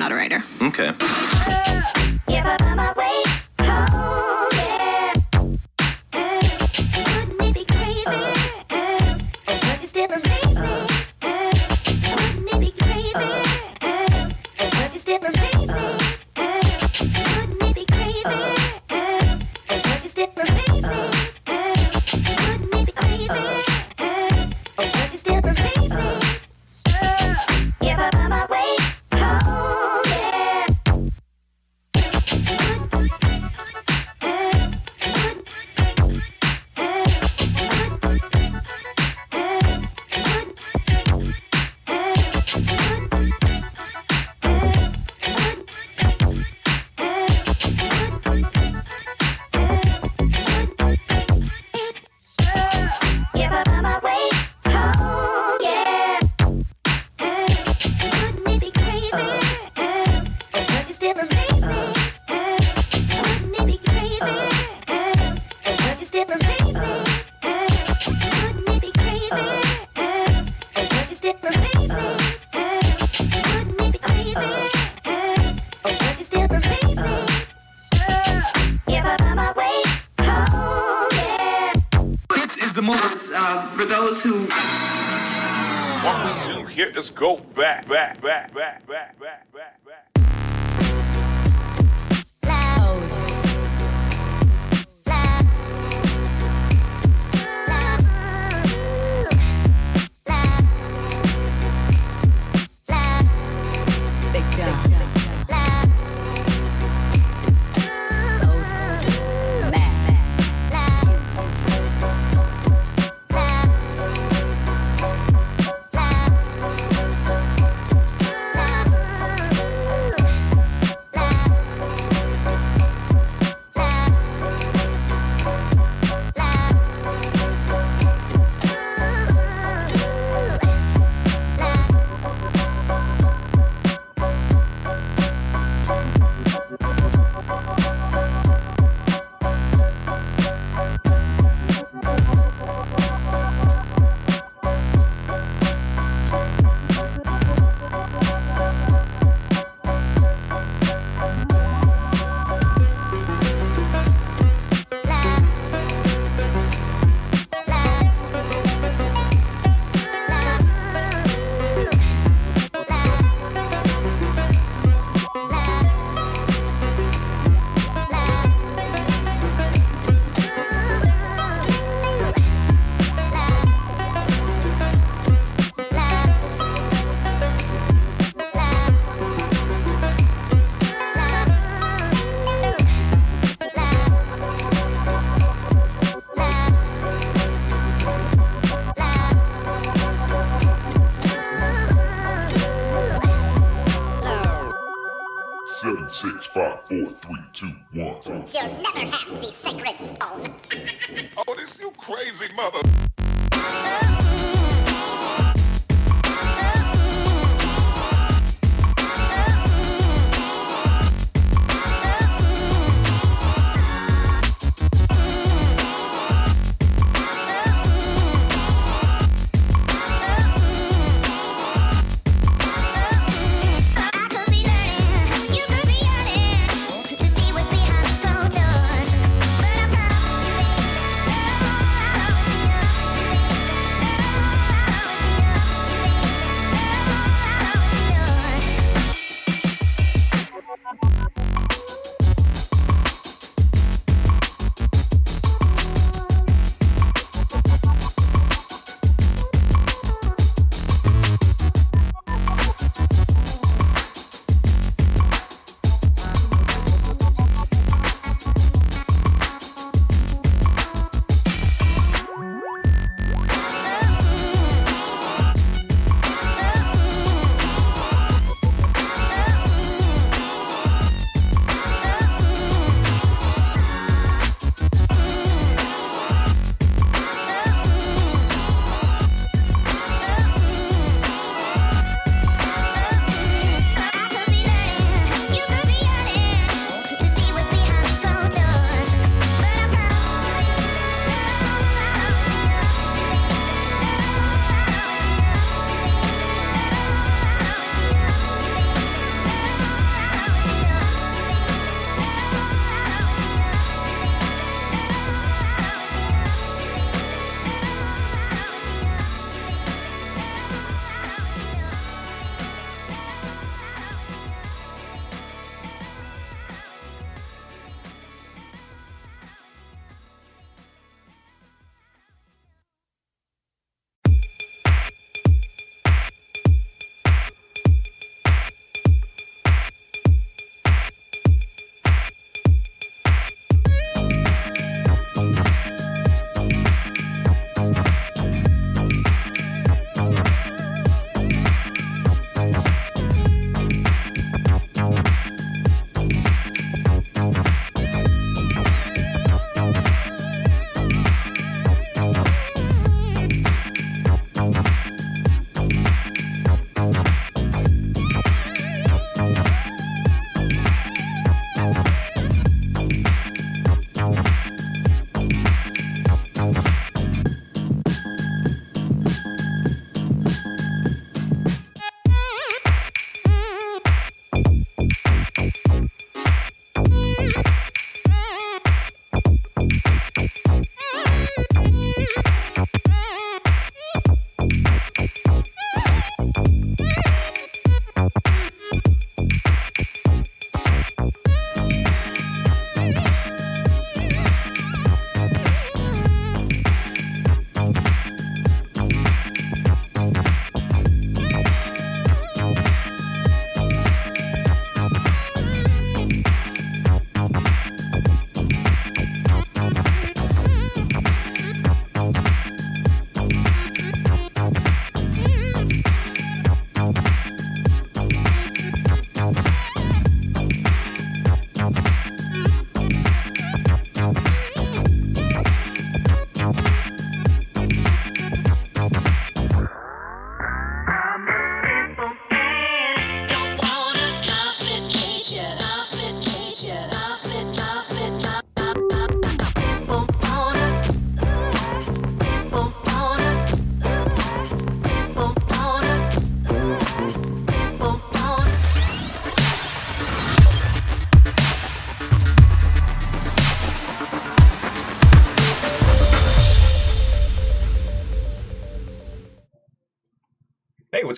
not a writer. Okay. If I find my way home, yeah. Wouldn't it be crazy? Oh, don't you still amaze me? Wouldn't it be crazy? Oh, don't you still amaze me? Wouldn't it be crazy? Oh, don't you still amaze me? Wouldn't it be crazy? Oh, don't you still amaze me? If I find my way home, yeah. If I find my way home, yeah. Wouldn't it be crazy? Oh, don't you still amaze me? Wouldn't it be crazy? Oh, don't you still amaze me? Wouldn't it be crazy? Oh, don't you still amaze me? Wouldn't it be crazy? Oh, don't you still amaze me? If I find my way home, yeah. This is the moment for those who. What we do here is go back. Seven, 6, 5, 4, 3, 2, 1. You'll never have the sacred stone. Oh, this you crazy mother. I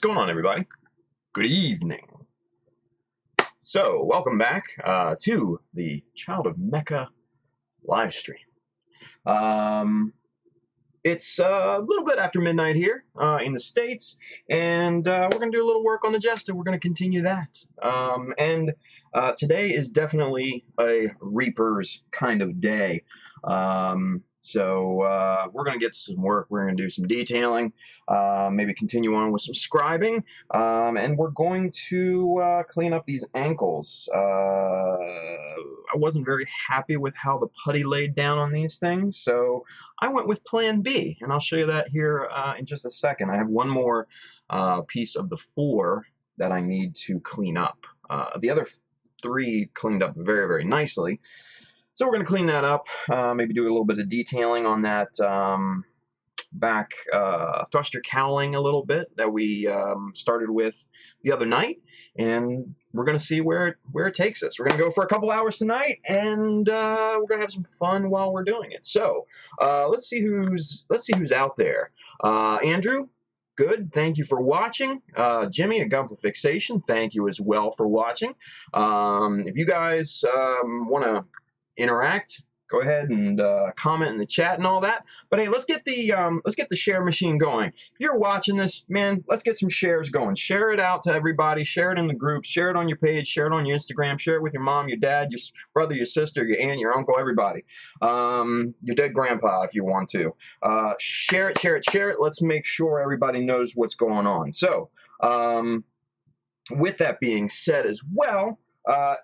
going on, everybody? Good evening. So, welcome back to the Child of Mecha live stream. It's a little bit after midnight here in the States, and we're going to do a little work on the Jesta. We're going to continue that. Today is definitely a Reaper's kind of day. So we're going to get some work. We're going to do some detailing, maybe continue on with some scribing, and we're going to clean up these ankles. I wasn't very happy with how the putty laid down on these things, so I went with plan B, and I'll show you that here in just a second. I have one more piece of the 4 that I need to clean up. The other 3 cleaned up very, very nicely. So we're going to clean that up, maybe do a little bit of detailing on that back thruster cowling a little bit that we started with the other night, and we're going to see where it takes us. We're going to go for a couple hours tonight, and we're going to have some fun while we're doing it. So let's see who's out there. Andrew, good. Thank you for watching. Jimmy at Gump Fixation, thank you as well for watching. If you guys want to interact, go ahead and comment in the chat and all that. But hey, let's get the share machine going. If you're watching this, man, let's get some shares going. Share it out to everybody. Share it in the groups. Share it on your page. Share it on your Instagram. Share it with your mom, your dad, your brother, your sister, your aunt, your uncle, everybody. Your dead grandpa if you want to. Share it, share it, share it. Let's make sure everybody knows what's going on. So, with that being said as well,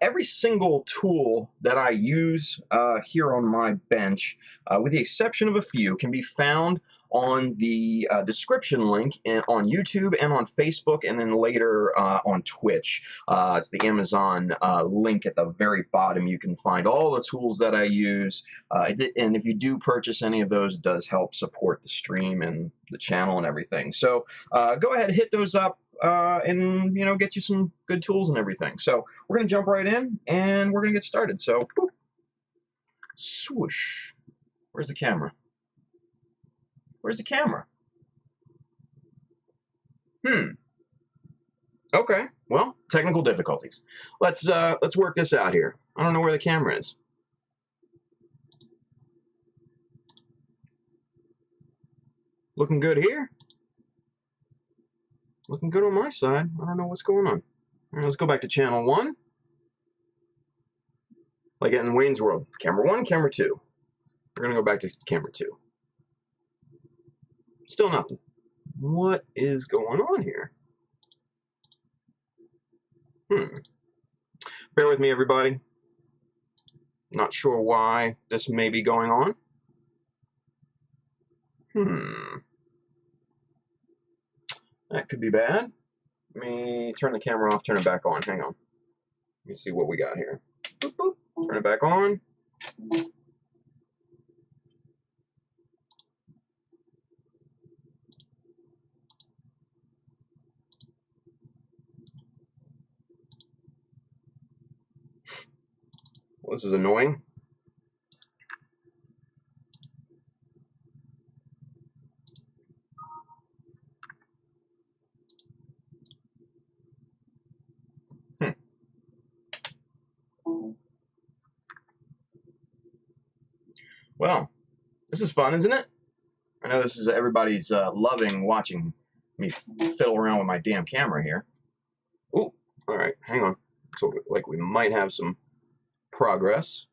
every single tool that I use here on my bench, with the exception of a few, can be found on the description link on YouTube and on Facebook, and then later on Twitch. It's the Amazon link at the very bottom. You can find all the tools that I use, and if you do purchase any of those, it does help support the stream and the channel and everything. So go ahead, hit those up. And get you some good tools and everything. So we're gonna jump right in and we're gonna get started. So boop, swoosh. Where's the camera? Where's the camera? Okay. Well, technical difficulties. Let's work this out here. I don't know where the camera is. Looking good here. Looking good on my side. I don't know what's going on. All right, let's go back to channel 1. Like in Wayne's World. Camera 1, camera 2. We're going to go back to camera 2. Still nothing. What is going on here? Bear with me, everybody. Not sure why this may be going on. That could be bad. Let me turn the camera off, turn it back on. Hang on. Let me see what we got here. Boop, boop. Turn it back on. Well, this is annoying. Well, this is fun, isn't it? I know this is everybody's loving watching me fiddle around with my damn camera here. Ooh, all right, hang on. So, like, we might have some progress.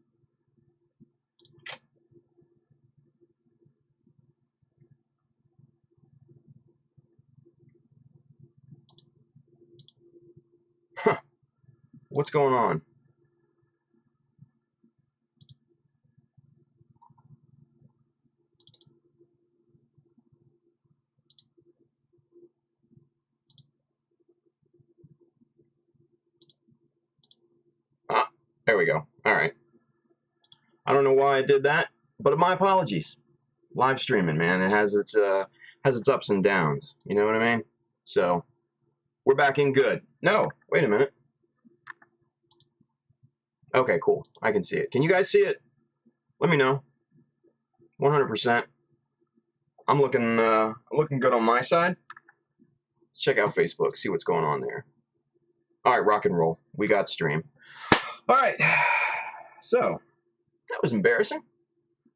Huh. What's going on? There we go. All right. I don't know why I did that, but my apologies. Live streaming, man, it has its ups and downs. You know what I mean? So we're back in good. No, wait a minute. Okay, cool. I can see it. Can you guys see it? Let me know. 100%. I'm looking good on my side. Let's check out Facebook, see what's going on there. All right, rock and roll. We got stream. All right, so that was embarrassing.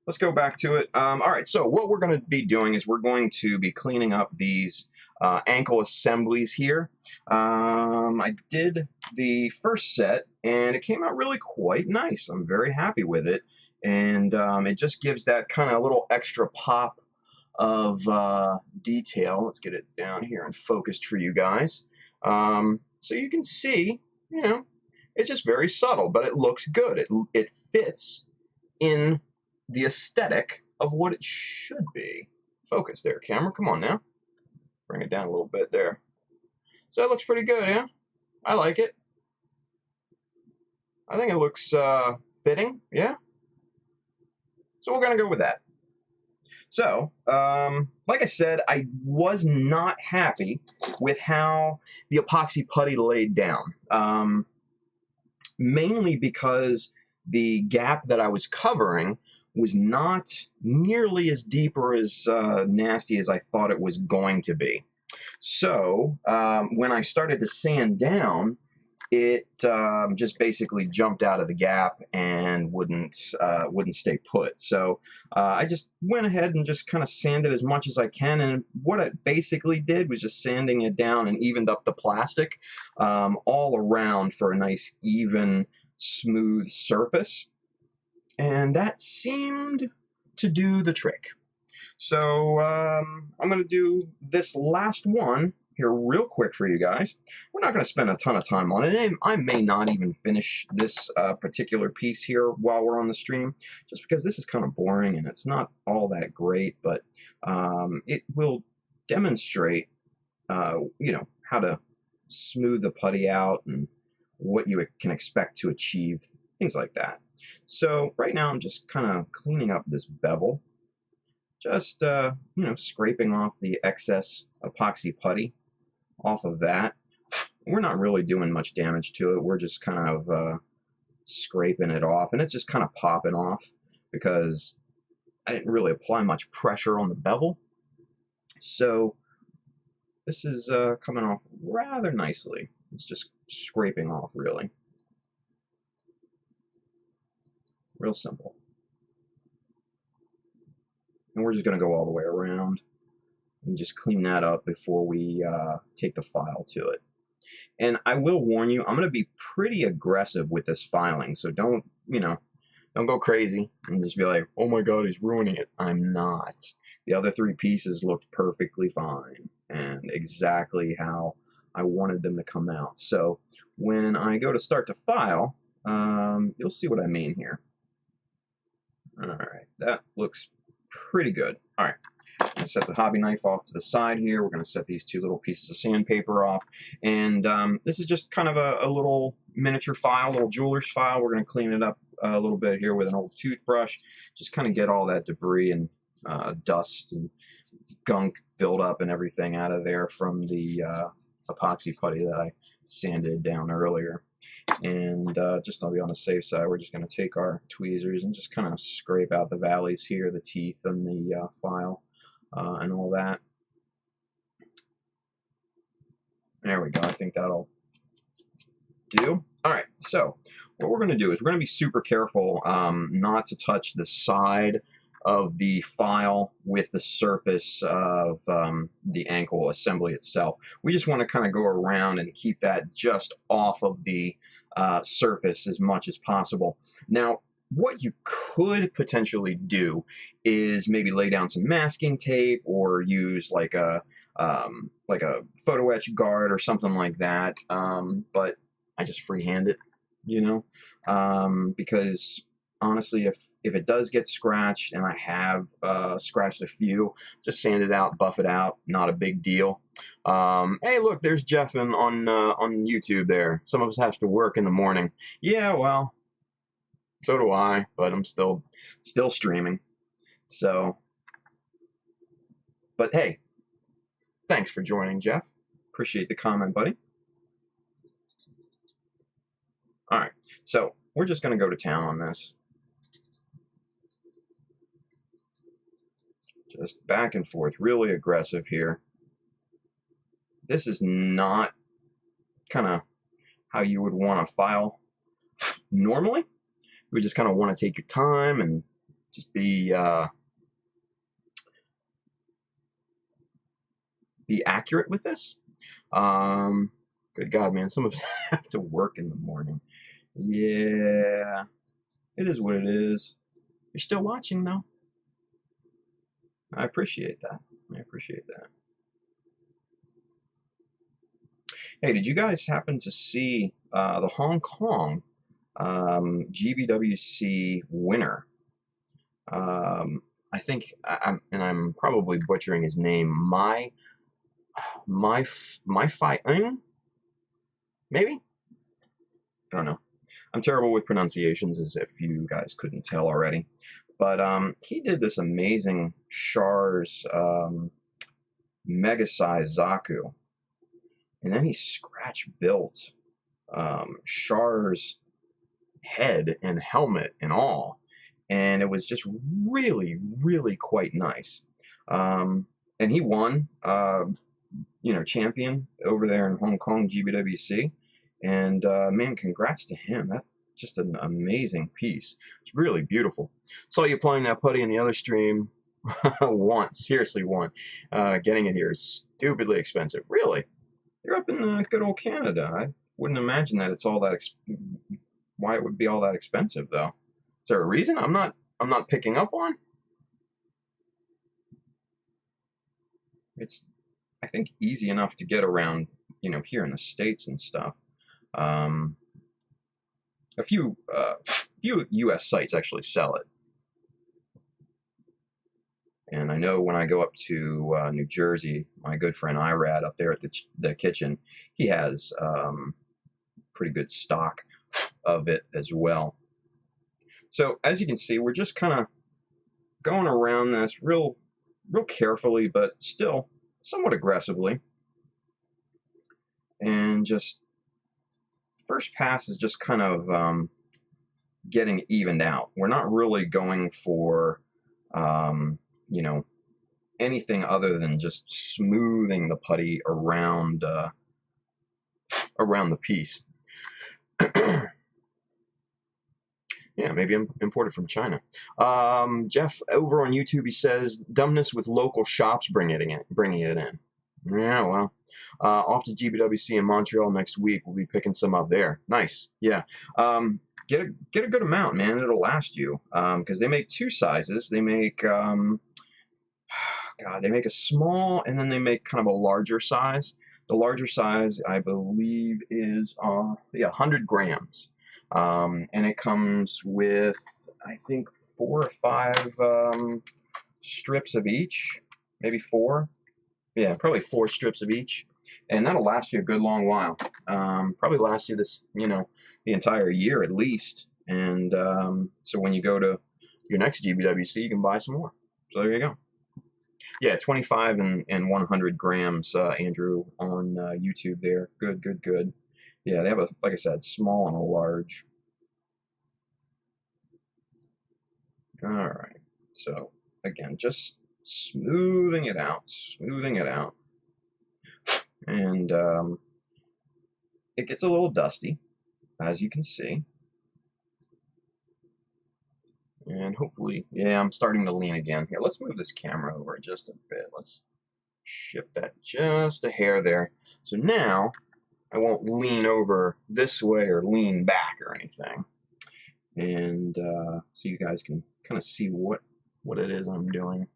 Let's go back to it. All right, so what we're going to be doing is we're going to be cleaning up these ankle assemblies here. I did the first set, and it came out really quite nice. I'm very happy with it, and it just gives that kind of little extra pop of detail. Let's get it down here and focused for you guys. So you can see, you know, it's just very subtle, but it looks good. It fits in the aesthetic of what it should be. Focus there, camera. Come on now. Bring it down a little bit there. So it looks pretty good, yeah? I like it. I think it looks fitting, yeah? So we're going to go with that. So, like I said, I was not happy with how the epoxy putty laid down. Mainly because the gap that I was covering was not nearly as deep or as nasty as I thought it was going to be. So when I started to sand down, it just basically jumped out of the gap and wouldn't stay put. So I just went ahead and just kind of sanded as much as I can, and what it basically did was just sanding it down and evened up the plastic all around for a nice, even, smooth surface. And that seemed to do the trick. So I'm going to do this last one here real quick for you guys. We're not going to spend a ton of time on it. And I may not even finish this particular piece here while we're on the stream, just because this is kind of boring and it's not all that great, but it will demonstrate, you know, how to smooth the putty out and what you can expect to achieve, things like that. So right now I'm just kind of cleaning up this bevel, just you know, scraping off the excess epoxy putty off of that. We're not really doing much damage to it. We're just kind of scraping it off, and it's just kind of popping off because I didn't really apply much pressure on the bevel. So this is coming off rather nicely. It's just scraping off, really. Real simple. And we're just going to go all the way around and just clean that up before we take the file to it. And I will warn you, I'm going to be pretty aggressive with this filing, so don't, you know, don't go crazy and just be like, oh my god, he's ruining it. I'm not. The other three pieces looked perfectly fine and exactly how I wanted them to come out. So when I go to start to file, you'll see what I mean here. Alright, that looks pretty good. Alright, I'm going to set the hobby knife off to the side here. We're going to set these two little pieces of sandpaper off. And this is just kind of a little miniature file, little jeweler's file. We're going to clean it up a little bit here with an old toothbrush. Just kind of get all that debris and dust and gunk build up and everything out of there from the epoxy putty that I sanded down earlier. And just to be on the safe side, we're just going to take our tweezers and just kind of scrape out the valleys here, the teeth and the file and all that. There we go. I think that'll do. All right, so what we're going to do is we're going to be super careful not to touch the side of the file with the surface of the ankle assembly itself. We just want to kind of go around and keep that just off of the surface as much as possible. Now, what you could potentially do is maybe lay down some masking tape or use like a photo etch guard or something like that. But I just freehand it, you know, because honestly, if it does get scratched, and I have scratched a few, just sand it out, buff it out, not a big deal. Hey, look, there's Jeff on YouTube there. Some of us have to work in the morning. Yeah, well, so do I, but I'm still streaming. So, but hey, thanks for joining, Jeff. Appreciate the comment, buddy. All right, so we're just going to go to town on this. Just back and forth, really aggressive here. this is not kind of how you would want to file normally. You would just kind of want to take your time and just be accurate with this. Good God, man, some of us have to work in the morning. Yeah, it is what it is. You're still watching, though. I appreciate that. I appreciate that. Hey, did you guys happen to see the Hong Kong GBWC winner? I think, I'm probably butchering his name, my fight, maybe? I don't know. I'm terrible with pronunciations, as if you guys couldn't tell already. But he did this amazing Char's mega-size Zaku. And then he scratch-built Char's head and helmet and all. And it was just really, really quite nice. And he won, champion over there in Hong Kong GBWC. And man, congrats to him. That's just an amazing piece. It's really beautiful. Saw you playing that putty in the other stream once. Seriously, one. Getting it here is stupidly expensive. Really? You're up in good old Canada. I wouldn't imagine that it's all that. Why it would be all that expensive, though? Is there a reason I'm not picking up on? It's, I think, easy enough to get around, here in the States and stuff. A few U.S. sites actually sell it, and I know when I go up to New Jersey, my good friend Irad up there at the kitchen, he has pretty good stock of it as well. So as you can see, we're just kind of going around this real carefully, but still somewhat aggressively, and just first pass is just kind of getting evened out. We're not really going for anything other than just smoothing the putty around the piece. Yeah, maybe I'm imported from China. Jeff over on YouTube, he says, dumbness with local shops bringing it in. Yeah, well, off to GBWC in Montreal next week. We'll be picking some up there. Nice. Yeah. Get a good amount, man. It'll last you. Because they make two sizes. They make they make a small, and then they make kind of a larger size. The larger size, I believe, is 100 grams. And it comes with, I think, 4 or 5 strips of each, maybe 4. Yeah, probably 4 strips of each, and that'll last you a good long while. Probably last you the entire year at least. And so when you go to your next GBWC, you can buy some more. So there you go. Yeah, 25 and 100 grams, Andrew, on YouTube there. Good. Yeah, they have like I said, small and a large. All right. So again, just smoothing it out, and it gets a little dusty, as you can see. And hopefully, yeah, I'm starting to lean again. Here, let's move this camera over just a bit. Let's shift that just a hair there. So now I won't lean over this way or lean back or anything. And so you guys can kind of see what it is I'm doing.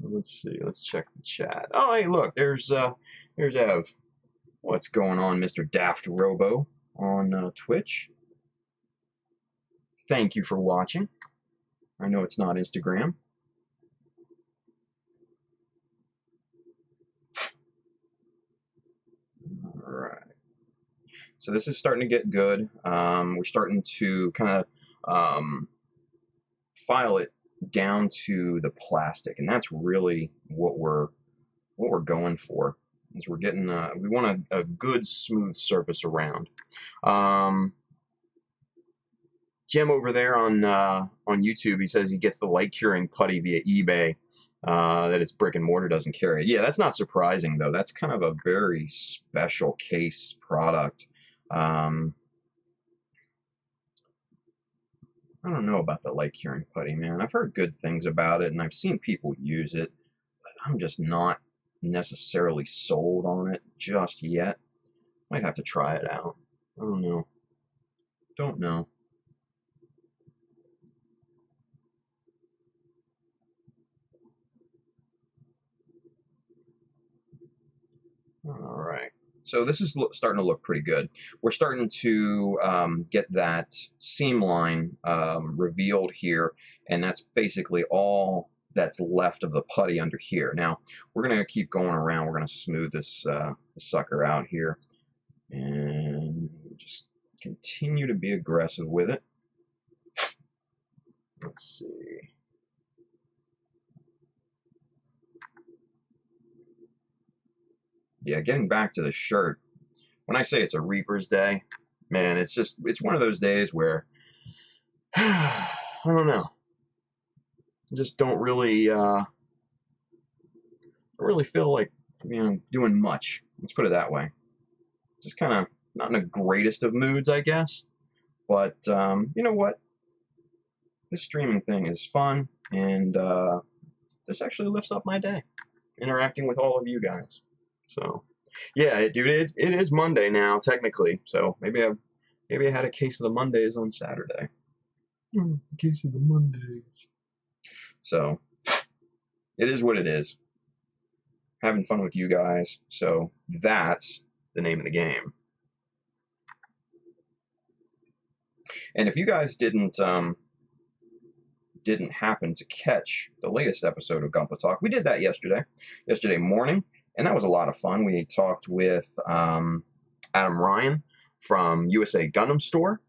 Let's see. Let's check the chat. Oh, hey, look. There's Ev. What's going on, Mr. Daft Robo on Twitch? Thank you for watching. I know it's not Instagram. All right. So this is starting to get good. We're starting to kind of file it down to the plastic, and that's really what we're going for. Is we're getting we want a good smooth surface around. Jim over there on YouTube, he says he gets the light curing putty via eBay. that its brick and mortar doesn't carry it. Yeah, that's not surprising though. That's kind of a very special case product. I don't know about the light curing putty, man. I've heard good things about it, and I've seen people use it, but I'm just not necessarily sold on it just yet. Might have to try it out. I don't know. Don't know. All right. So this is starting to look pretty good. We're starting to get that seam line revealed here, and that's basically all that's left of the putty under here. Now, we're going to keep going around. We're going to smooth this sucker out here, and just continue to be aggressive with it. Let's see. Yeah, getting back to the shirt. When I say it's a Reaper's Day, man, it's one of those days where I don't know. I just don't really feel like, doing much. Let's put it that way. Just kind of not in the greatest of moods, I guess. But you know what? This streaming thing is fun, and this actually lifts up my day, interacting with all of you guys. So, yeah, dude, it is Monday now, technically. So maybe I had a case of the Mondays on Saturday. Case of the Mondays. So, it is what it is. Having fun with you guys. So that's the name of the game. And if you guys didn't happen to catch the latest episode of Gunpla Talk, we did that yesterday morning. And that was a lot of fun. We talked with Adam Ryan from USA Gundam Store,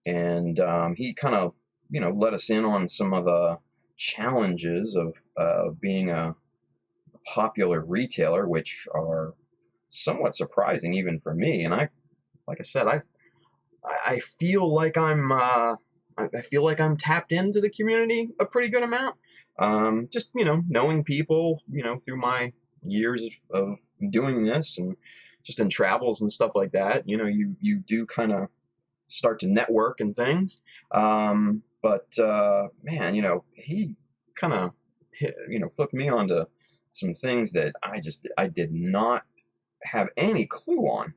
and he kind of, let us in on some of the challenges of being a popular retailer, which are somewhat surprising even for me. And like I said, I feel like I'm tapped into the community a pretty good amount. Just knowing people, through my years of doing this, and just in travels and stuff like that, you do kind of start to network and things. But man, he kind of flipped me onto some things that I did not have any clue on,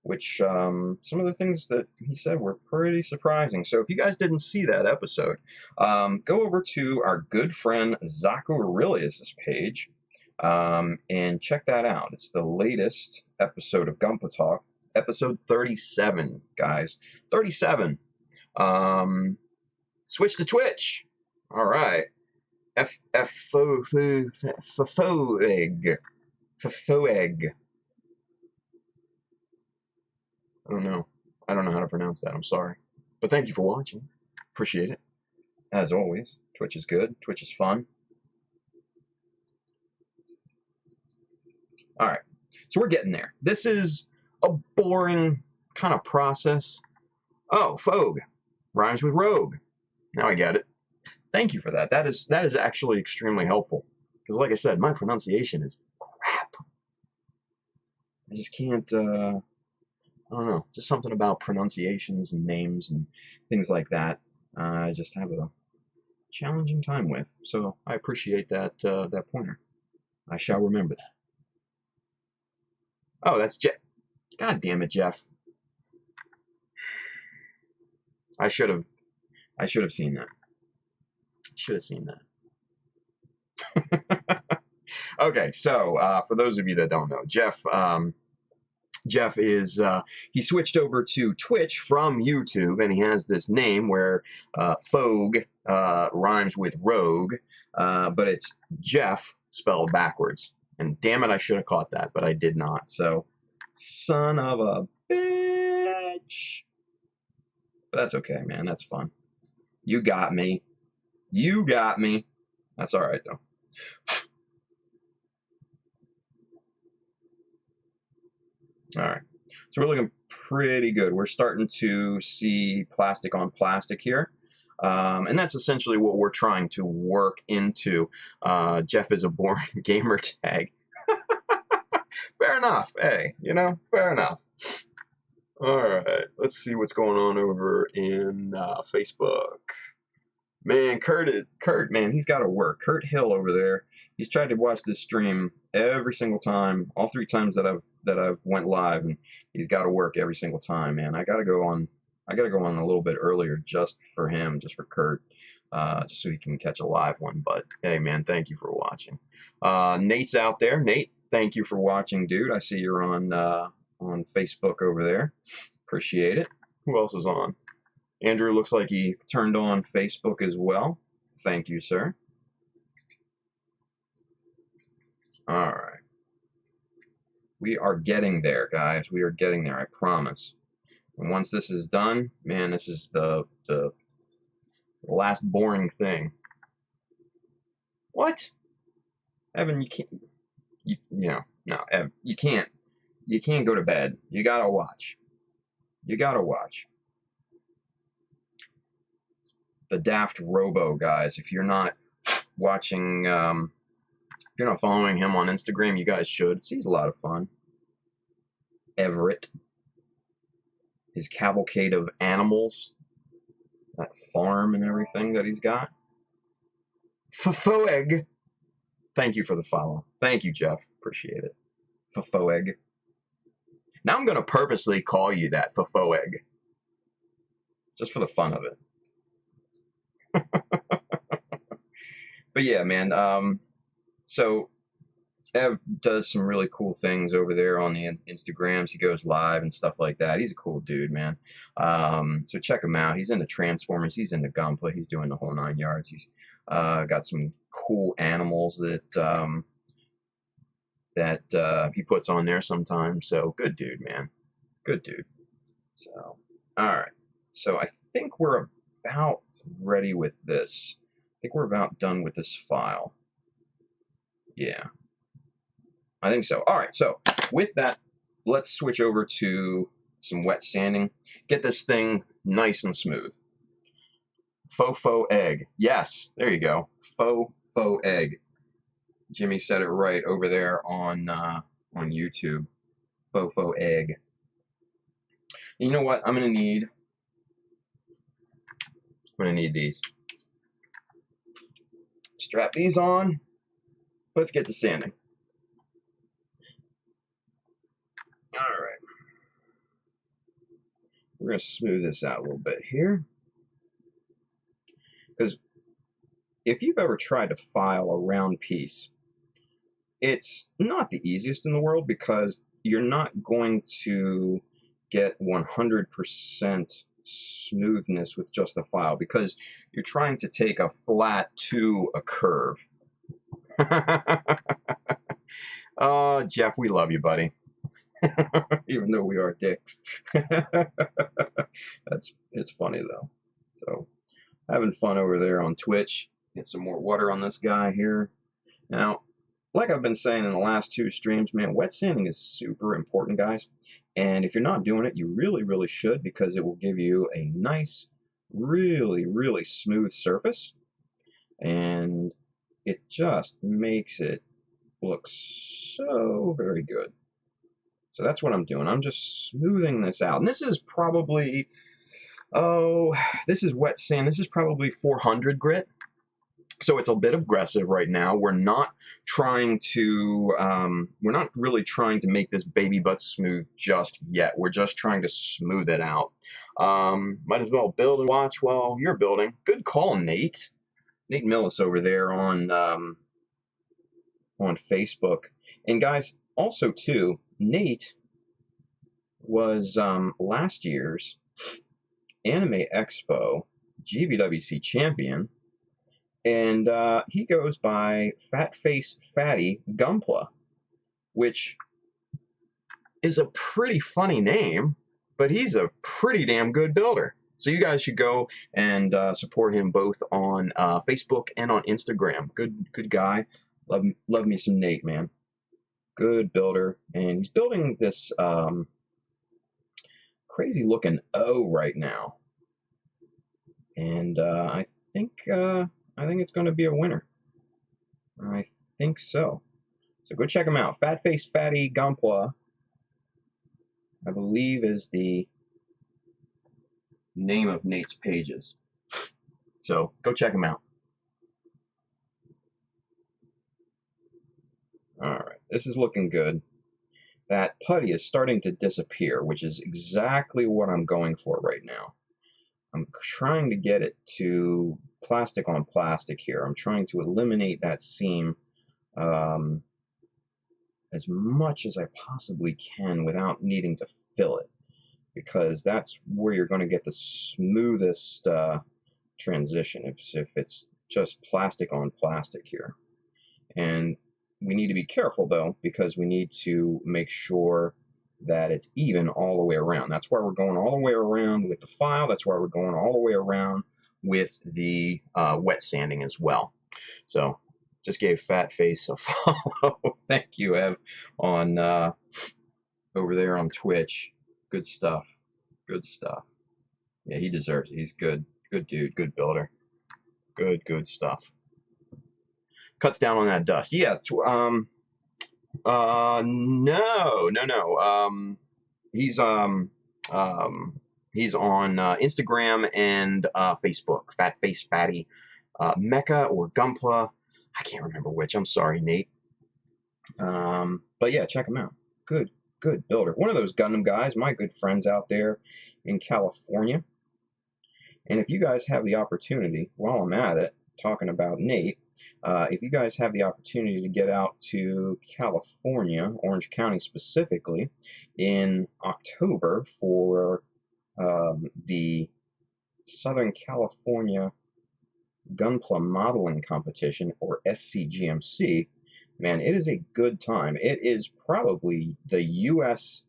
which some of the things that he said were pretty surprising. So if you guys didn't see that episode, go over to our good friend Zaku Aurelius' page, and check that out. It's the latest episode of Gunpla Talk, episode 37, guys. 37. Switch to Twitch. All right. Foeg. I don't know. I don't know how to pronounce that. I'm sorry. But thank you for watching. Appreciate it. As always, Twitch is good. Twitch is fun. All right. So we're getting there. This is a boring kind of process. Oh, Foeg rhymes with rogue. Now I get it. Thank you for that. That is actually extremely helpful. Because like I said, my pronunciation is crap. I just can't, I don't know, just something about pronunciations and names and things like that. I just have a challenging time with. So I appreciate that that pointer. I shall remember that. Oh, that's Jeff. God damn it, Jeff. I should have seen that. Should have seen that. Okay, so for those of you that don't know, Jeff is he switched over to Twitch from YouTube, and he has this name where Foeg rhymes with rogue, but it's Jeff spelled backwards. And damn it, I should have caught that, but I did not. So, son of a bitch. But that's okay, man. That's fun. You got me. You got me. That's all right, though. All right. So we're looking pretty good. We're starting to see plastic on plastic here. And that's essentially what we're trying to work into. Jeff is a boring gamer tag. Fair enough. Hey, you know, fair enough. All right, let's see what's going on over in Facebook. Man, Kurt, man, he's got to work. Kurt Hill over there. He's tried to watch this stream every single time, all 3 times that I've went live, and he's got to work every single time. Man, I gotta go on a little bit earlier just for him, just for Kurt, just so he can catch a live one. But hey, man, thank you for watching. Nate's out there. Nate, thank you for watching, dude. I see you're on Facebook over there. Appreciate it. Who else is on? Andrew looks like he turned on Facebook as well. Thank you, sir. All right. We are getting there, guys. We are getting there, I promise. And once this is done, man, this is the last boring thing. What? Evan, you can't. No, Evan, you can't. You can't go to bed. You gotta watch. You gotta watch. The Daft Robo, guys. If you're not watching, if you're not following him on Instagram, you guys should. He's a lot of fun. Everett. His cavalcade of animals. That farm and everything that he's got. Fofoeg. Thank you for the follow. Thank you, Jeff. Appreciate it. Fofoeg. Now I'm going to purposely call you that, Fofoeg. Just for the fun of it. But yeah, man, so Ev does some really cool things over there on the Instagrams. He goes live and stuff like that. He's a cool dude, man. So check him out. He's into Transformers. He's into Gunpla. He's doing the whole 9 yards. He's got some cool animals that he puts on there sometimes. So good dude, man. Good dude. So, all right. So I think we're about ready with this. I think we're about done with this file. Yeah, I think so. All right, so with that, let's switch over to some wet sanding. Get this thing nice and smooth. Faux egg. Yes, there you go. Faux egg. Jimmy said it right over there on YouTube. Faux egg. You know what? I'm gonna need these. Strap these on. Let's get to sanding. All right. We're going to smooth this out a little bit here. Because if you've ever tried to file a round piece, it's not the easiest in the world because you're not going to get 100% smoothness with just the file because you're trying to take a flat to a curve. Oh, Jeff, we love you, buddy. Even though we are dicks. It's funny though. So having fun over there on Twitch. Get some more water on this guy here. Now, like I've been saying in the last 2 streams, man, wet sanding is super important, guys. And if you're not doing it, you really, really should because it will give you a nice, really, really smooth surface. And it just makes it look so very good. So that's what I'm doing. I'm just smoothing this out. And this is probably, this is wet sand. This is probably 400 grit. So it's a bit aggressive right now. We're not trying to, we're not really trying to make this baby butt smooth just yet. We're just trying to smooth it out. Might as well build and watch while you're building. Good call, Nate. Nate Millis over there on Facebook. And guys, also too, Nate was last year's Anime Expo GVWC champion. And he goes by Fat Face Fatty Gunpla, which is a pretty funny name, but he's a pretty damn good builder. So you guys should go and support him both on Facebook and on Instagram. Good guy. Love me some Nate, man. Good builder. And he's building this crazy looking O right now. and I think it's going to be a winner. I think so. So go check him out. Fat Face Fatty Gunpla, I believe, is the name of Nate's pages. So go check him out. All right, this is looking good. That putty is starting to disappear, which is exactly what I'm going for right now. I'm trying to get it to plastic on plastic here. I'm trying to eliminate that seam as much as I possibly can without needing to fill it, because that's where you're going to get the smoothest transition if it's just plastic on plastic here. And we need to be careful, though, because we need to make sure that it's even all the way around. That's why we're going all the way around with the file. That's why we're going all the way around with the wet sanding as well. So just gave Fat Face a follow. Thank you, Ev, on over there on Twitch. Good stuff. Good stuff. Yeah, he deserves it. He's good. Good dude. Good builder. Good stuff. Cuts down on that dust. Yeah. No. He's on Instagram and Facebook. Fat Face Fatty, Mecha or Gunpla. I can't remember which. I'm sorry, Nate. But yeah, check him out. Good builder. One of those Gundam guys. My good friends out there in California. And if you guys have the opportunity, while I'm at it, talking about Nate, if you guys have the opportunity to get out to California, Orange County specifically, in October for the Southern California Gunpla Modeling Competition, or SCGMC, man, it is a good time. It is probably the U.S.'s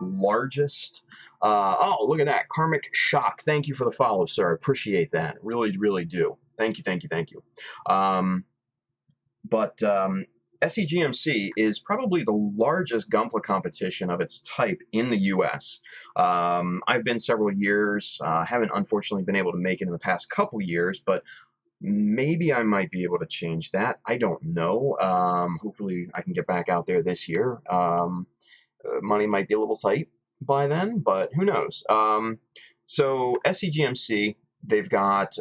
largest. Oh, look at that. Karmic Shock. Thank you for the follow, sir. Appreciate that. Really do. Thank you. But SCGMC is probably the largest Gunpla competition of its type in the U.S. I've been several years. Haven't unfortunately been able to make it in the past couple years, but maybe I might be able to change that. I don't know. Hopefully I can get back out there this year. Money might be a little tight by then, but who knows? So SCGMC, they've got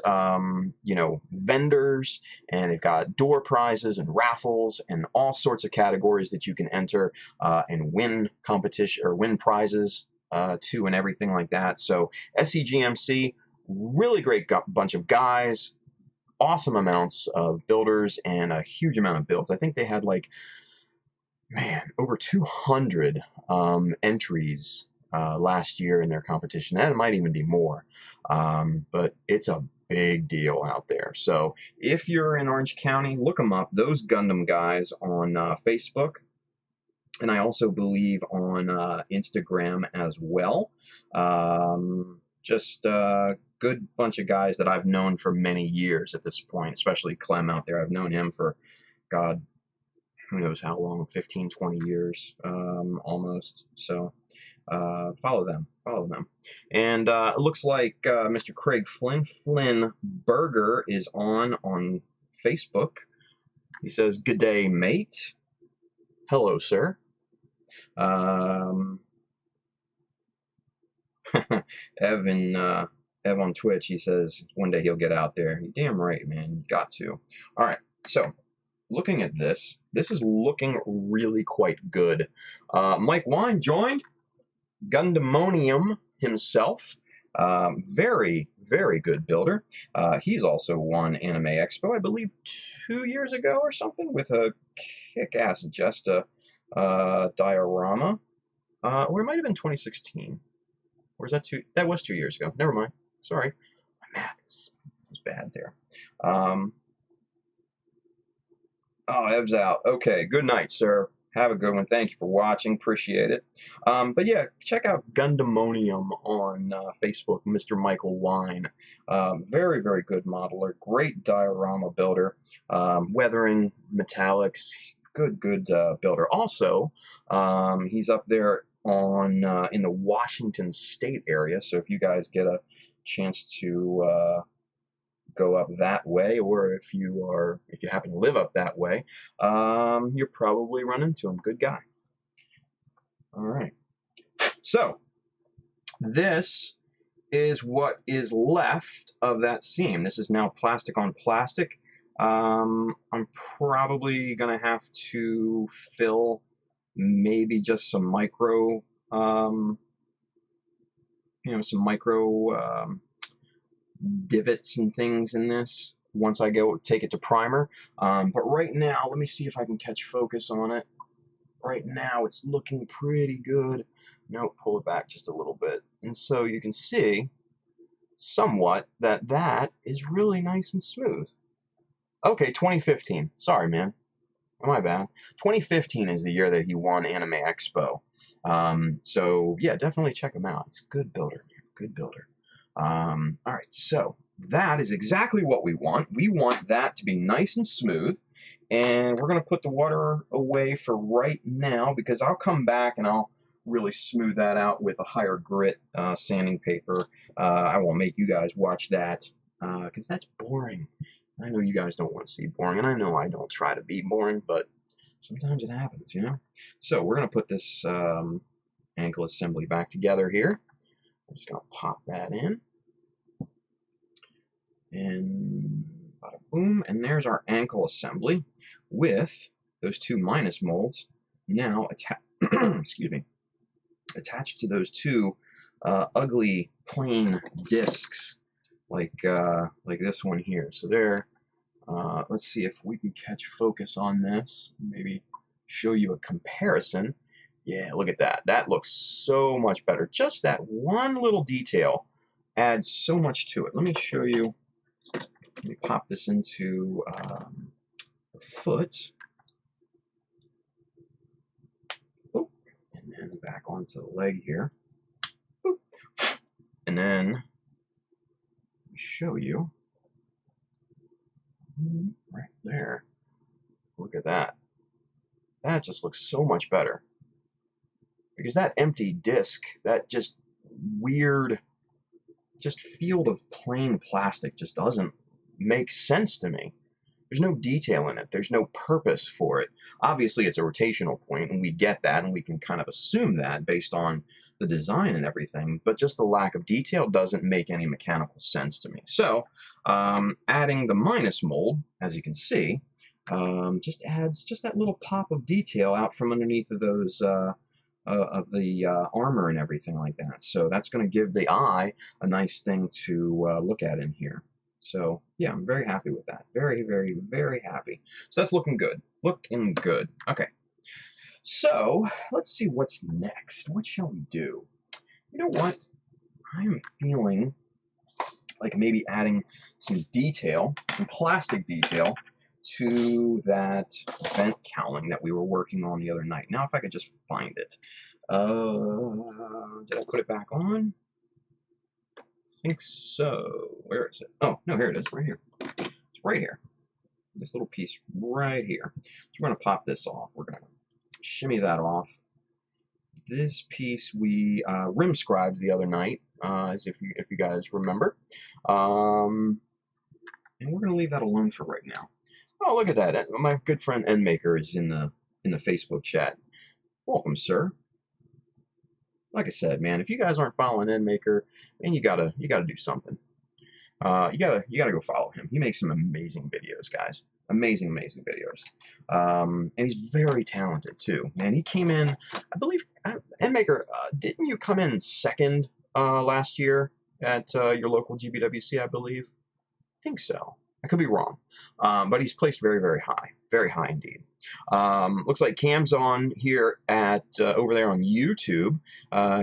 vendors, and they've got door prizes and raffles and all sorts of categories that you can enter and win competition or win prizes too, and everything like that. So SCGMC, really great bunch of guys, awesome amounts of builders, and a huge amount of builds. I think they had over 200 entries last year in their competition. And it might even be more. But it's a big deal out there. So if you're in Orange County, look them up. Those Gundam guys on Facebook. And I also believe on Instagram as well. Just a good bunch of guys that I've known for many years at this point, especially Clem out there. I've known him for, God, who knows how long, 15, 20 years almost. So follow them. And it looks like Mr. Craig Flynn Burger is on Facebook. He says, "Good day, mate." Hello, sir. Ev on Twitch, he says one day he'll get out there. You're damn right, man. You got to. All right, so looking at this is looking really quite good. Mike Wine joined. Gundamonium himself. Very good builder. He's also won Anime Expo, I believe, 2 years ago or something, with a kick-ass Jesta diorama. Or it might have been 2016. Or is that that was 2 years ago. Never mind. Sorry. My math is bad there. Oh, Ev's out. Okay, good night, sir. Have a good one. Thank you for watching. Appreciate it. But yeah, check out Gundamonium on Facebook, Mr. Michael Wine. Very good modeler. Great diorama builder. Weathering, metallics. Good builder. Also, he's up there on in the Washington State area. So if you guys get a chance to go up that way, or if you happen to live up that way, you'll probably run into him. Good guy. All right. So this is what is left of that seam. This is now plastic on plastic. I'm probably gonna have to fill maybe just some micro, some micro divots and things in this once I go take it to primer. But right now, let me see if I can catch focus on it. Right now, it's looking pretty good. No, pull it back just a little bit. And so you can see somewhat that is really nice and smooth. Okay, 2015. Sorry, man. My bad. 2015 is the year that he won Anime Expo. So yeah, definitely check him out. He's a good builder. Good builder. All right, so that is exactly what we want. We want that to be nice and smooth. And we're going to put the water away for right now because I'll come back and I'll really smooth that out with a higher grit sanding paper. I won't make you guys watch that because that's boring. I know you guys don't want to see boring, and I know I don't try to be boring, but sometimes it happens, you know? So we're going to put this ankle assembly back together here. I'm just going to pop that in. And bada boom, and there's our ankle assembly with those two minus molds now excuse me, attached to those two ugly plain discs like this one here. So there, let's see if we can catch focus on this, maybe show you a comparison. Yeah, look at that. That looks so much better. Just that one little detail adds so much to it. Let me show you. Let me pop this into the foot. Oop. And then back onto the leg here. Oop. And then let me show you right there. Look at that. That just looks so much better. Because that empty disc, that just weird, just field of plain plastic just doesn't make sense to me. There's no detail in it. There's no purpose for it. Obviously, it's a rotational point, and we get that, and we can kind of assume that based on the design and everything, but just the lack of detail doesn't make any mechanical sense to me. So, adding the minus mold, as you can see, just adds just that little pop of detail out from underneath of those armor and everything like that. So that's going to give the eye a nice thing to look at in here. So yeah, I'm very happy with that. Very, very, very happy. So that's looking good. Looking good. Okay. So let's see what's next. What shall we do? You know what? I'm feeling like maybe adding some detail, some plastic detail, to that vent cowling that we were working on the other night. Now, if I could just find it. Did I put it back on? I think so. Where is it? Oh, no, here it is, right here. It's right here. This little piece right here. So we're going to pop this off. We're going to shimmy that off. This piece we rim scribed the other night, as if you guys remember. And we're going to leave that alone for right now. Oh, look at that. My good friend Endmaker is in the Facebook chat. Welcome, sir. Like I said, man, if you guys aren't following Endmaker, man, you gotta do something. You gotta go follow him. He makes some amazing videos, guys. Amazing videos. And he's very talented too. Man, he came in, I believe, Endmaker, didn't you come in second last year at your local GBWC, I believe? I think so. I could be wrong, but he's placed very, very high indeed. Looks like Cam's on here at over there on YouTube.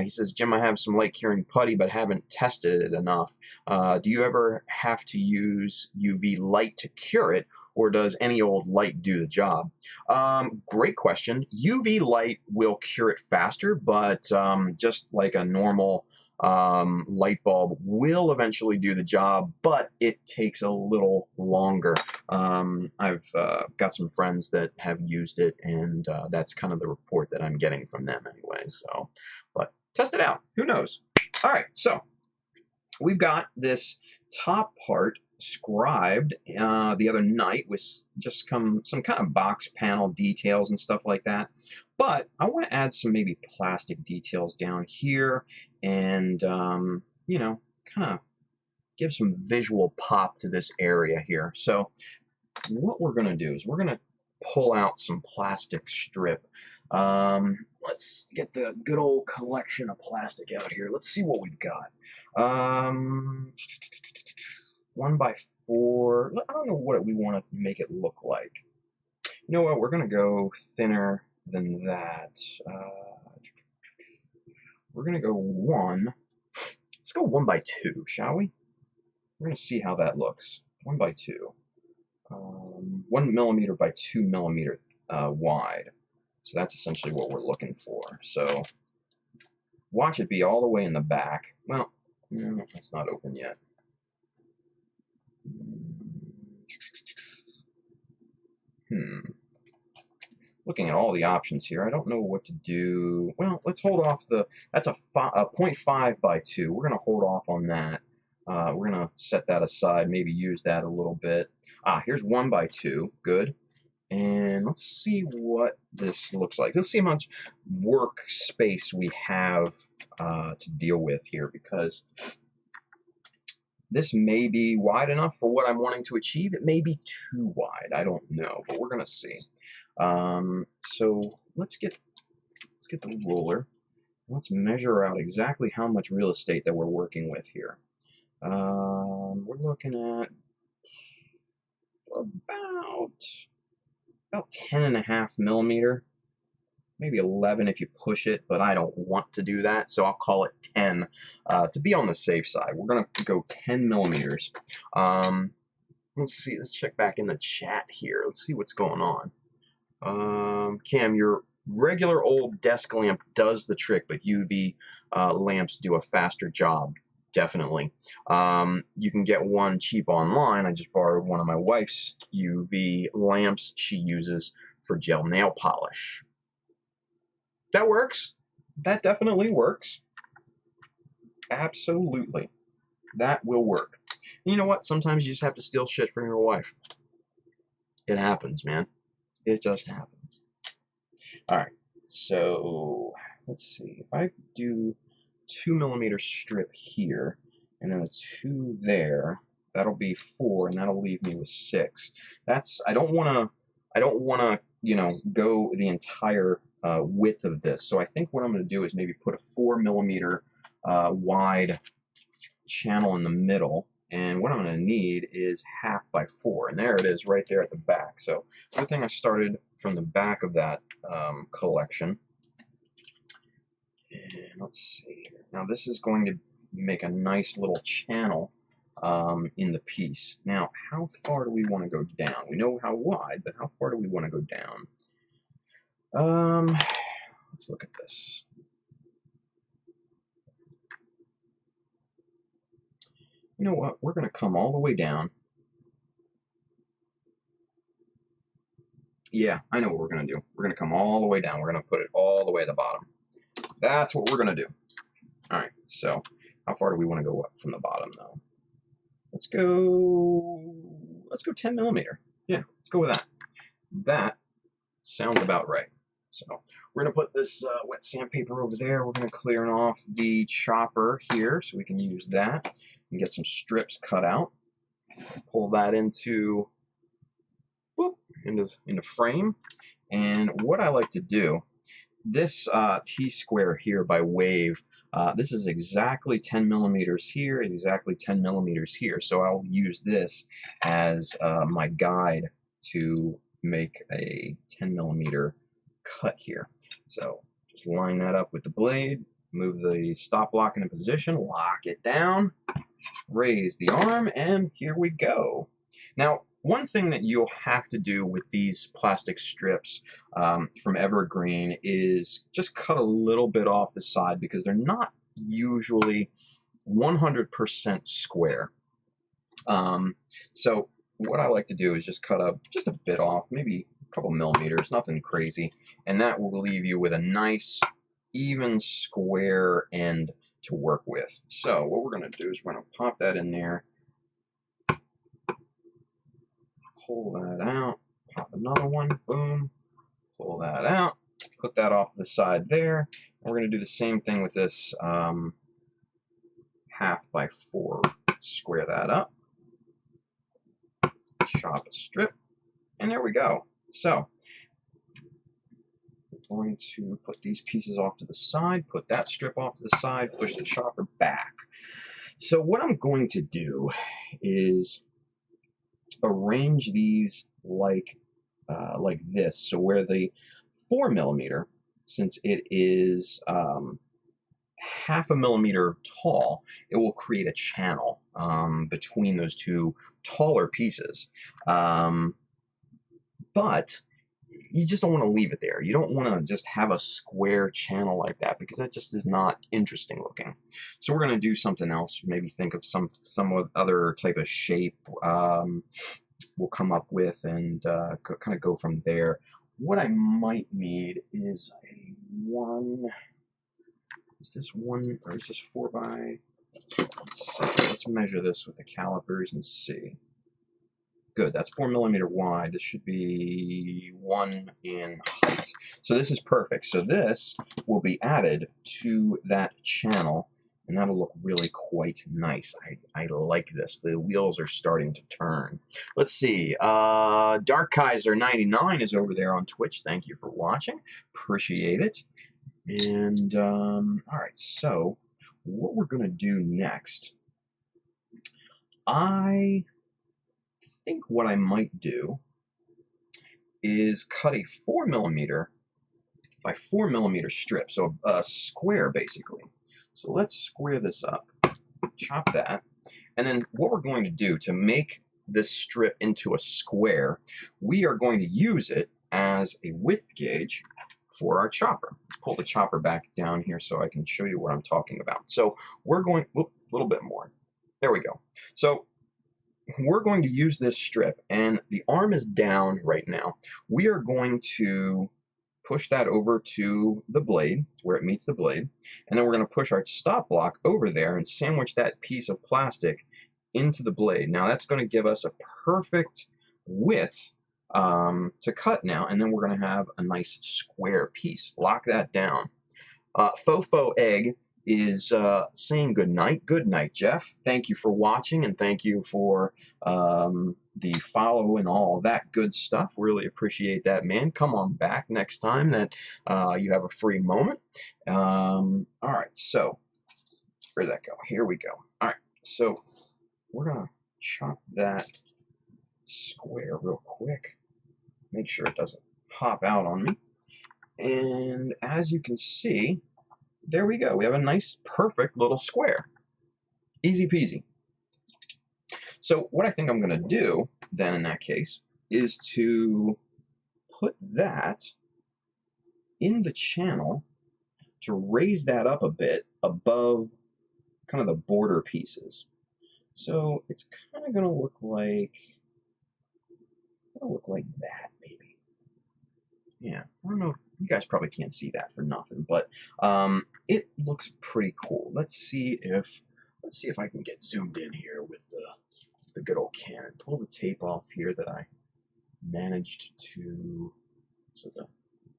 He says, Jim, I have some light curing putty, but haven't tested it enough. Do you ever have to use UV light to cure it, or does any old light do the job? Great question. UV light will cure it faster, but just like a normal light bulb will eventually do the job, but it takes a little longer. I've got some friends that have used it, and that's kind of the report that I'm getting from them anyway. So, but test it out. Who knows? All right, so we've got this top part scribed the other night with just some kind of box panel details and stuff like that. But I want to add some maybe plastic details down here and, you know, kind of give some visual pop to this area here. So what we're going to do is we're going to pull out some plastic strip. Let's get the good old collection of plastic out here. Let's see what we've got. 1x4. I don't know what we want to make it look like. You know what? We're going to go thinner than that. We're going to go 1. Let's go 1x2, shall we? We're going to see how that looks. 1x2. 1 millimeter by 2 millimeter wide. So that's essentially what we're looking for. So watch it be all the way in the back. Well, no, it's not open yet. Looking at all the options here, I don't know what to do. Well, let's hold off that's a 0.5 by 2. We're going to hold off on that. We're going to set that aside, maybe use that a little bit. Here's 1 by 2. Good. And let's see what this looks like. Let's see how much workspace we have to deal with here, because this may be wide enough for what I'm wanting to achieve. It may be too wide. I don't know, but we're going to see. So let's get the ruler. Let's measure out exactly how much real estate that we're working with here. We're looking at about 10.5 millimeter, maybe 11 if you push it, but I don't want to do that, so I'll call it 10 to be on the safe side. We're gonna go 10 millimeters. Let's see. Let's check back in the chat here. Let's see what's going on. Cam, your regular old desk lamp does the trick, but UV lamps do a faster job. Definitely. You can get one cheap online. I just borrowed one of my wife's UV lamps she uses for gel nail polish. That works. That definitely works. Absolutely. That will work. You know what? Sometimes you just have to steal shit from your wife. It happens, man. It just happens. All right. So let's see. If I do 2 millimeter strip here and then a 2 there, that'll be 4, and that'll leave me with 6. I don't want to you know, go the entire width of this. So I think what I'm going to do is maybe put a 4 millimeter wide channel in the middle, and what I'm going to need is 1/2 by 4, and there it is right there at the back. So good thing I started from the back of that collection. And let's see here. Now this is going to make a nice little channel in the piece. Now, how far do we want to go down? We know how wide, but how far do we want to go down? Let's look at this. You know what? We're going to come all the way down. Yeah, I know what we're going to do. We're going to come all the way down. We're going to put it all the way at the bottom. That's what we're going to do. All right, so how far do we want to go up from the bottom, though? Let's go 10 millimeter. Yeah, let's go with that. That sounds about right. So we're going to put this wet sandpaper over there. We're going to clear off the chopper here so we can use that and get some strips cut out. Pull that into frame. And what I like to do, this T-square here by Wave, this is exactly 10 millimeters here, exactly 10 millimeters here. So I'll use this as my guide to make a 10 millimeter cut here. So just line that up with the blade, move the stop block into position, lock it down, raise the arm, and here we go. Now, one thing that you'll have to do with these plastic strips from Evergreen is just cut a little bit off the side, because they're not usually 100% square. So what I like to do is just cut up just a bit off, maybe a couple millimeters, nothing crazy, and that will leave you with a nice, even, square end to work with. So what we're going to do is we're going to pop that in there, pull that out, pop another one, boom, pull that out, put that off to the side there. And we're going to do the same thing with this 1/2x4. Square that up, chop a strip, and there we go. So we're going to put these pieces off to the side, put that strip off to the side, push the chopper back. So what I'm going to do is arrange these like this. So where the 4mm, since it is 1/2 millimeter tall, it will create a channel between those two taller pieces. But you just don't want to leave it there. You don't want to just have a square channel like that, because that just is not interesting looking. So we're going to do something else. Maybe think of some other type of shape we'll come up with, and kind of go from there. What I might need is a one. Is this 1 or is this 4x? Let's measure this with the calipers and see. Good, that's 4mm wide. This should be 1 in height. So this is perfect. So this will be added to that channel, and that'll look really quite nice. I like this. The wheels are starting to turn. Let's see. Dark Kaiser 99 is over there on Twitch. Thank you for watching. Appreciate it. And all right. So what we're gonna do next, I think what I might do is cut a 4mm by 4mm strip, so a square basically. So let's square this up, chop that, and then what we're going to do to make this strip into a square, we are going to use it as a width gauge for our chopper. Let's pull the chopper back down here so I can show you what I'm talking about. So we're going, a little bit more. There we go. So we're going to use this strip, and the arm is down right now. We are going to push that over to the blade, where it meets the blade, and then we're going to push our stop block over there and sandwich that piece of plastic into the blade. Now that's going to give us a perfect width to cut now, and then we're going to have a nice square piece. Lock that down. Fofo Egg is saying good night. Good night, Jeff. Thank you for watching, and thank you for the follow and all that good stuff. Really appreciate that, man. Come on back next time that you have a free moment. All right, so where'd that go? Here we go. All right, so we're gonna chop that square real quick. Make sure it doesn't pop out on me. And as you can see, there we go. We have a nice, perfect little square. Easy peasy. So what I think I'm going to do then in that case is to put that in the channel to raise that up a bit above kind of the border pieces. So it's kind of going to look like that maybe. Yeah, I don't know. You guys probably can't see that for nothing, but it looks pretty cool. Let's see if I can get zoomed in here with the good old Canon. Pull the tape off here that I managed to, so the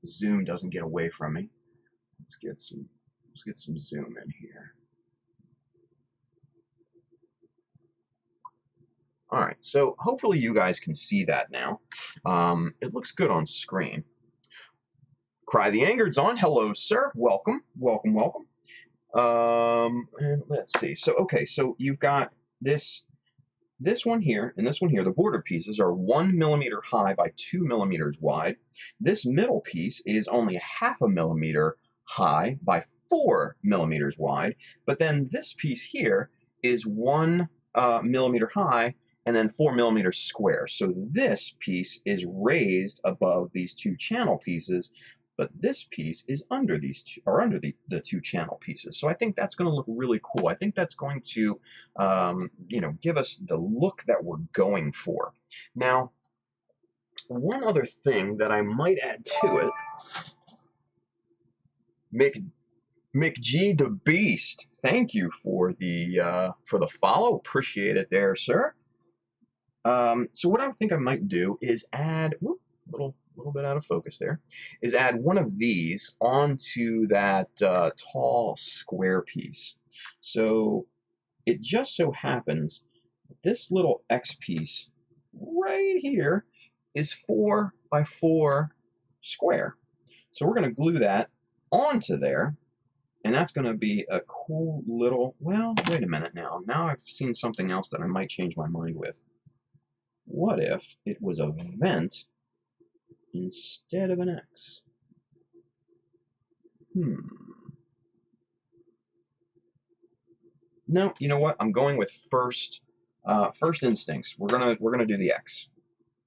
zoom doesn't get away from me. Let's get some zoom in here. All right, so hopefully you guys can see that now. It looks good on screen. Cry the Angered's on. Hello, sir. Welcome, welcome, welcome. And let's see. So, okay, so you've got this one here and this one here. The border pieces are 1 millimeter high by 2 millimeters wide. This middle piece is only 1/2 millimeter high by 4 millimeters wide. But then this piece here is 1 millimeter high and then 4 millimeters square. So this piece is raised above these two channel pieces, but this piece is under these two, or under the two channel pieces. So I think that's going to look really cool. I think that's going to, you know, give us the look that we're going for. Now, one other thing that I might add to it, McG the Beast, thank you for the follow. Appreciate it there, sir. So what I think I might do is add, whoop, little bit out of focus there, is add one of these onto that tall square piece. So it just so happens this little X piece right here is 4 by 4 square. So we're going to glue that onto there, and that's going to be a cool little, well, wait a minute now. Now I've seen something else that I might change my mind with. What if it was a vent instead of an X? No, you know what? I'm going with first instincts. We're gonna do the X.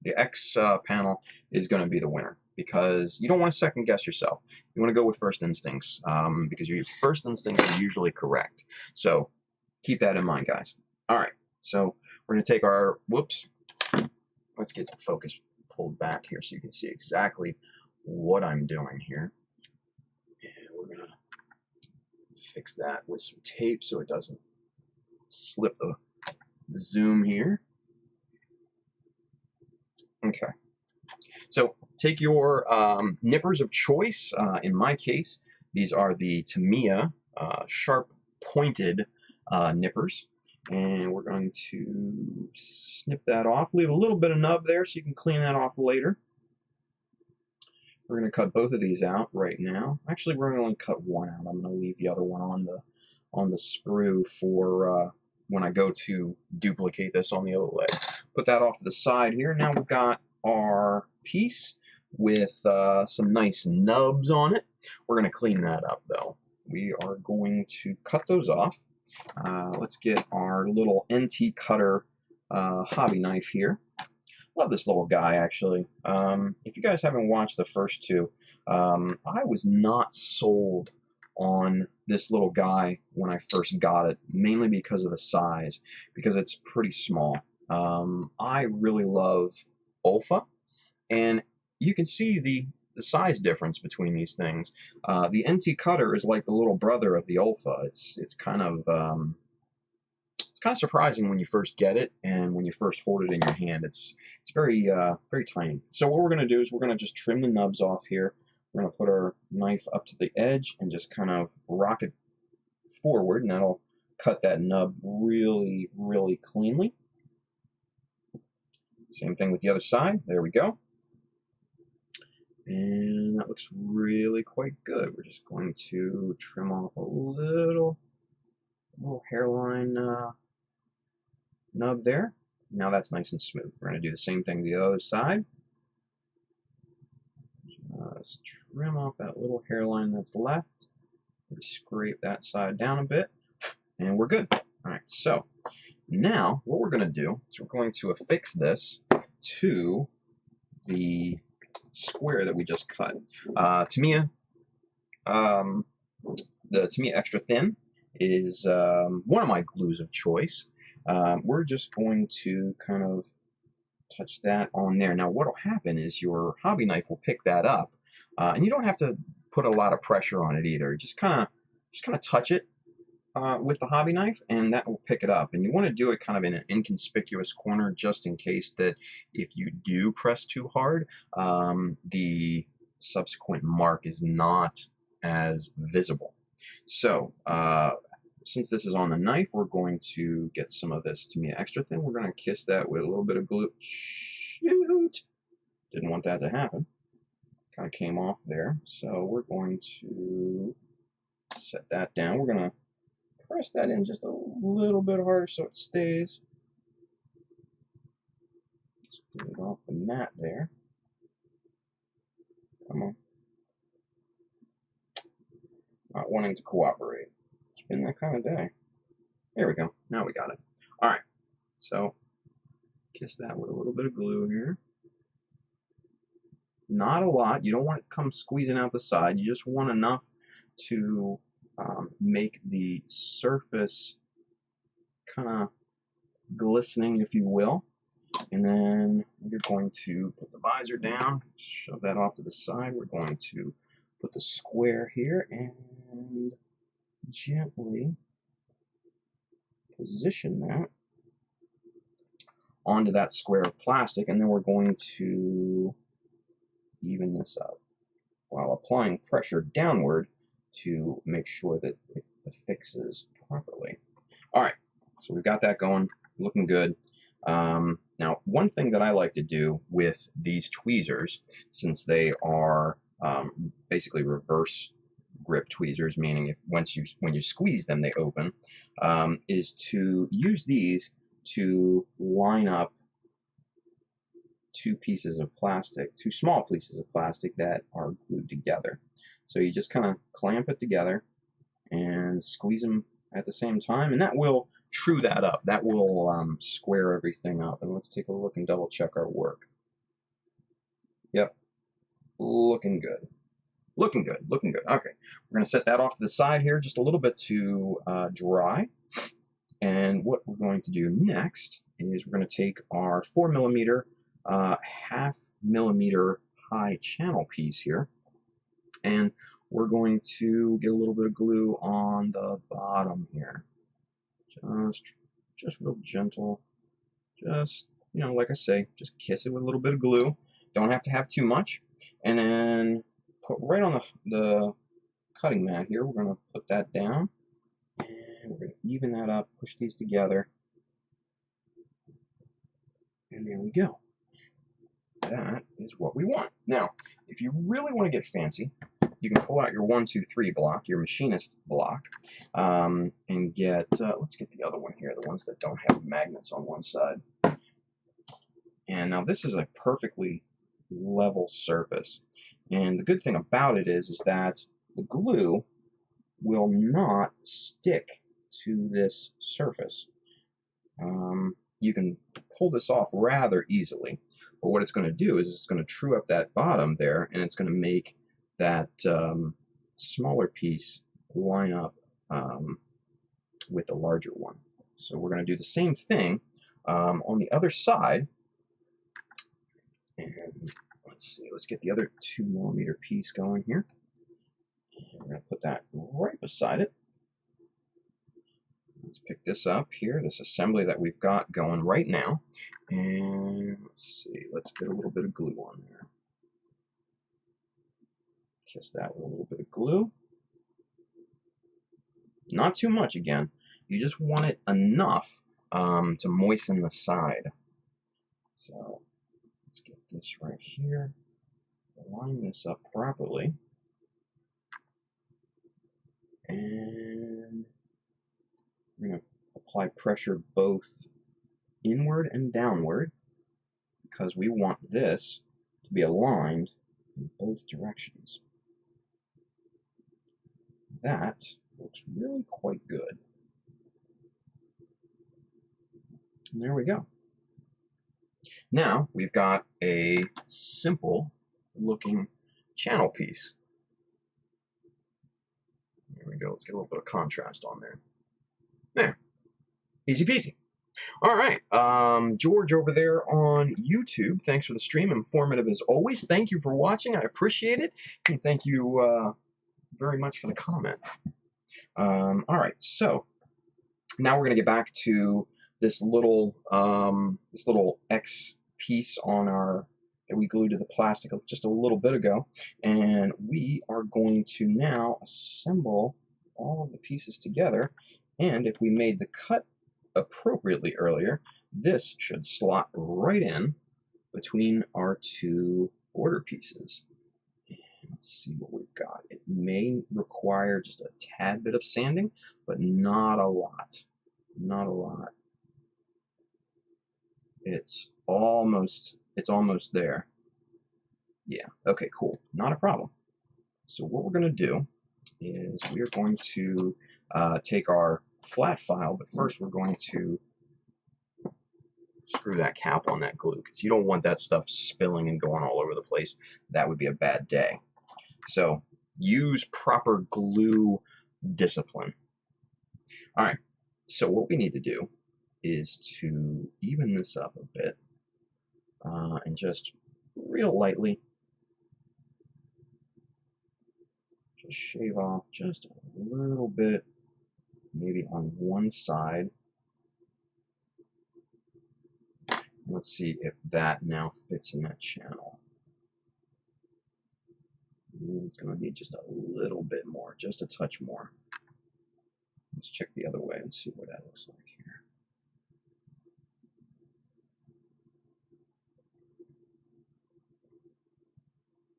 The X panel is gonna be the winner because you don't want to second guess yourself. You want to go with first instincts because your first instincts are usually correct. So keep that in mind, guys. All right. So we're gonna take our Let's get some focus pulled back here so you can see exactly what I'm doing here. And we're gonna fix that with some tape so it doesn't slip the zoom here. Okay. So take your nippers of choice. In my case, these are the Tamiya sharp pointed nippers. And we're going to snip that off. Leave a little bit of nub there so you can clean that off later. We're going to cut both of these out right now. Actually, we're going to only cut one out. I'm going to leave the other one on the sprue for when I go to duplicate this on the other leg. Put that off to the side here. Now we've got our piece with some nice nubs on it. We're going to clean that up though. We are going to cut those off. Let's get our little NT cutter hobby knife here. Love this little guy, actually. If you guys haven't watched the first two, I was not sold on this little guy when I first got it, mainly because of the size, because it's pretty small. I really love Olfa, and you can see the size difference between these things. The NT cutter is like the little brother of the Olfa. It's kind of surprising when you first get it and when you first hold it in your hand. It's very very tiny. So what we're going to do is we're going to just trim the nubs off here. We're going to put our knife up to the edge and just kind of rock it forward, and that'll cut that nub really, really cleanly. Same thing with the other side. There we go. And that looks really quite good. We're just going to trim off a little hairline nub there. Now that's nice and smooth. We're going to do the same thing to the other side. Just trim off that little hairline that's left. Just scrape that side down a bit, and we're good. All right, so now what we're going to do is we're going to affix this to the square that we just cut. Tamiya, the Tamiya Extra Thin is one of my glues of choice. We're just going to kind of touch that on there. Now what will happen is your hobby knife will pick that up, and you don't have to put a lot of pressure on it either. Just kind of touch it with the hobby knife, and that will pick it up. And you want to do it kind of in an inconspicuous corner, just in case that if you do press too hard, the subsequent mark is not as visible. So since this is on the knife, we're going to get some of this Tamiya Extra Thin. We're going to kiss that with a little bit of glue. Shoot! Didn't want that to happen. Kind of came off there. So we're going to set that down. We're going to press that in just a little bit harder so it stays. Just get it off the mat there. Come on. Not wanting to cooperate. It's been that kind of day. There we go. Now we got it. All right. So kiss that with a little bit of glue here. Not a lot. You don't want it to come squeezing out the side. You just want enough to make the surface kind of glistening, if you will. And then we're going to put the visor down, shove that off to the side. We're going to put the square here, and gently position that onto that square of plastic, and then we're going to even this up while applying pressure downward to make sure that it affixes properly. All right, so we've got that going, looking good. Now, one thing that I like to do with these tweezers, since they are basically reverse grip tweezers, meaning when you squeeze them, they open, is to use these to line up two small pieces of plastic that are glued together. So you just kind of clamp it together and squeeze them at the same time, and that will true that up. That will square everything up. And let's take a look and double check our work. Yep, looking good. Looking good, looking good. Okay, we're going to set that off to the side here just a little bit to dry. And what we're going to do next is we're going to take our 4mm, 1/2 millimeter high channel piece here, and we're going to get a little bit of glue on the bottom here. Just real gentle. Just, you know, like I say, just kiss it with a little bit of glue. Don't have to have too much. And then put right on the cutting mat here, we're going to put that down. And we're going to even that up, push these together. And there we go. That is what we want. Now, if you really want to get fancy, you can pull out your 1, 2, 3 block, your machinist block, and get, let's get the other one here, the ones that don't have magnets on one side. And now this is a perfectly level surface. And the good thing about it is that the glue will not stick to this surface. You can pull this off rather easily, but what it's going to do is it's going to true up that bottom there, and it's going to make that smaller piece line up with the larger one. So we're going to do the same thing on the other side. And let's see, let's get the other 2mm piece going here. And we're going to put that right beside it. Let's pick this up here, this assembly that we've got going right now. And let's see, let's get a little bit of glue on there. Kiss that with a little bit of glue. Not too much again. You just want it enough to moisten the side. So let's get this right here. Line this up properly. And we're going to apply pressure both inward and downward because we want this to be aligned in both directions. That looks really quite good. And there we go. Now we've got a simple looking channel piece. There we go. Let's get a little bit of contrast on there. There. Easy peasy. All right. George over there on YouTube, thanks for the stream. Informative as always. Thank you for watching. I appreciate it. And thank you very much for the comment. All right. So now we're going to get back to this little X piece on our that we glued to the plastic just a little bit ago, and we are going to now assemble all of the pieces together. And if we made the cut appropriately earlier, this should slot right in between our two border pieces. And let's see what we've got. It may require just a tad bit of sanding, but not a lot. Not a lot. It's almost there. Yeah, okay, cool. Not a problem. So what we're going to do is we are going to take our flat file, but first we're going to screw that cap on that glue because you don't want that stuff spilling and going all over the place. That would be a bad day. So use proper glue discipline. All right, so what we need to do is to even this up a bit and just real lightly just shave off just a little bit maybe on one side. Let's see if that now fits in that channel. It's going to need just a little bit more, just a touch more. Let's check the other way and see what that looks like here.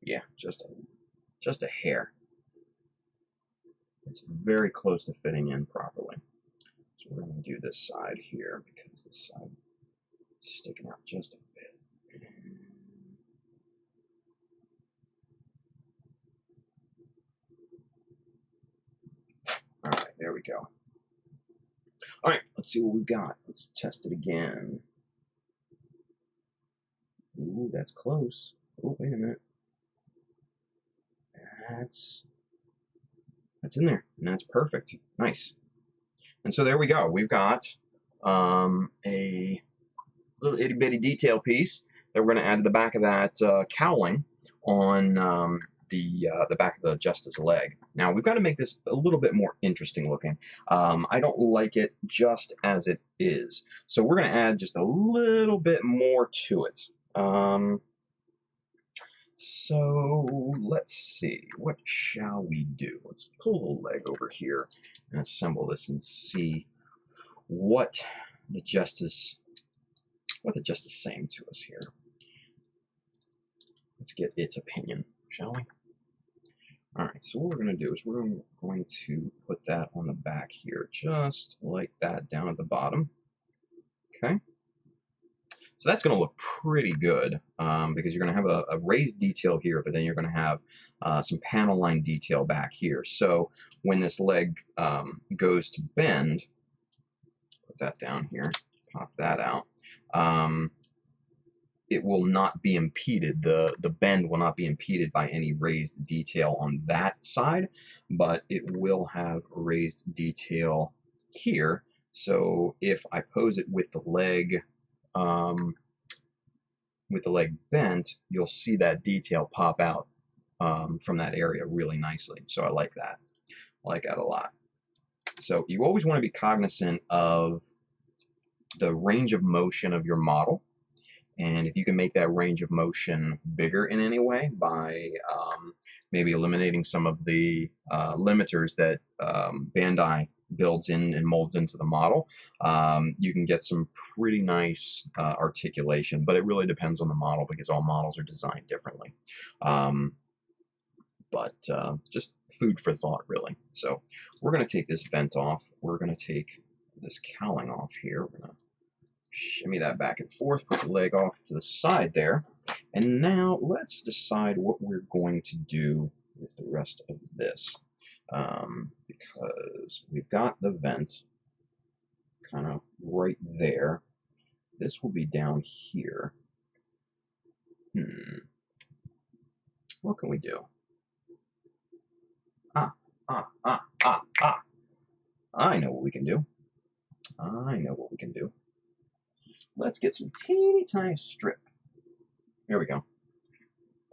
Yeah, just a hair. It's very close to fitting in properly. So we're going to do this side here because this side is sticking out just a bit. All right, there we go. All right, let's see what we've got. Let's test it again. Ooh, that's close. Oh, wait a minute. That's in there, and that's perfect. Nice. And so there we go. We've got a little itty bitty detail piece that we're going to add to the back of that cowling on the back of the Jesta's leg. Now we've got to make this a little bit more interesting looking. I don't like it just as it is, so we're going to add just a little bit more to it. So let's see, what shall we do? Let's pull the leg over here and assemble this and see what the Jesta's saying to us here. Let's get its opinion, shall we? All right, so what we're going to do is we're going to put that on the back here, just like that, down at the bottom. Okay. So that's going to look pretty good because you're going to have a raised detail here, but then you're going to have some panel line detail back here. So when this leg goes to bend, put that down here, pop that out, it will not be impeded. The bend will not be impeded by any raised detail on that side, but it will have raised detail here. So if I pose it with the leg bent, you'll see that detail pop out from that area really nicely. So I like that. I like that a lot. So you always want to be cognizant of the range of motion of your model. And if you can make that range of motion bigger in any way by maybe eliminating some of the limiters that Bandai builds in and molds into the model, you can get some pretty nice articulation, but it really depends on the model because all models are designed differently. But just food for thought, really. So we're going to take this vent off. We're going to take this cowling off here. We're going to shimmy that back and forth, put the leg off to the side there. And now let's decide what we're going to do with the rest of this. Because we've got the vent kind of right there. This will be down here. What can we do? I know what we can do. Let's get some teeny tiny strip. Here we go.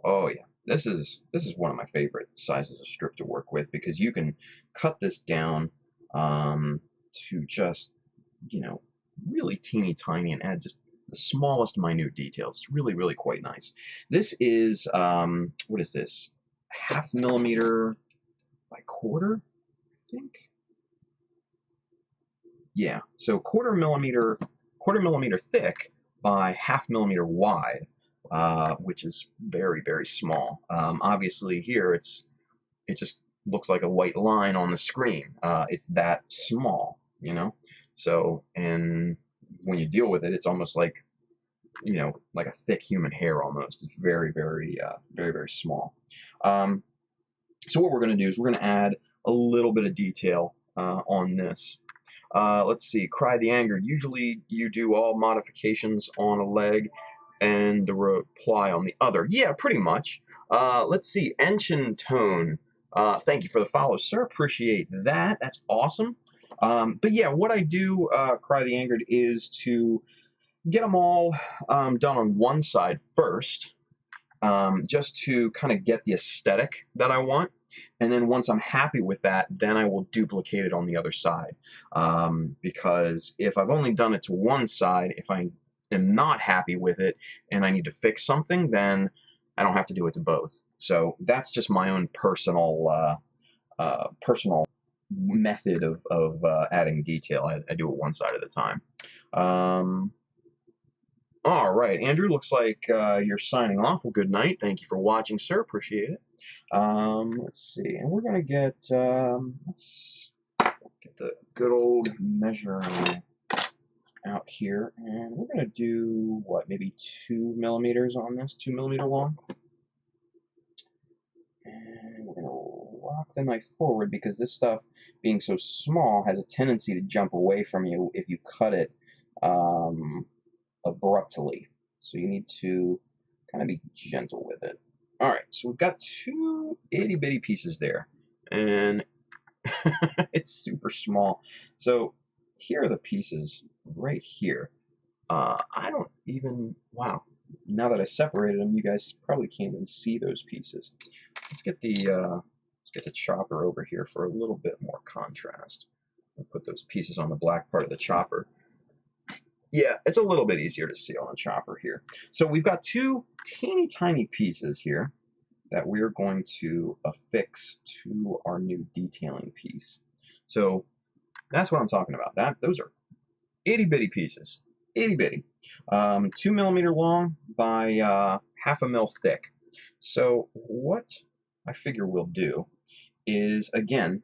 Oh yeah, this is one of my favorite sizes of strip to work with because you can cut this down to just, you know, really teeny tiny and add just the smallest minute details. It's really, really quite nice. This is what is this? 0.5 millimeter by 1/4, I think. Yeah, so 1/4 millimeter thick by 0.5 millimeter wide, which is very, very small. Obviously here it just looks like a white line on the screen. It's that small, you know. So, and when you deal with it, it's almost like, you know, like a thick human hair almost. It's very, very, very, very small. So what we're going to do is we're going to add a little bit of detail on this. Let's see, Cry the Angered. Usually you do all modifications on a leg and the reply on the other. Yeah, pretty much. Let's see, Ancient Tone. Thank you for the follow, sir. Appreciate that. That's awesome. But yeah, what I do, Cry the Angered, is to get them all done on one side first, just to kind of get the aesthetic that I want. And then once I'm happy with that, then I will duplicate it on the other side. Because if I've only done it to one side, if I am not happy with it and I need to fix something, then I don't have to do it to both. So that's just my own personal method of adding detail. I do it one side at a time. All right, Andrew, looks like you're signing off. Well, good night. Thank you for watching, sir. Appreciate it. Let's see, and we're gonna get let's get the good old measuring out here, and we're gonna do what, maybe 2 millimeters on this, 2 millimeter long. And we're gonna rock the knife forward because this stuff, being so small, has a tendency to jump away from you if you cut it abruptly. So you need to kind of be gentle with it. All right, so we've got 2 itty bitty pieces there, and it's super small. So here are the pieces right here. I don't even, wow. Now that I separated them, you guys probably can't even see those pieces. Let's get the chopper over here for a little bit more contrast. I'll put those pieces on the black part of the chopper. Yeah, it's a little bit easier to see on the chopper here. So we've got 2 teeny tiny pieces here that we're going to affix to our new detailing piece. So that's what I'm talking about. Those are itty bitty pieces. Itty bitty. 2 millimeter long by 1/2 mil thick. So what I figure we'll do is, again,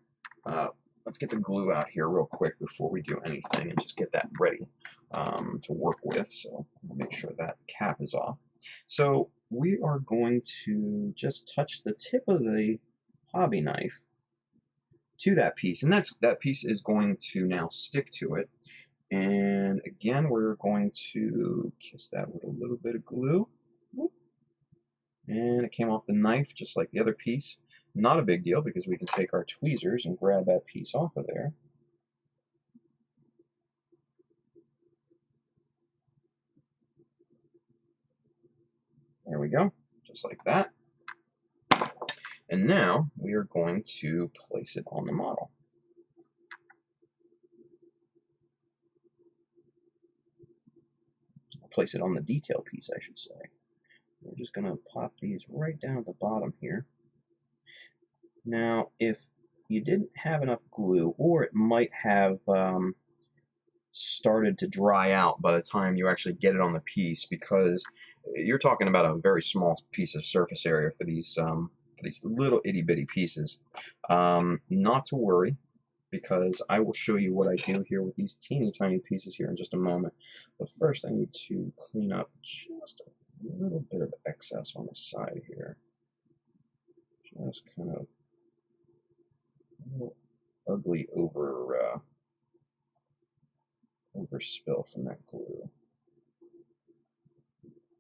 let's get the glue out here real quick before we do anything and just get that ready to work with. So I'll make sure that cap is off. So we are going to just touch the tip of the hobby knife to that piece, and that piece is going to now stick to it. And again, we're going to kiss that with a little bit of glue. And it came off the knife just like the other piece. Not a big deal because we can take our tweezers and grab that piece off of there. There we go, just like that. And now we are going to place it on the model. Place it on the detail piece, I should say. We're just going to pop these right down at the bottom here. Now, if you didn't have enough glue, or it might have started to dry out by the time you actually get it on the piece, because you're talking about a very small piece of surface area for these little itty bitty pieces, not to worry, because I will show you what I do here with these teeny tiny pieces here in just a moment. But first I need to clean up just a little bit of excess on the side here. Just kind of a little ugly overspill from that glue.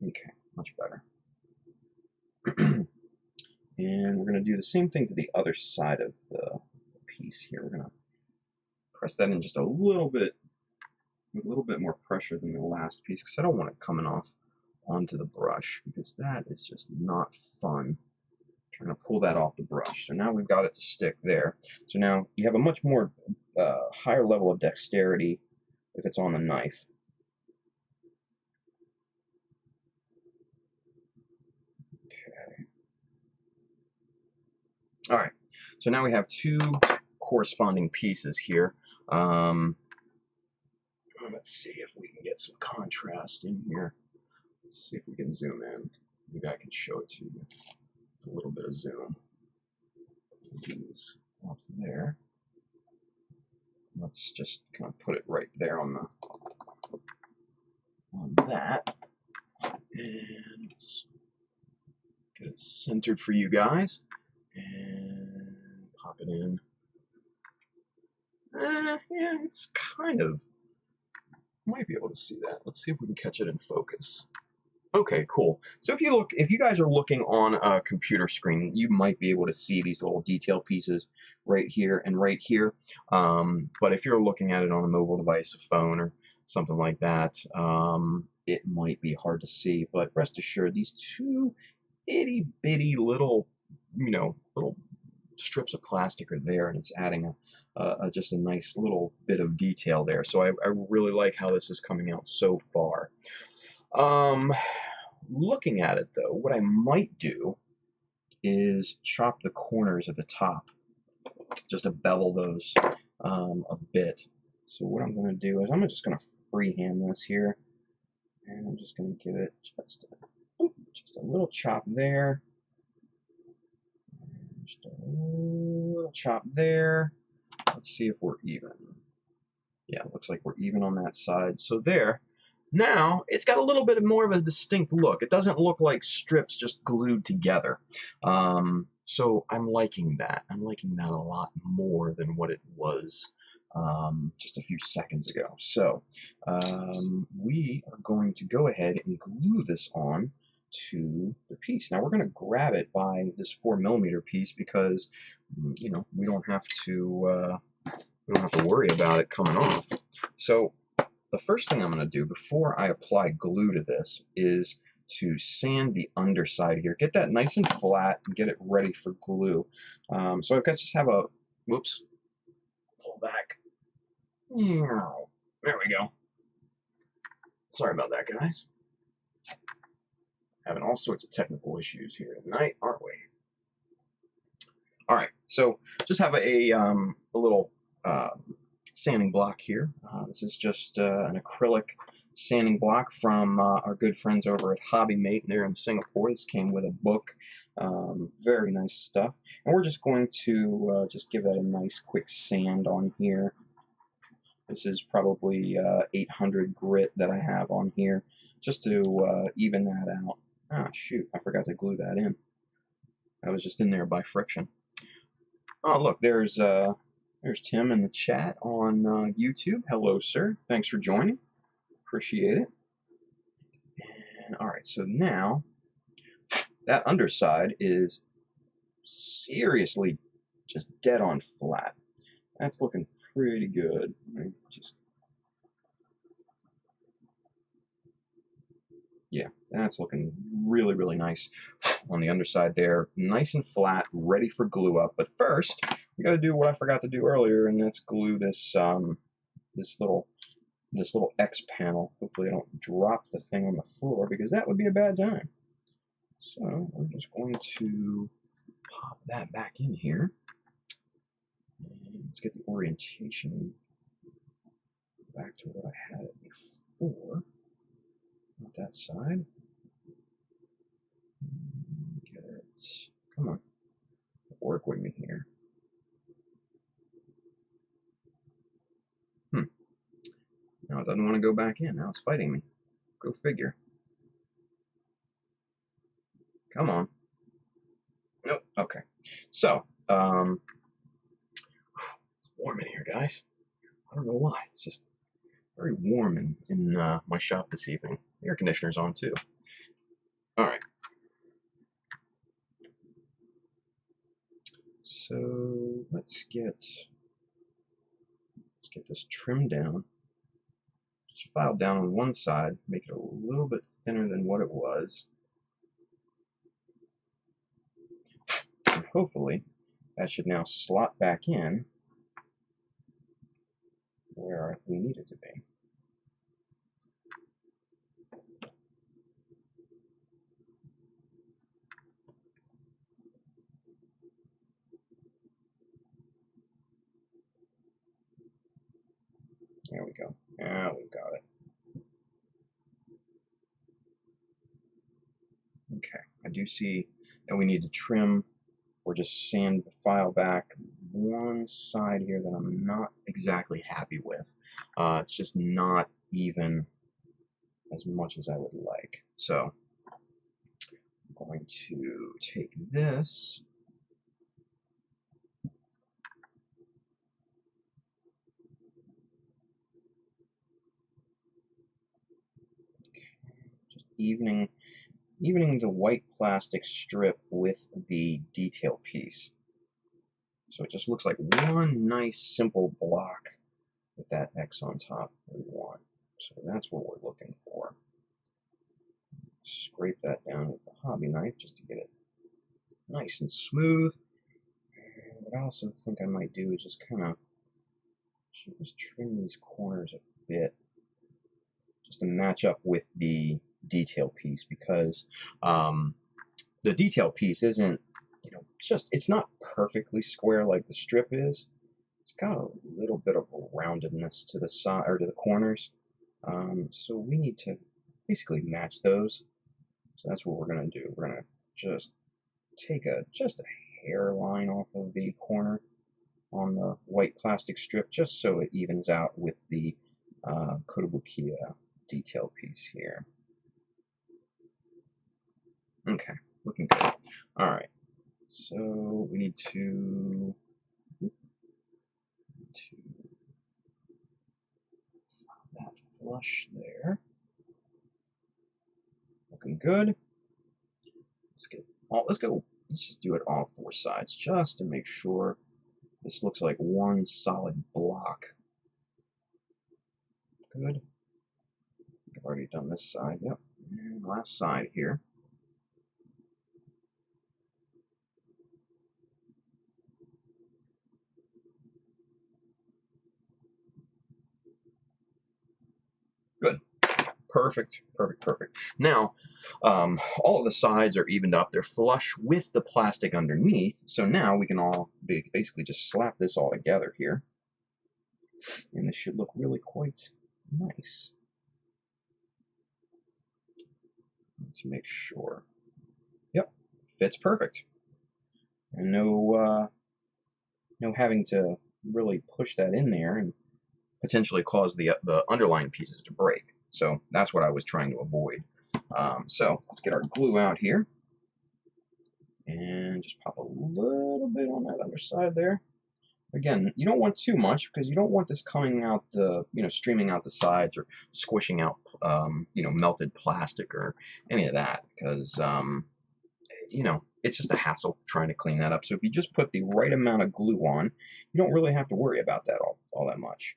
Okay, much better. And we're going to do the same thing to the other side of the piece here. We're going to press that in just a little bit, with a little bit more pressure than the last piece, because I don't want it coming off onto the brush, because that is just not fun, trying to pull that off the brush. So now we've got it to stick there. So now you have a much more higher level of dexterity if it's on the knife. Okay. All right. So now we have 2 corresponding pieces here. Let's see if we can get some contrast in here. Let's see if we can zoom in. Maybe I can show it to you with a little bit of zoom. These off there. Let's just kind of put it right there on that. And let's get it centered for you guys. And pop it in. Yeah, it's kind of, might be able to see that. Let's see if we can catch it in focus. Okay, cool. So if you guys are looking on a computer screen, you might be able to see these little detail pieces right here and right here. But if you're looking at it on a mobile device, a phone or something like that, it might be hard to see. But rest assured, these 2 itty bitty little, little strips of plastic are there, and it's adding just a nice little bit of detail there. So I really like how this is coming out so far. Looking at it though, what I might do is chop the corners at the top, just to bevel those a bit. So what I'm going to do is I'm just going to freehand this here, and I'm just going to give it just a little chop there, just a little chop there. Let's see if we're even. Yeah, it looks like we're even on that side. So there. Now, it's got a little bit more of a distinct look. It doesn't look like strips just glued together. So I'm liking that. I'm liking that a lot more than what it was just a few seconds ago. So we are going to go ahead and glue this on to the piece. Now we're going to grab it by this 4mm piece because, we don't have to worry about it coming off. So the first thing I'm going to do before I apply glue to this is to sand the underside here. Get that nice and flat and get it ready for glue. So I've got to just have a, whoops, pull back. There we go. Sorry about that, guys. Having all sorts of technical issues here tonight, aren't we? All right, so just have a little sanding block here. This is just an acrylic sanding block from our good friends over at Hobby Mate. They're in Singapore. This came with a book. Very nice stuff. And we're just going to just give that a nice quick sand on here. This is probably 800 grit that I have on here, just to even that out. Ah, shoot, I forgot to glue that in. That was just in there by friction. Oh, look, there's Tim in the chat on YouTube. Hello, sir. Thanks for joining. Appreciate it. And all right, so now that underside is seriously just dead on flat. That's looking pretty good. Yeah, that's looking really, really nice on the underside there. Nice and flat, ready for glue up. But first, we got to do what I forgot to do earlier, and that's glue this this little X panel. Hopefully I don't drop the thing on the floor, because that would be a bad time. So we're just going to pop that back in here. And let's get the orientation back to what I had it before. Not that side. Get it. Come on. Work with me here. Now it doesn't want to go back in. Now it's fighting me. Go figure. Come on. Nope. Okay. So, it's warm in here, guys. I don't know why. It's just very warm in my shop this evening. The air conditioner's on too. All right. So let's get this trimmed down. Just filed down on one side, make it a little bit thinner than what it was. And hopefully that should now slot back in where we need it to be. There we go. Now we got it. Okay, I do see that we need to trim or just sand the file back one side here that I'm not exactly happy with. It's just not even as much as I would like. So I'm going to take this . Just evening the white plastic strip with the detail piece. So it just looks like one nice simple block with that X on top we want. So that's what we're looking for. scrape that down with the hobby knife just to get it nice and smooth. And what I also think I might do is just kind of just trim these corners a bit just to match up with the detail piece, because the detail piece isn't, it's not perfectly square like the strip is. It's got a little bit of a roundedness to the side or to the corners. So we need to basically match those. So that's what we're going to do. We're going to just take just a hairline off of the corner on the white plastic strip, just so it evens out with the Kotobukiya detail piece here. Okay, looking good. All right, so we need to that flush there. Looking good. Let's just do it all four sides just to make sure this looks like one solid block. Good. I've already done this side, yep. And last side here. Good. Perfect, perfect, perfect. Now, all of the sides are evened up. They're flush with the plastic underneath. So now we can all basically just slap this all together here. And this should look really quite nice. Let's make sure. Yep, fits perfect. And no having to really push that in there and potentially cause the underlying pieces to break. So that's what I was trying to avoid. So let's get our glue out here and just pop a little bit on that underside there. Again, you don't want too much because you don't want this coming out streaming out the sides or squishing out, melted plastic or any of that, because, it's just a hassle trying to clean that up. So if you just put the right amount of glue on, you don't really have to worry about that all that much.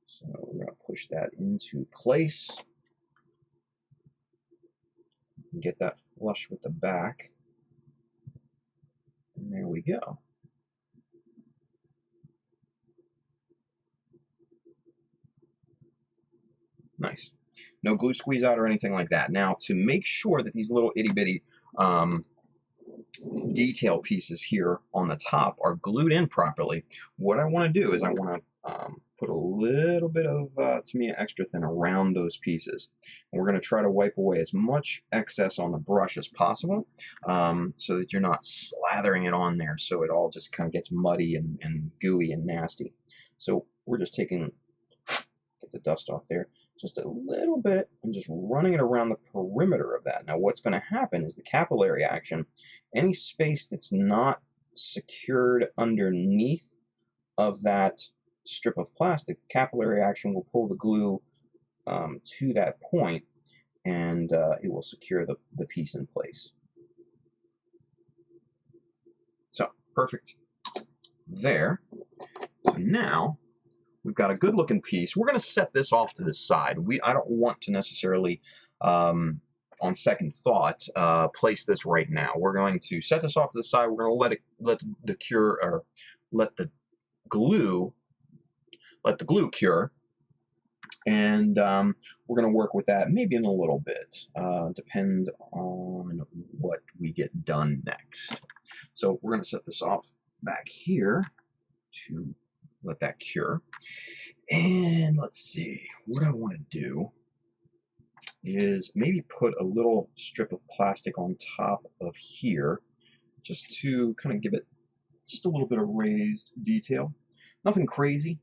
So we're going to push that into place. Get that flush with the back. And there we go. Nice. No glue squeeze out or anything like that. Now, to make sure that these little itty bitty detail pieces here on the top are glued in properly, what I want to do is I want to put a little bit of Tamiya extra thin around those pieces. And we're going to try to wipe away as much excess on the brush as possible, so that you're not slathering it on there so it all just kind of gets muddy and gooey and nasty. So we're just get the dust off there just a little bit and just running it around the perimeter of that. Now what's going to happen is the capillary action, any space that's not secured underneath of that strip of plastic, capillary action will pull the glue to that point, and it will secure the piece in place. So perfect there. So now we've got a good looking piece. We're going to set this off to the side. I don't want to necessarily, on second thought, place this right now. We're going to set this off to the side. We're going to let the glue cure, and we're going to work with that maybe in a little bit. Depends on what we get done next. So we're going to set this off back here to let that cure. And let's see, what I want to do is maybe put a little strip of plastic on top of here just to kind of give it just a little bit of raised detail. Nothing crazy,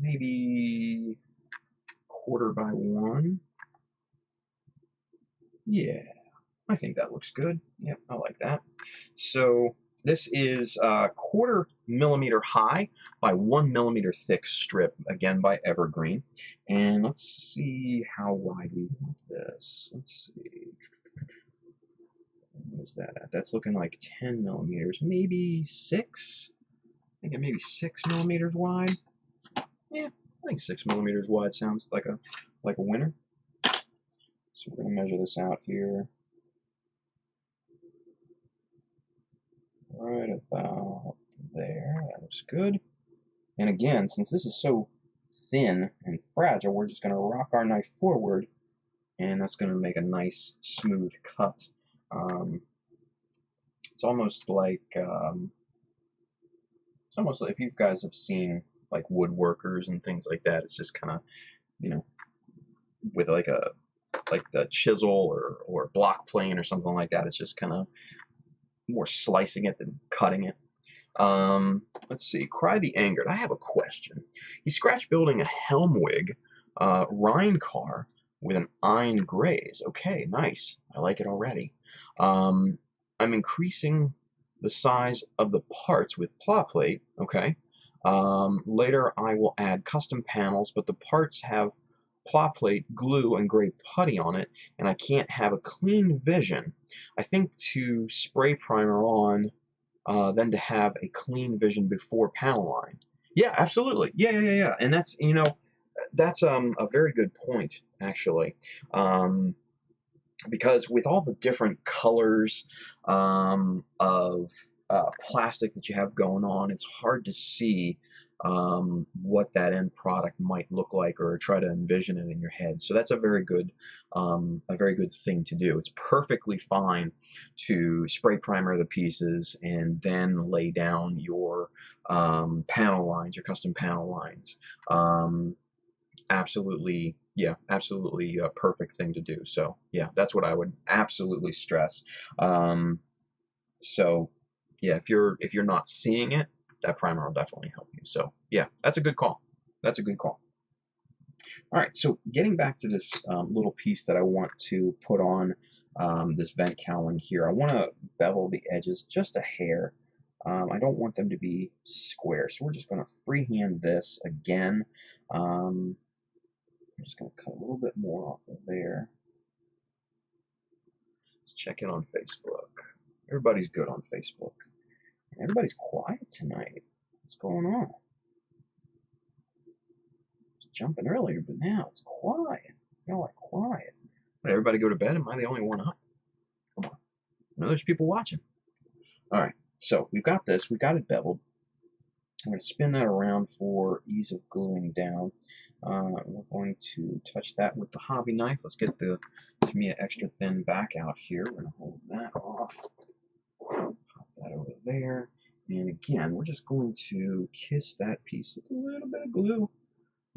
maybe 1/4 by 1. Yeah, I think that looks good. Yep, I like that. So this is a 1/4 millimeter high by 1 millimeter thick strip, again by Evergreen. And let's see how wide we want this. Let's see. What is that at? That's looking like 10 millimeters, maybe 6. I think it may be 6 millimeters wide. Yeah, I think 6 millimeters wide sounds like a winner. So we're going to measure this out here. Right about there. That looks good. And again, since this is so thin and fragile, we're just going to rock our knife forward, and that's going to make a nice smooth cut. It's almost like if you guys have seen like woodworkers and things like that. It's just kind of, you know, with like the chisel or block plane or something like that. It's just kind of more slicing it than cutting it. Let's see. Cry the Angered. I have a question. He scratch building a Helmwig Rhine car with an Ein Graze. Okay, nice. I like it already. I'm increasing the size of the parts with pla plate. Okay. Later I will add custom panels, but the parts have pla plate, glue, and gray putty on it, and I can't have a clean vision. I think to spray primer on, then to have a clean vision before panel line. Yeah, absolutely. Yeah. And that's, you know, that's a very good point, actually. Because with all the different colors of plastic that you have going on, it's hard to see what that end product might look like, or try to envision it in your head. So that's a very good thing to do. It's perfectly fine to spray primer the pieces and then lay down your panel lines, your custom panel lines. Absolutely, yeah, absolutely a perfect thing to do. So yeah, that's what I would absolutely stress. So yeah, if you're not seeing it, that primer will definitely help you. So yeah, that's a good call. That's a good call. All right, so getting back to this little piece that I want to put on this vent cowling here, I want to bevel the edges just a hair. I don't want them to be square, so we're just going to freehand this again. I'm just going to cut a little bit more off of there. Let's check in on Facebook. Everybody's good on Facebook. Everybody's quiet tonight. What's going on? It's jumping earlier, but now it's quiet. Y'all are quiet. Did everybody go to bed? Am I the only one up? Come on. I know there's people watching. All right. So we've got this. We've got it beveled. I'm going to spin that around for ease of gluing down. We're going to touch that with the hobby knife. Let's get the Tamiya extra thin back out here. We're going to hold that off. Pop that over there. And again, we're just going to kiss that piece with a little bit of glue.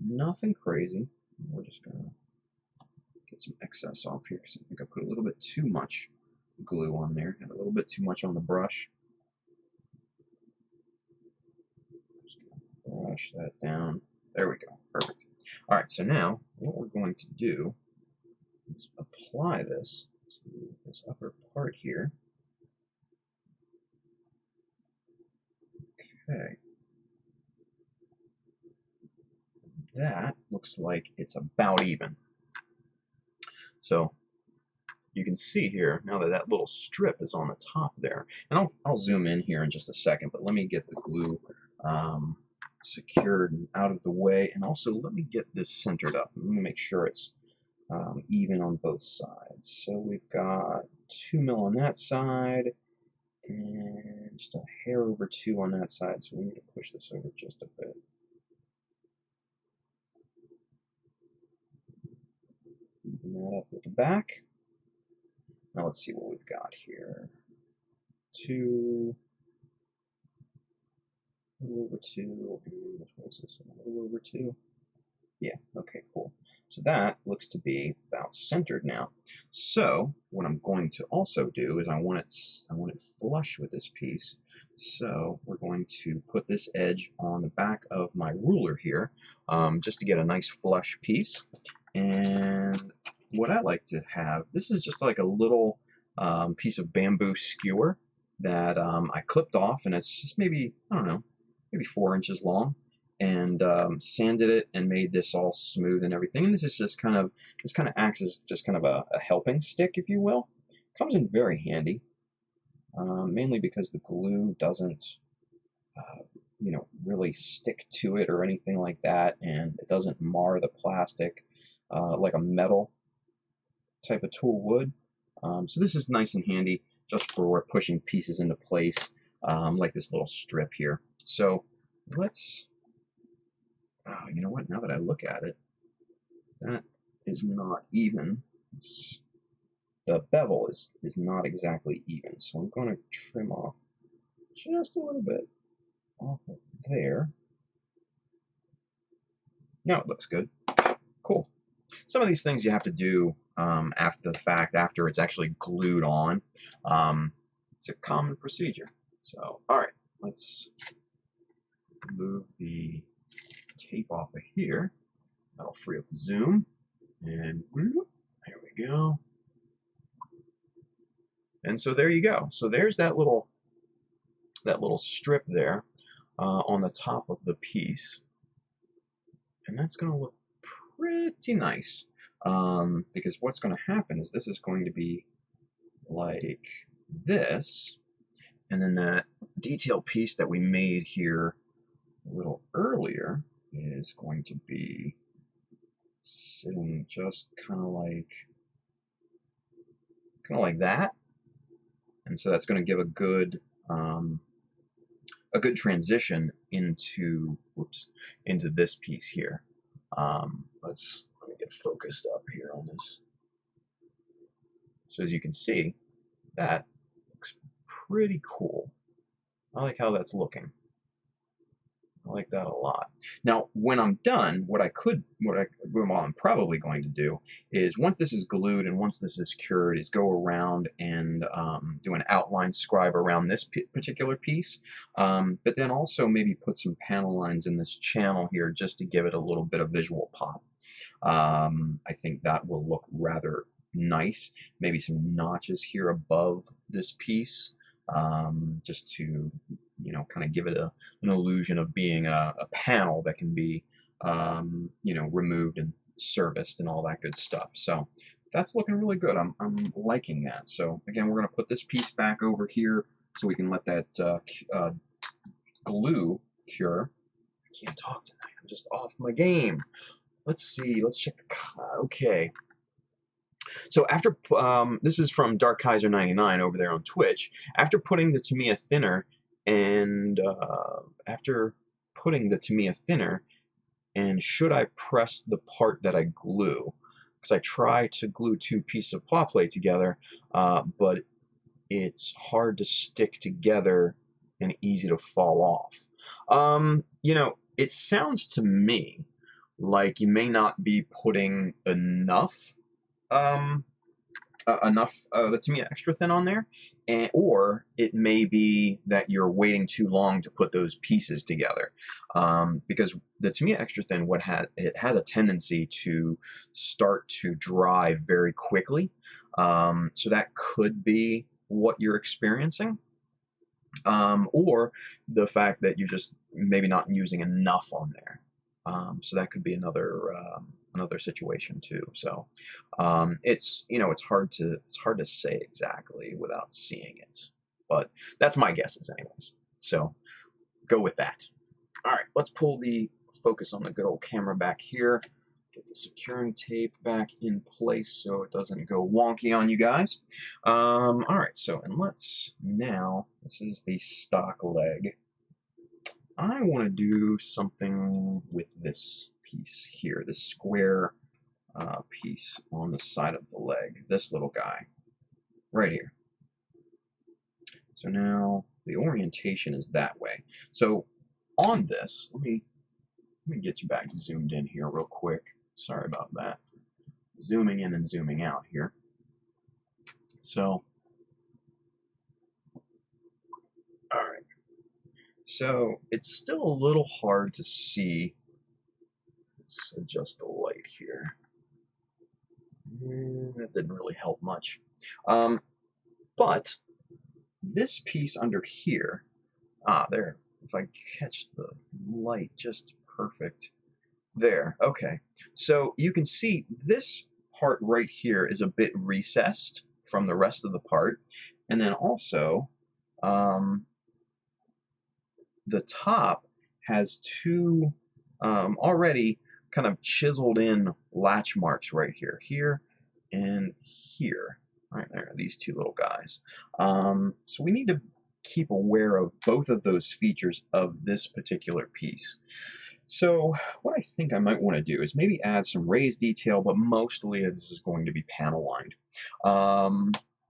Nothing crazy. We're just going to get some excess off here because I think I put a little bit too much glue on there. Had a little bit too much on the brush. Just going to brush that down. There we go. Perfect. All right, so now what we're going to do is apply this to this upper part here. Okay. That looks like it's about even. So you can see here now that that little strip is on the top there. And I'll zoom in here in just a second, but let me get the glue secured and out of the way, and also let me get this centered up. Let me make sure it's even on both sides. So we've got 2 mil on that side and just a hair over 2 on that side, so we need to push this over just a bit. Even that up with the back. Now let's see what we've got here. 2, a little over 2, and what is this, a little over 2? Yeah, okay, cool. So that looks to be about centered now. So what I'm going to also do is I want it flush with this piece. So we're going to put this edge on the back of my ruler here, just to get a nice flush piece. And what I like to have, this is just like a little piece of bamboo skewer that I clipped off, and it's just maybe, I don't know, maybe 4 inches long, and sanded it and made this all smooth and everything. And this is just kind of, this kind of acts as just kind of a helping stick, if you will. Comes in very handy, mainly because the glue doesn't, you know, really stick to it or anything like that, and it doesn't mar the plastic like a metal type of tool would. So this is nice and handy just for pushing pieces into place, like this little strip here. So let's, you know what, now that I look at it, that is not even. The bevel is not exactly even, so I'm going to trim off just a little bit off of there. Now it looks good. Cool. Some of these things you have to do after the fact, after it's actually glued on. It's a common procedure. So, all right, let's move the tape off of here. That'll free up the zoom. And there we go. And so there you go. So there's that little strip there on the top of the piece. And that's going to look pretty nice, because what's going to happen is this is going to be like this, and then that detail piece that we made here a little earlier is going to be sitting just kind of like that, and so that's going to give a good transition into this piece here. Let me get focused up here on this. So as you can see, that looks pretty cool. I like how that's looking. I like that a lot. Now, when I'm done, what I'm probably going to do is, once this is glued and once this is cured, is go around and do an outline scribe around this particular piece, but then also maybe put some panel lines in this channel here just to give it a little bit of visual pop. I think that will look rather nice. Maybe some notches here above this piece, just to, you know, kind of give it an illusion of being a panel that can be, you know, removed and serviced and all that good stuff. So that's looking really good. I'm liking that. So again, we're going to put this piece back over here so we can let that glue cure. I can't talk tonight. I'm just off my game. Let's see. Let's check the. Okay. So after this is from Dark Kaiser 99 over there on Twitch. After putting the Tamiya thinner and should I press the part that I glue? Because I try to glue two pieces of plot plate together, but it's hard to stick together and easy to fall off. You know, it sounds to me like you may not be putting enough the Tamiya extra thin on there, or it may be that you're waiting too long to put those pieces together, because the Tamiya extra thin, it has a tendency to start to dry very quickly, so that could be what you're experiencing, or the fact that you're just maybe not using enough on there. So that could be another situation too. So it's, you know, it's hard to say exactly without seeing it, but that's my guesses anyways. So go with that. All right, let's pull the focus on the good old camera back here. Get the securing tape back in place so it doesn't go wonky on you guys. All right, so and this is the stock leg. I want to do something with this piece here, this square piece on the side of the leg, this little guy right here. So now the orientation is that way. So on this, let me get you back zoomed in here real quick. Sorry about that. Zooming in and zooming out here. So, all right. So it's still a little hard to see. Let's adjust the light here. That didn't really help much. But this piece under here, there, if I catch the light just perfect. There, okay. So you can see this part right here is a bit recessed from the rest of the part. And then also, the top has two already kind of chiseled in latch marks right here. Here and here. Right there, these two little guys. So we need to keep aware of both of those features of this particular piece. So what I think I might want to do is maybe add some raised detail, but mostly this is going to be panel lined.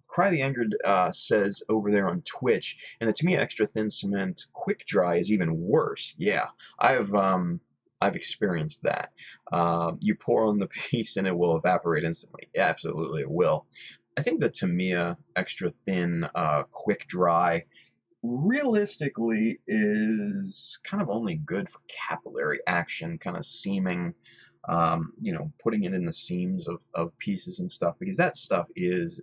Cry the Angered says over there on Twitch, and the Tamiya Extra Thin Cement Quick Dry is even worse. Yeah, I've experienced that. You pour on the piece and it will evaporate instantly. Yeah, absolutely, it will. I think the Tamiya Extra Thin Quick Dry realistically is kind of only good for capillary action, kind of seaming, you know, putting it in the seams of pieces and stuff, because that stuff is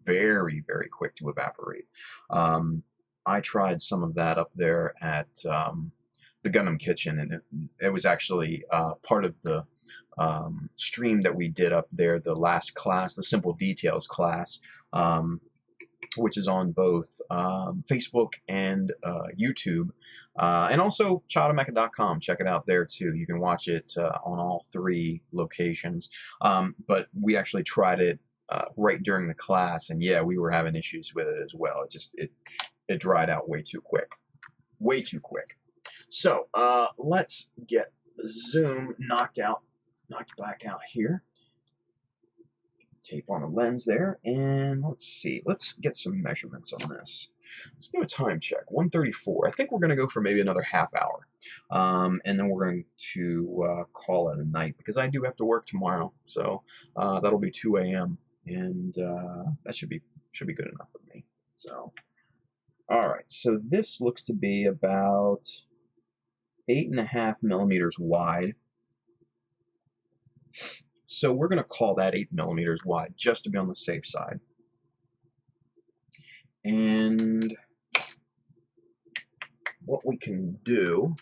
very, very quick to evaporate. I tried some of that up there at the Gundam Kitchen, and it was actually part of the stream that we did up there, the last class, the Simple Details class, which is on both Facebook and YouTube, and also childofmecha.com. Check it out there too. You can watch it on all three locations. But we actually tried it right during the class, and yeah, we were having issues with it as well. It dried out way too quick, way too quick. So let's get the zoom knocked back out here. Tape on the lens there, and let's see. Let's get some measurements on this. Let's do a time check. 1:34. I think we're going to go for maybe another half hour, and then we're going to call it a night because I do have to work tomorrow. So that'll be 2 a.m. and that should be good enough for me. So, all right. So this looks to be about 8.5 millimeters wide. So we're going to call that 8 millimeters wide just to be on the safe side. And what we can do,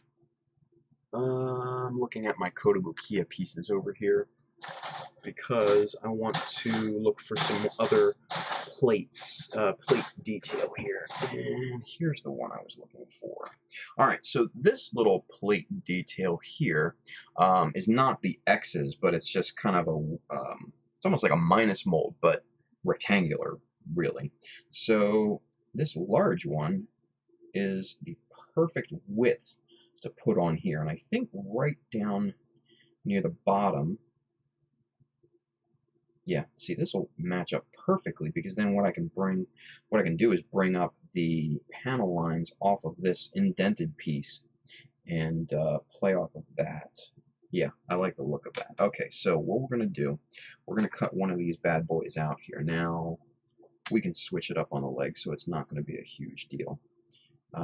I'm looking at my Kotobukiya pieces over here because I want to look for some other plates, plate detail here. And here's the one I was looking for. All right, so this little plate detail here is not the X's, but it's just kind of it's almost like a minus mold, but rectangular, really. So this large one is the perfect width to put on here, and I think right down near the bottom. Yeah, see, this will match up perfectly because then what I can do is bring up the panel lines off of this indented piece and play off of that. Yeah, I like the look of that. Okay, so what we're going to do, we're going to cut one of these bad boys out here. Now, we can switch it up on the leg so it's not going to be a huge deal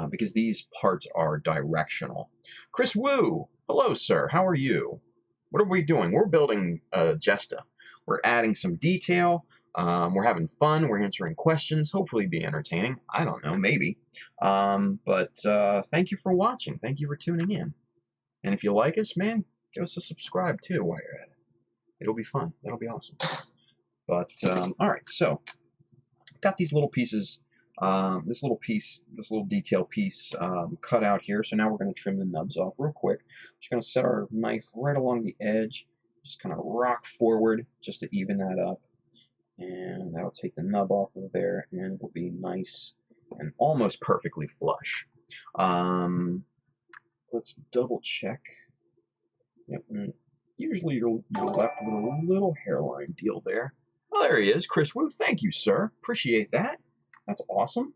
because these parts are directional. Chris Wu, hello, sir. How are you? What are we doing? We're building Jesta. We're adding some detail. We're having fun. We're answering questions. Hopefully be entertaining. I don't know, maybe. But thank you for watching. Thank you for tuning in. And if you like us, man, give us a subscribe too while you're at it. It'll be fun. That'll be awesome. But, all right, so got these little pieces, this little detail piece cut out here. So now we're going to trim the nubs off real quick. Just going to set our knife right along the edge. Just kind of rock forward just to even that up, and that'll take the nub off of there, and it'll be nice and almost perfectly flush. Let's double check. Yep, and usually you're left with a little hairline deal there. Well, there he is, Chris Wu. Thank you, sir. Appreciate that. That's awesome.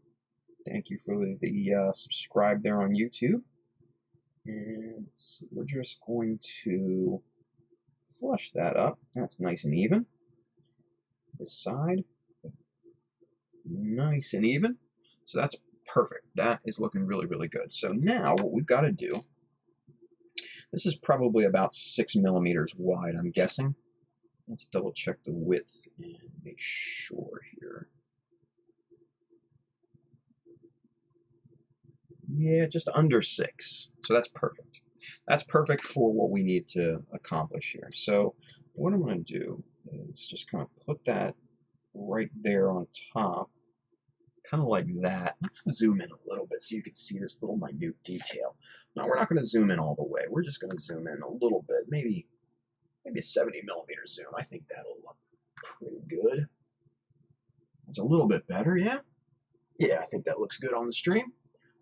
Thank you for the subscribe there on YouTube. And we're just going to flush that up. That's nice and even. This side, nice and even. So that's perfect. That is looking really, really good. So now what we've got to do, this is probably about 6 millimeters wide, I'm guessing. Let's double check the width and make sure here. Yeah, just under 6. So that's perfect. That's perfect for what we need to accomplish here. So what I'm going to do is just kind of put that right there on top, kind of like that. Let's zoom in a little bit so you can see this little minute detail. No, we're not going to zoom in all the way. We're just going to zoom in a little bit, maybe a 70 millimeter zoom. I think pretty good. It's a little bit better, yeah? Yeah, I think that looks good on the stream.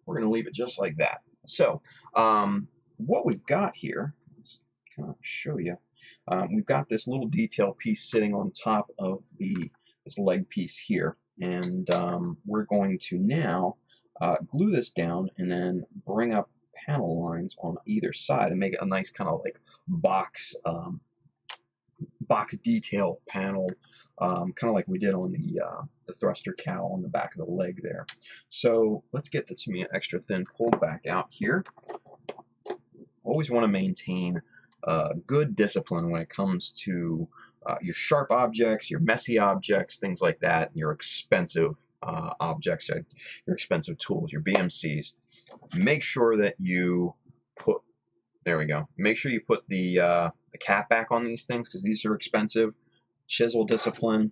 We're going to leave it just like that. So, what we've got here, let's kind of show you. We've got this little detail piece sitting on top of this leg piece here, and we're going to now glue this down and then bring up panel lines on either side and make it a nice kind of like box detail panel, kind of like we did on the thruster cowl on the back of the leg there. So let's get the Tamiya extra thin pulled back out here. Always want to maintain good discipline when it comes to your sharp objects, your messy objects, things like that, and your expensive objects, your expensive tools, your BMCs. Make sure that you put, there we go, make sure you put the cap back on these things because these are expensive. Chisel discipline,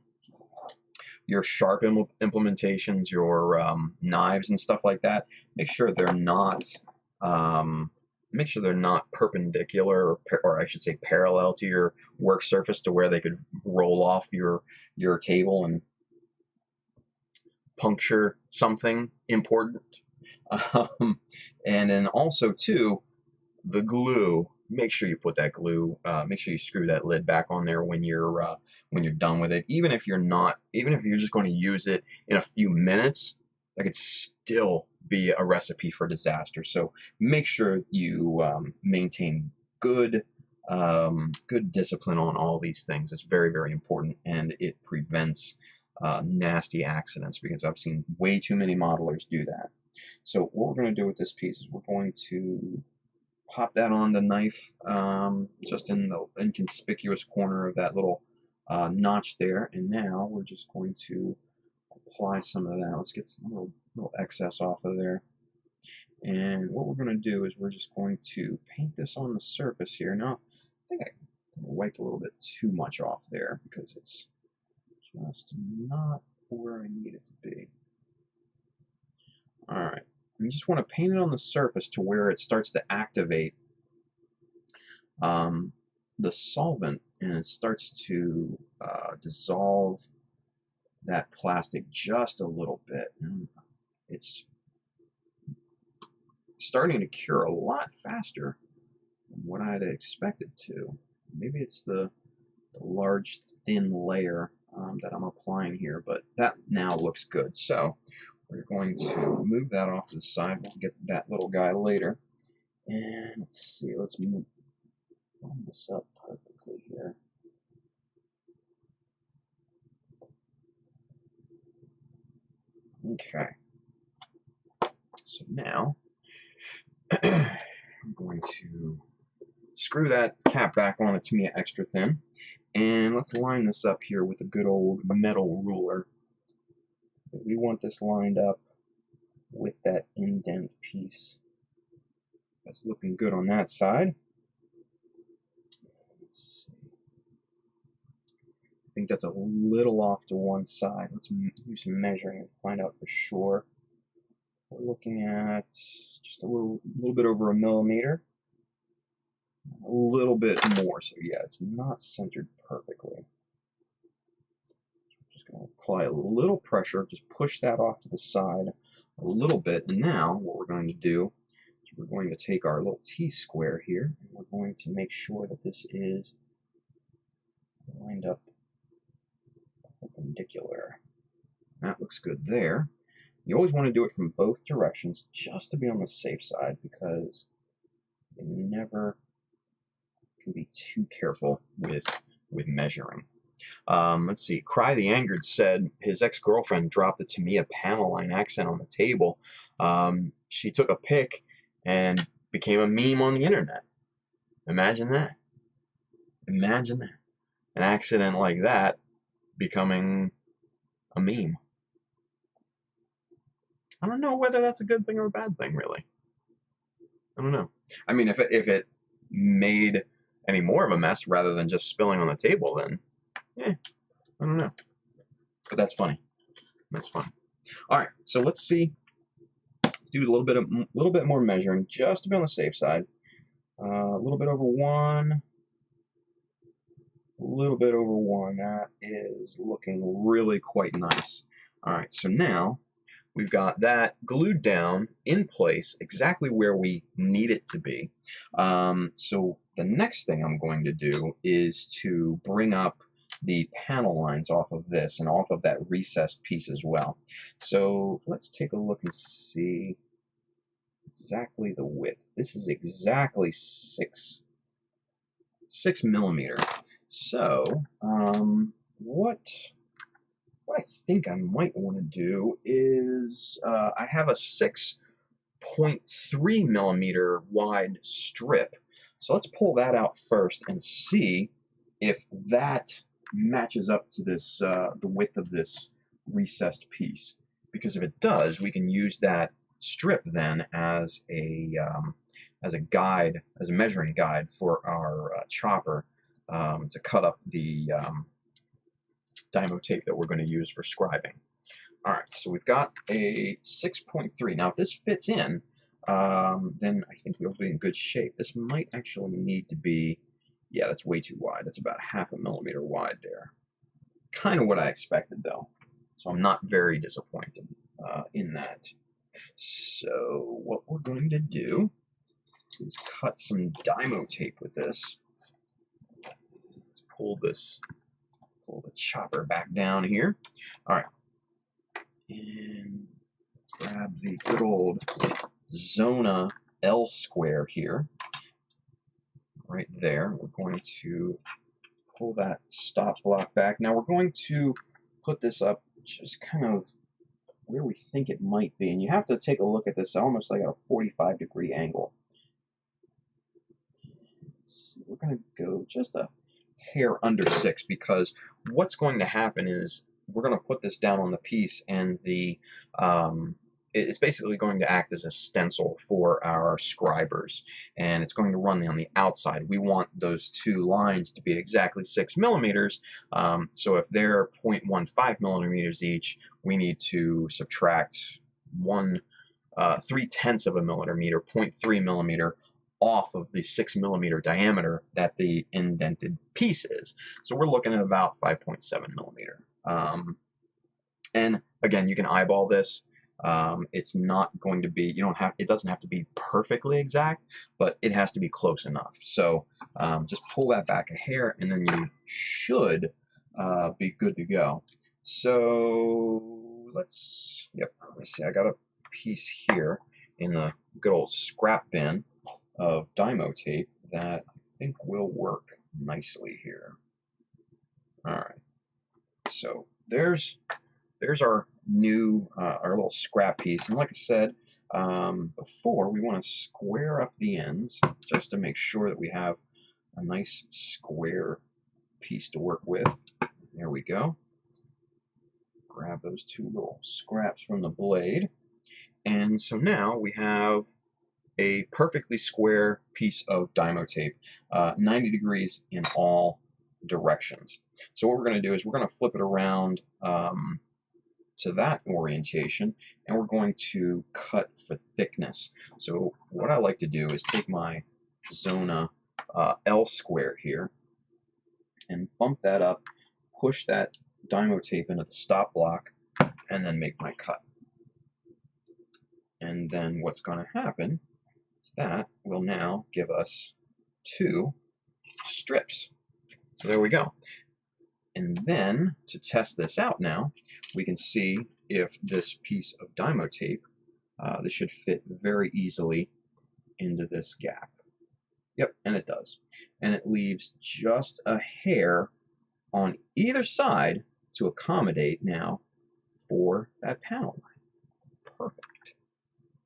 your sharp implementations, your knives and stuff like that. Make sure they're not perpendicular, or I should say parallel to your work surface to where they could roll off your table and puncture something important. And then also too, the glue. Make sure you put that glue. Make sure you screw that lid back on there when you're done with it. Even if you're just going to use it in a few minutes, that could still be a recipe for disaster. So make sure you maintain good discipline on all these things. It's very, very important, and it prevents nasty accidents because I've seen way too many modelers do that. So what we're going to do with this piece is we're going to pop that on the knife just in the inconspicuous corner of that little notch there, and now we're just going to apply some of that. Let's get some little excess off of there. And what we're going to do is we're just going to paint this on the surface here. Now, I think I wiped a little bit too much off there because it's just not where I need it to be. All right. You just want to paint it on the surface to where it starts to activate the solvent, and it starts to dissolve that plastic just a little bit. And it's starting to cure a lot faster than what I'd expected to. Maybe it's the large thin layer that I'm applying here, but that now looks good. So we're going to move that off to the side. We'll get that little guy later. And let's see, let's move this up perfectly here. Okay. So now I'm going to screw that cap back on it to me extra thin. And let's line this up here with a good old metal ruler. We want this lined up with that indent piece. That's looking good on that side. Let's see. I think that's a little off to one side. Let's do some measuring and find out for sure. We're looking at just a little bit over 1 millimeter. A little bit more, so yeah, it's not centered perfectly. Going to apply a little pressure, just push that off to the side a little bit. And now what we're going to do is we're going to take our little T-square here, and we're going to make sure that this is lined up perpendicular. That looks good there. You always want to do it from both directions just to be on the safe side, because you never can be too careful with measuring. Let's see. Cry the Angered said his ex-girlfriend dropped the Tamiya panel line accent on the table. She took a pic and became a meme on the internet. Imagine that. Imagine that. An accident like that becoming a meme. I don't know whether that's a good thing or a bad thing, really. I don't know. I mean, if it made any more of a mess rather than just spilling on the table, then I don't know. But that's funny. That's funny. All right, so let's see. Let's do a little bit more measuring just to be on the safe side. A little bit over 1. A little bit over 1. That is looking really quite nice. All right, so now we've got that glued down in place exactly where we need it to be. So the next thing I'm going to do is to bring up the panel lines off of this and off of that recessed piece as well. So let's take a look and see exactly the width. This is exactly 6 millimeter. So what I think I might want to do is I have a 6.3 millimeter wide strip. So let's pull that out first and see if that matches up to this the width of this recessed piece. Because if it does, we can use that strip then as a guide, as a measuring guide for our chopper to cut up the dymo tape that we're going to use for scribing. All right, so we've got a 6.3. Now, if this fits in, then I think we'll be in good shape. This might actually need to be, yeah, that's way too wide. That's about 0.5 millimeter wide there. Kind of what I expected, though. So I'm not very disappointed in that. So what we're going to do is cut some dymo tape with this. Let's pull the chopper back down here. All right. And grab the good old Zona L square here, right there. We're going to pull that stop block back. Now we're going to put this up just kind of where we think it might be. And you have to take a look at this almost like at a 45-degree angle. So we're going to go just a hair under 6, because what's going to happen is we're going to put this down on the piece, and the it's basically going to act as a stencil for our scribers, and it's going to run on the outside. We want those two lines to be exactly 6 millimeters. So if they're 0.15 millimeters each, we need to subtract 3/10 of a millimeter, 0.3 millimeter, off of the 6 millimeter diameter that the indented piece is. So we're looking at about 5.7 millimeter. And again, you can eyeball this. It's not going to be, it doesn't have to be perfectly exact, but it has to be close enough. So just pull that back a hair, and then you should be good to go. So let's see, I got a piece here in the good old scrap bin of dymo tape that I think will work nicely here. All right, so there's our new our little scrap piece, and like I said before, we want to square up the ends just to make sure that we have a nice square piece to work with. There we go. Grab those two little scraps from the blade, and so now we have a perfectly square piece of dymo tape, 90 degrees in all directions. So what we're going to do is we're going to flip it around to that orientation, and we're going to cut for thickness. So what I like to do is take my Zona L square here and bump that up, push that dymo tape into the stop block, and then make my cut. And then what's going to happen is that will now give us 2 strips. So there we go. And then to test this out now, we can see if this piece of dymo tape, this should fit very easily into this gap. Yep, and it does. And it leaves just a hair on either side to accommodate now for that panel line. Perfect.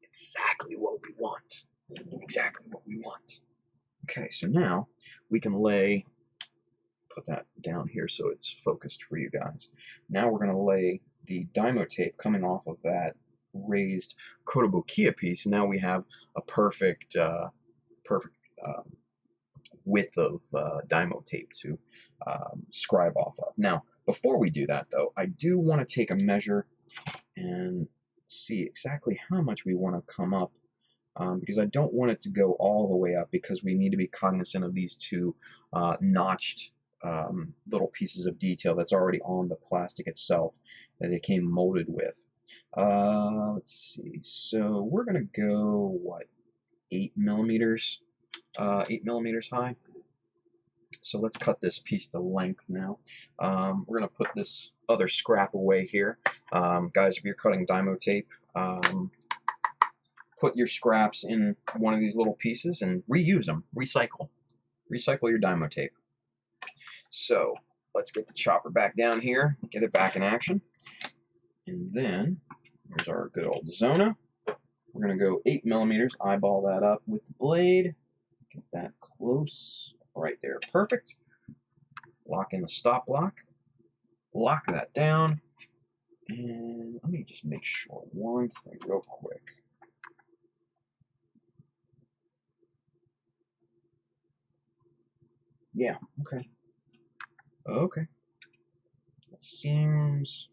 Exactly what we want. Exactly what we want. Okay, so now we can put that down here so it's focused for you guys. Now we're going to lay the dymo tape coming off of that raised Kotobukiya piece, and now we have a perfect width of dymo tape to scribe off of. Now, before we do that, though, I do want to take a measure and see exactly how much we want to come up, because I don't want it to go all the way up, because we need to be cognizant of these 2 notched little pieces of detail that's already on the plastic itself that it came molded with. Let's see. So we're gonna go what, 8 millimeters, 8 millimeters high. So let's cut this piece to length now. We're gonna put this other scrap away here, guys. If you're cutting Dymo tape, put your scraps in one of these little pieces and reuse them. Recycle your Dymo tape. So let's get the chopper back down here, get it back in action, and then here's our good old Zona. We're gonna go 8 millimeters, eyeball that up with the blade, get that close, right there, perfect. Lock in the stop block, lock that down, and let me just make sure one thing real quick. Yeah, okay. Okay. That seems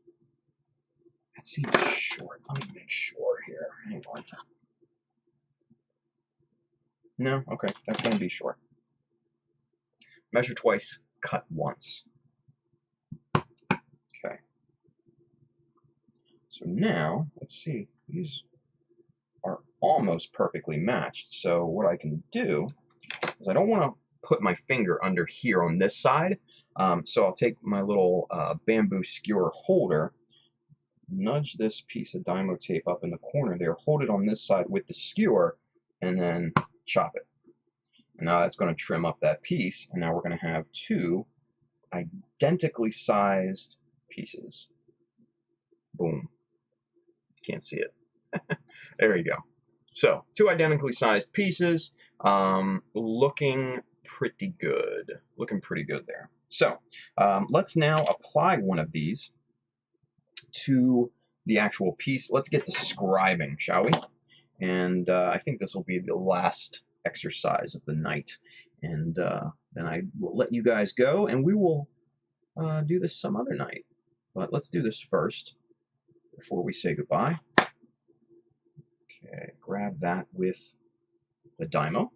short. Let me make sure here. Hang on. No, okay, that's gonna be short. Measure twice, cut once. Okay. So now, let's see. These are almost perfectly matched. So what I can do is I don't want to put my finger under here on this side. So I'll take my little bamboo skewer holder, nudge this piece of Dymo tape up in the corner there, hold it on this side with the skewer, and then chop it. And now that's going to trim up that piece, and now we're going to have two identically sized pieces. Boom. Can't see it. There you go. So, two identically sized pieces, looking pretty good. Looking pretty good there. So, let's now apply one of these to the actual piece. Let's get to scribing, shall we? And I think this will be the last exercise of the night. And then I will let you guys go, and we will do this some other night. But let's do this first before we say goodbye. Okay, grab that with the Dymo,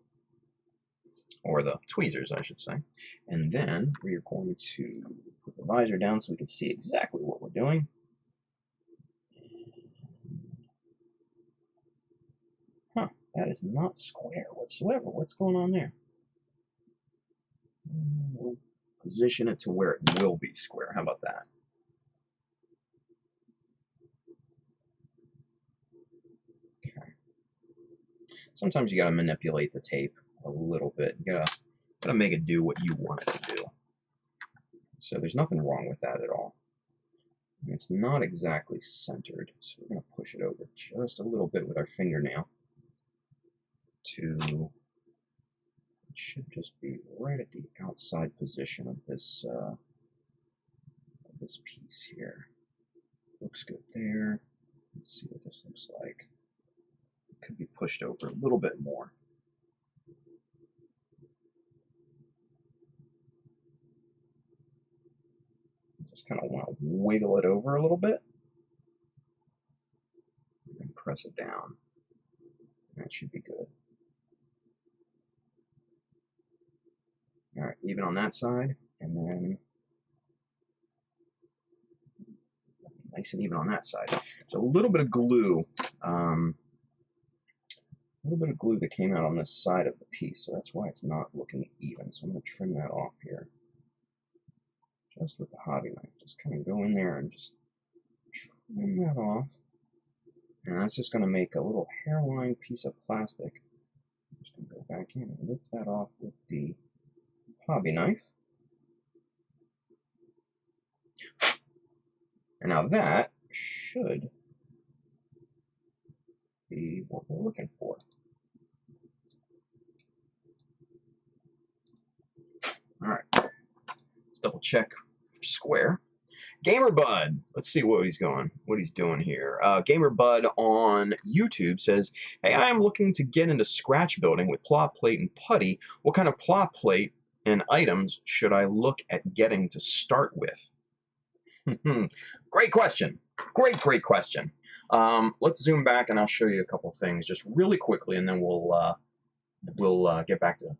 or the tweezers, I should say. And then we are going to put the visor down so we can see exactly what we're doing. Huh, that is not square whatsoever. What's going on there? We'll position it to where it will be square. How about that? Okay. Sometimes you gotta manipulate the tape a little bit. You gotta make it do what you want it to do. So there's nothing wrong with that at all. And it's not exactly centered, so we're gonna push it over just a little bit with our fingernail to, it should just be right at the outside position of this piece here. Looks good there. Let's see what this looks like. It could be pushed over a little bit more. Just kind of want to wiggle it over a little bit and press it down. That should be good. All right, even on that side, and then nice and even on that side. So a little bit of glue, that came out on this side of the piece, so that's why it's not looking even. So I'm going to trim that off here, just with the hobby knife. Just kind of go in there and just trim that off, and that's just going to make a little hairline piece of plastic. I'm just going to go back in and lift that off with the hobby knife. And now that should be what we're looking for. All right, let's double check for square. GamerBud, let's see what he's doing here. GamerBud on YouTube says, "Hey, I am looking to get into scratch building with plot plate and putty. What kind of plot plate and items should I look at getting to start with?" Great question. Great question. Let's zoom back and I'll show you a couple things just really quickly, and then we'll get back to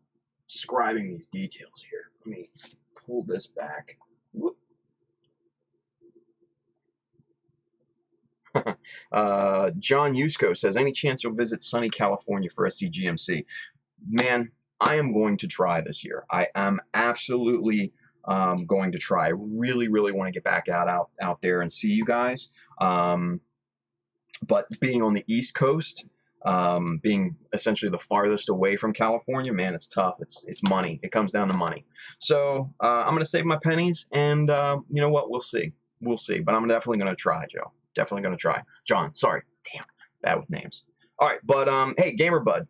scribing these details here. Let me pull this back. Whoop. John Yusko says, any chance you'll visit sunny California for SCGMC? Man, I am going to try this year. I am absolutely going to try. I really, really want to get back out there and see you guys. But being on the East Coast, being essentially the farthest away from California, man, it's tough. It's money. It comes down to money. So I'm going to save my pennies, and you know what? We'll see. We'll see. But I'm definitely going to try, Joe. Definitely going to try. John, sorry. Damn, bad with names. All right, but hey, Gamer Bud,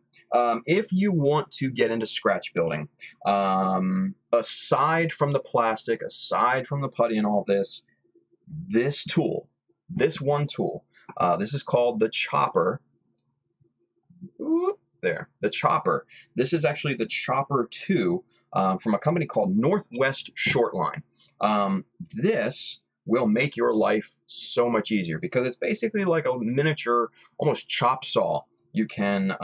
if you want to get into scratch building, aside from the plastic, aside from the putty and all this, this tool, this one tool, this is called the Chopper. Ooh, there, the Chopper. This is actually the Chopper 2 from a company called Northwest Shortline. This will make your life so much easier because it's basically like a miniature, almost chop saw. You can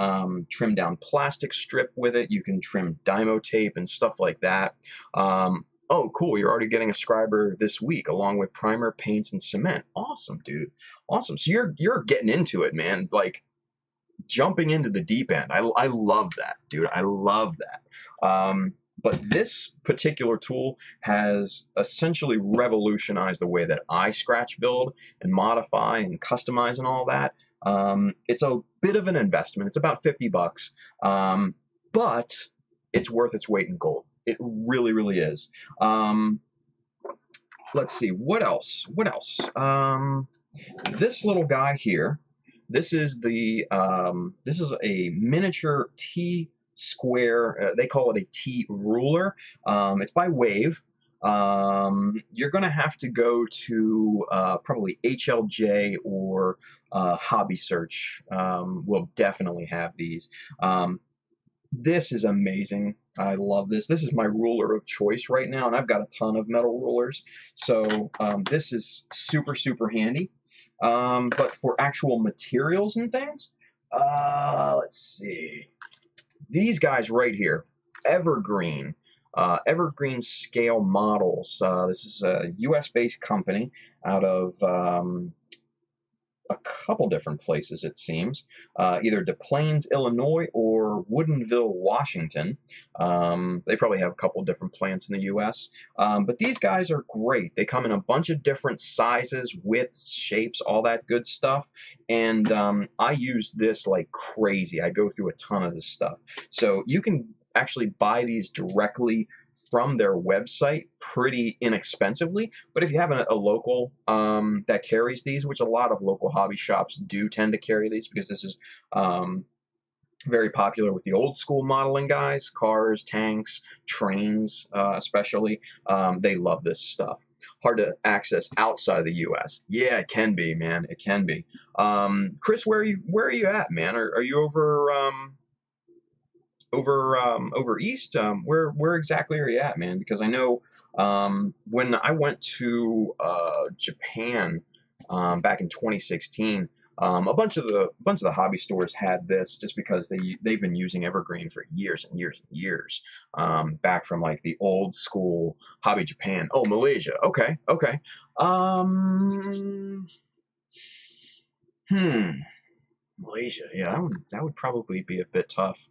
trim down plastic strip with it. You can trim Dymo tape and stuff like that. Oh, cool, you're already getting a scriber this week along with primer, paints, and cement. Awesome, dude. Awesome. So you're getting into it, man. Like, jumping into the deep end. I love that, dude. I love that. But this particular tool has essentially revolutionized the way that I scratch build and modify and customize and all that. It's a bit of an investment. It's about $50, but it's worth its weight in gold. It really, really is. Let's see, what else? What else? This little guy here. This is the this is a miniature T square. They call it a T ruler. It's by Wave. You're going to have to go to probably HLJ or Hobby Search. Will definitely have these. This is amazing. I love this. This is my ruler of choice right now, and I've got a ton of metal rulers. So this is super, super handy. But for actual materials and things, let's see. These guys right here, Evergreen. Evergreen Scale Models. This is a US-based company out of a couple different places, it seems. Either Des Plaines, Illinois, or Woodinville, Washington. They probably have a couple different plants in the US. But these guys are great. They come in a bunch of different sizes, widths, shapes, all that good stuff. And I use this like crazy. I go through a ton of this stuff. So you can actually buy these directly from their website pretty inexpensively. But if you have a local that carries these, which a lot of local hobby shops do tend to carry these, because this is very popular with the old school modeling guys, cars, tanks, trains especially. They love this stuff. Hard to access outside of the U.S. Yeah, it can be, man. It can be. Chris, where are you at, man? Are you over east? Where exactly are you at, man? Because I know when I went to Japan back in 2016, a bunch of the hobby stores had this just because they've been using Evergreen for years and years and years. Back from like the old school Hobby Japan. Oh, Malaysia. Okay. Malaysia. Yeah, that would probably be a bit tough.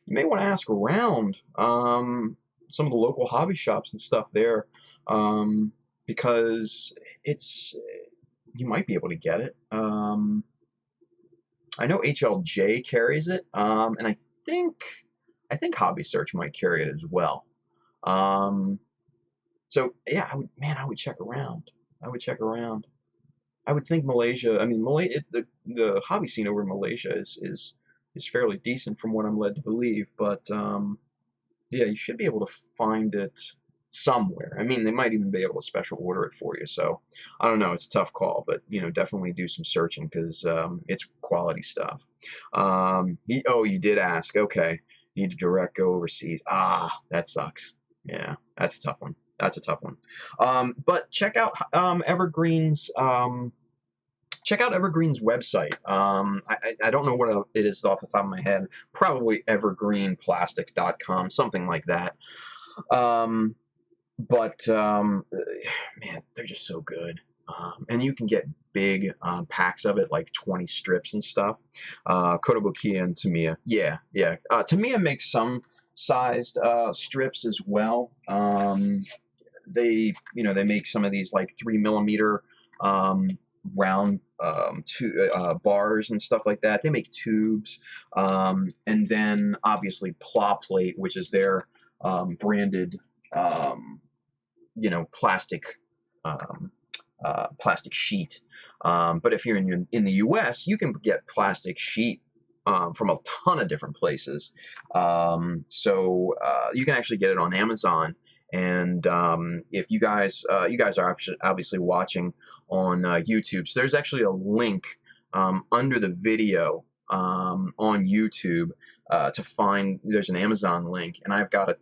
You may want to ask around some of the local hobby shops and stuff there, because you might be able to get it. I know HLJ carries it, and I think Hobby Search might carry it as well. So yeah, I would check around. I would think Malaysia. I mean, the hobby scene over in Malaysia is fairly decent from what I'm led to believe, but yeah, you should be able to find it somewhere. I mean, they might even be able to special order it for you, so I don't know, it's a tough call, but definitely do some searching, because it's quality stuff. You did ask. Okay, you need to direct go overseas. That sucks. Yeah, that's a tough one. But check out Evergreen's website. I don't know what it is off the top of my head. Probably evergreenplastics.com, something like that. but man, they're just so good. And you can get big packs of it, like 20 strips and stuff. Kotobukiya and Tamiya, yeah. Tamiya makes some sized strips as well. They make some of these like 3 millimeter round bars and stuff like that. They make tubes, and then obviously Pla Plate, which is their branded plastic plastic sheet. But if you're in the U.S., you can get plastic sheet from a ton of different places. So you can actually get it on Amazon. And if you guys are obviously watching on YouTube, so there's actually a link under the video on YouTube to find. There's an Amazon link, and I've got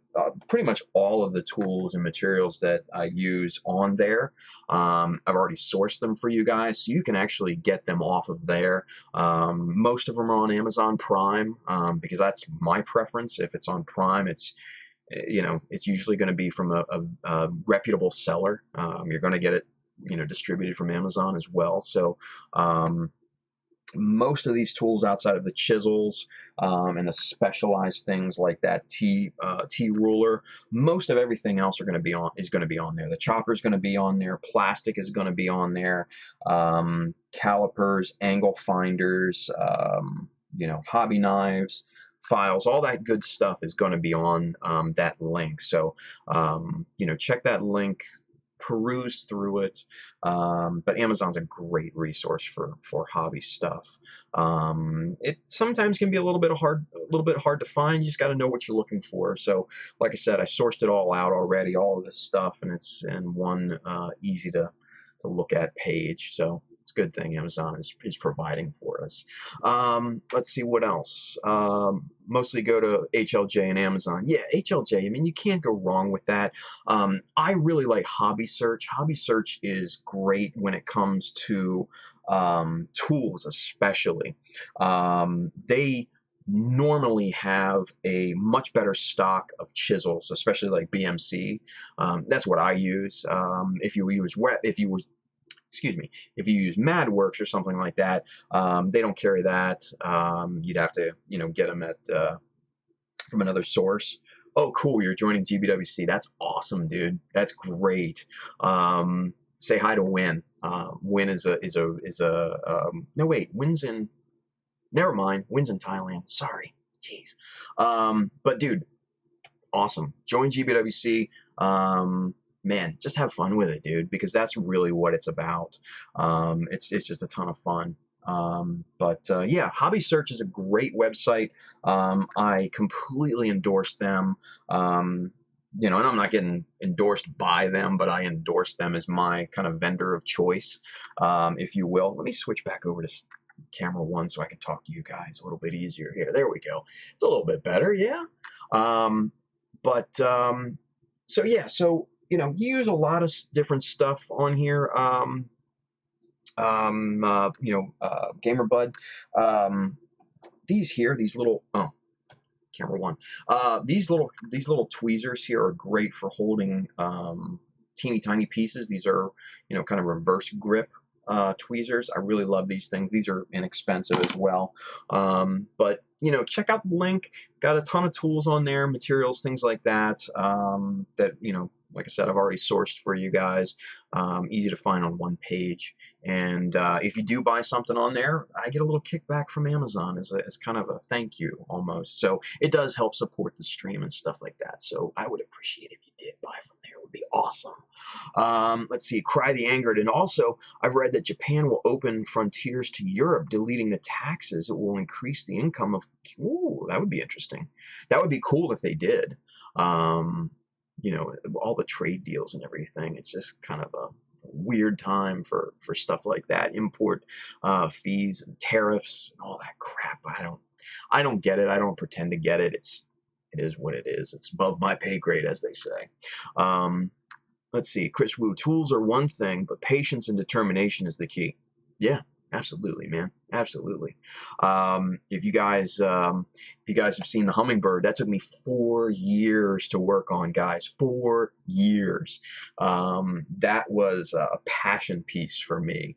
pretty much all of the tools and materials that I use on there. I've already sourced them for you guys, so you can actually get them off of there. Most of them are on Amazon Prime because that's my preference. If it's on Prime, it's usually going to be from a reputable seller. You're going to get it distributed from Amazon as well. So most of these tools outside of the chisels and the specialized things like that T ruler, most of everything else is going to be on there. The chopper is going to be on there. Plastic is going to be on there. Calipers, angle finders, hobby knives, files, all that good stuff is going to be on that link. So check that link, peruse through it. But Amazon's a great resource for hobby stuff. It sometimes can be a little bit hard to find. You just got to know what you're looking for. So like I said, I sourced it all out already, all of this stuff, and it's in one easy to look at page. So it's a good thing Amazon is providing for us. Let's see what else. Mostly go to HLJ and Amazon. Yeah, HLJ, I mean, you can't go wrong with that. I really like Hobby Search. Hobby Search is great when it comes to tools, especially. They normally have a much better stock of chisels, especially like BMC. That's what I use. If you use MadWorks or something like that, they don't carry that. You'd have to, get them from another source. Oh, cool! You're joining GBWC. That's awesome, dude. That's great. Say hi to Win. Win is a no wait. Win's in. Never mind. Win's in Thailand. Sorry. Jeez. But dude, awesome. Join GBWC. Man, just have fun with it, dude, because that's really what it's about. It's just a ton of fun. Yeah, Hobby Search is a great website. I completely endorse them. And I'm not getting endorsed by them, but I endorse them as my kind of vendor of choice, if you will. Let me switch back over to camera one so I can talk to you guys a little bit easier here. There we go. It's a little bit better, yeah. You use a lot of different stuff on here. Gamer Bud. These little camera one. These little tweezers here are great for holding teeny tiny pieces. These are kind of reverse grip tweezers. I really love these things. These are inexpensive as well. But check out the link. Got a ton of tools on there, materials, things like that. Like I said, I've already sourced for you guys. Easy to find on one page. And if you do buy something on there, I get a little kickback from Amazon as kind of a thank you almost. So it does help support the stream and stuff like that. So I would appreciate if you did buy from there. It would be awesome. Let's see, Cry the Angered. And also, I've read that Japan will open frontiers to Europe, deleting the taxes. It will increase the income of... Ooh, that would be interesting. That would be cool if they did. All the trade deals and everything. It's just kind of a weird time for stuff like that. Import fees and tariffs and all that crap. I don't get it. I don't pretend to get it. It is what it is. It's above my pay grade, as they say. Let's see. Chris Wu, tools are one thing, but patience and determination is the key. Yeah, Absolutely, man. Absolutely. If you guys have seen the Hummingbird, that took me 4 years to work on, guys. 4 years. That was a passion piece for me.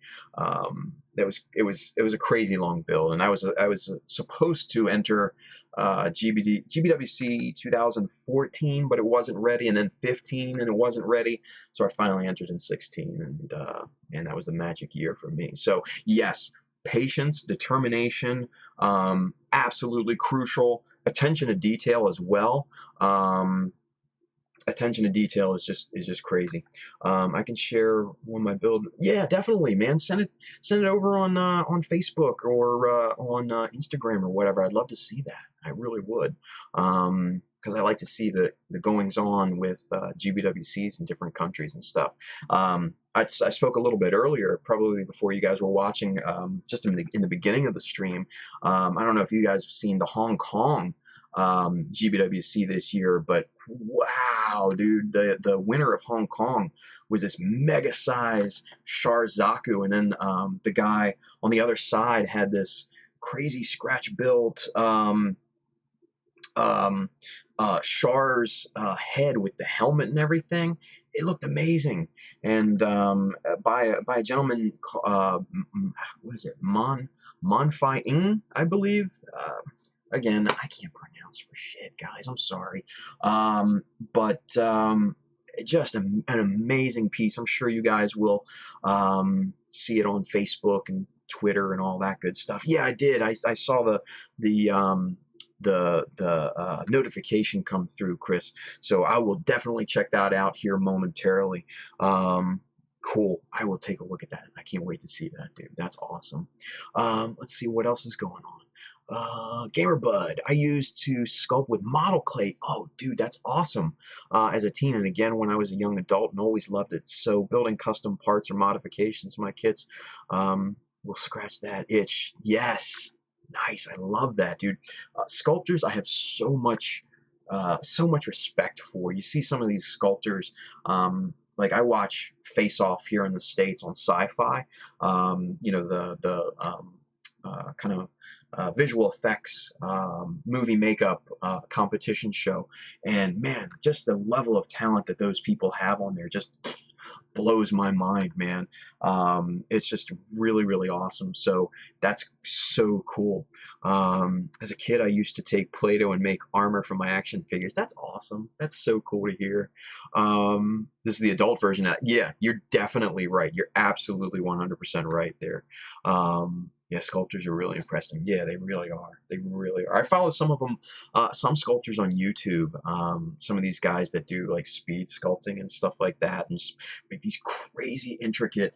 It was a crazy long build, and I was supposed to enter GBWC 2014, but it wasn't ready, and then 15, and it wasn't ready. So I finally entered in 16, and that was the magic year for me. So yes, patience, determination, absolutely crucial. Attention to detail as well. Attention to detail is just crazy. I can share one of my build. Yeah, definitely, man. Send it over on Facebook or on Instagram or whatever. I'd love to see that. I really would. Because I like to see the goings on with GBWCs in different countries and stuff. I spoke a little bit earlier, probably before you guys were watching, just in the beginning of the stream. I don't know if you guys have seen the Hong Kong GBWC this year, but wow, dude, the winner of Hong Kong was this mega size Sharzaku, and then the guy on the other side had this crazy scratch built Char's head with the helmet and everything. It looked amazing, and by a gentleman, what is it, Monfai Ing, I believe. Again, I can't pronounce for shit, guys. I'm sorry. But just an amazing piece. I'm sure you guys will see it on Facebook and Twitter and all that good stuff. Yeah, I did. I saw the notification come through, Chris. So I will definitely check that out here momentarily. Cool. I will take a look at that. I can't wait to see that, dude. That's awesome. Let's see what else is going on. Gamerbud, I used to sculpt with model clay. Oh, dude, that's awesome. As a teen, and again, when I was a young adult, and always loved it. So building custom parts or modifications to my kits will scratch that itch. Yes. Nice. I love that, dude. Sculptors, I have so much respect for. You see some of these sculptors, like I watch Face Off here in the States on Sci-Fi. The kind of visual effects, movie makeup competition show, and man, just the level of talent that those people have on there just blows my mind, man. It's just really, really awesome. So that's so cool. As a kid, I used to take Play-Doh and make armor for my action figures. That's awesome. That's so cool to hear. This is the adult version. Yeah, you're definitely right. You're absolutely 100% right there. Yeah, sculptors are really impressive. Yeah, they really are. They really are. I follow some of them, some sculptors on YouTube. Some of these guys that do like speed sculpting and stuff like that, and just make these crazy intricate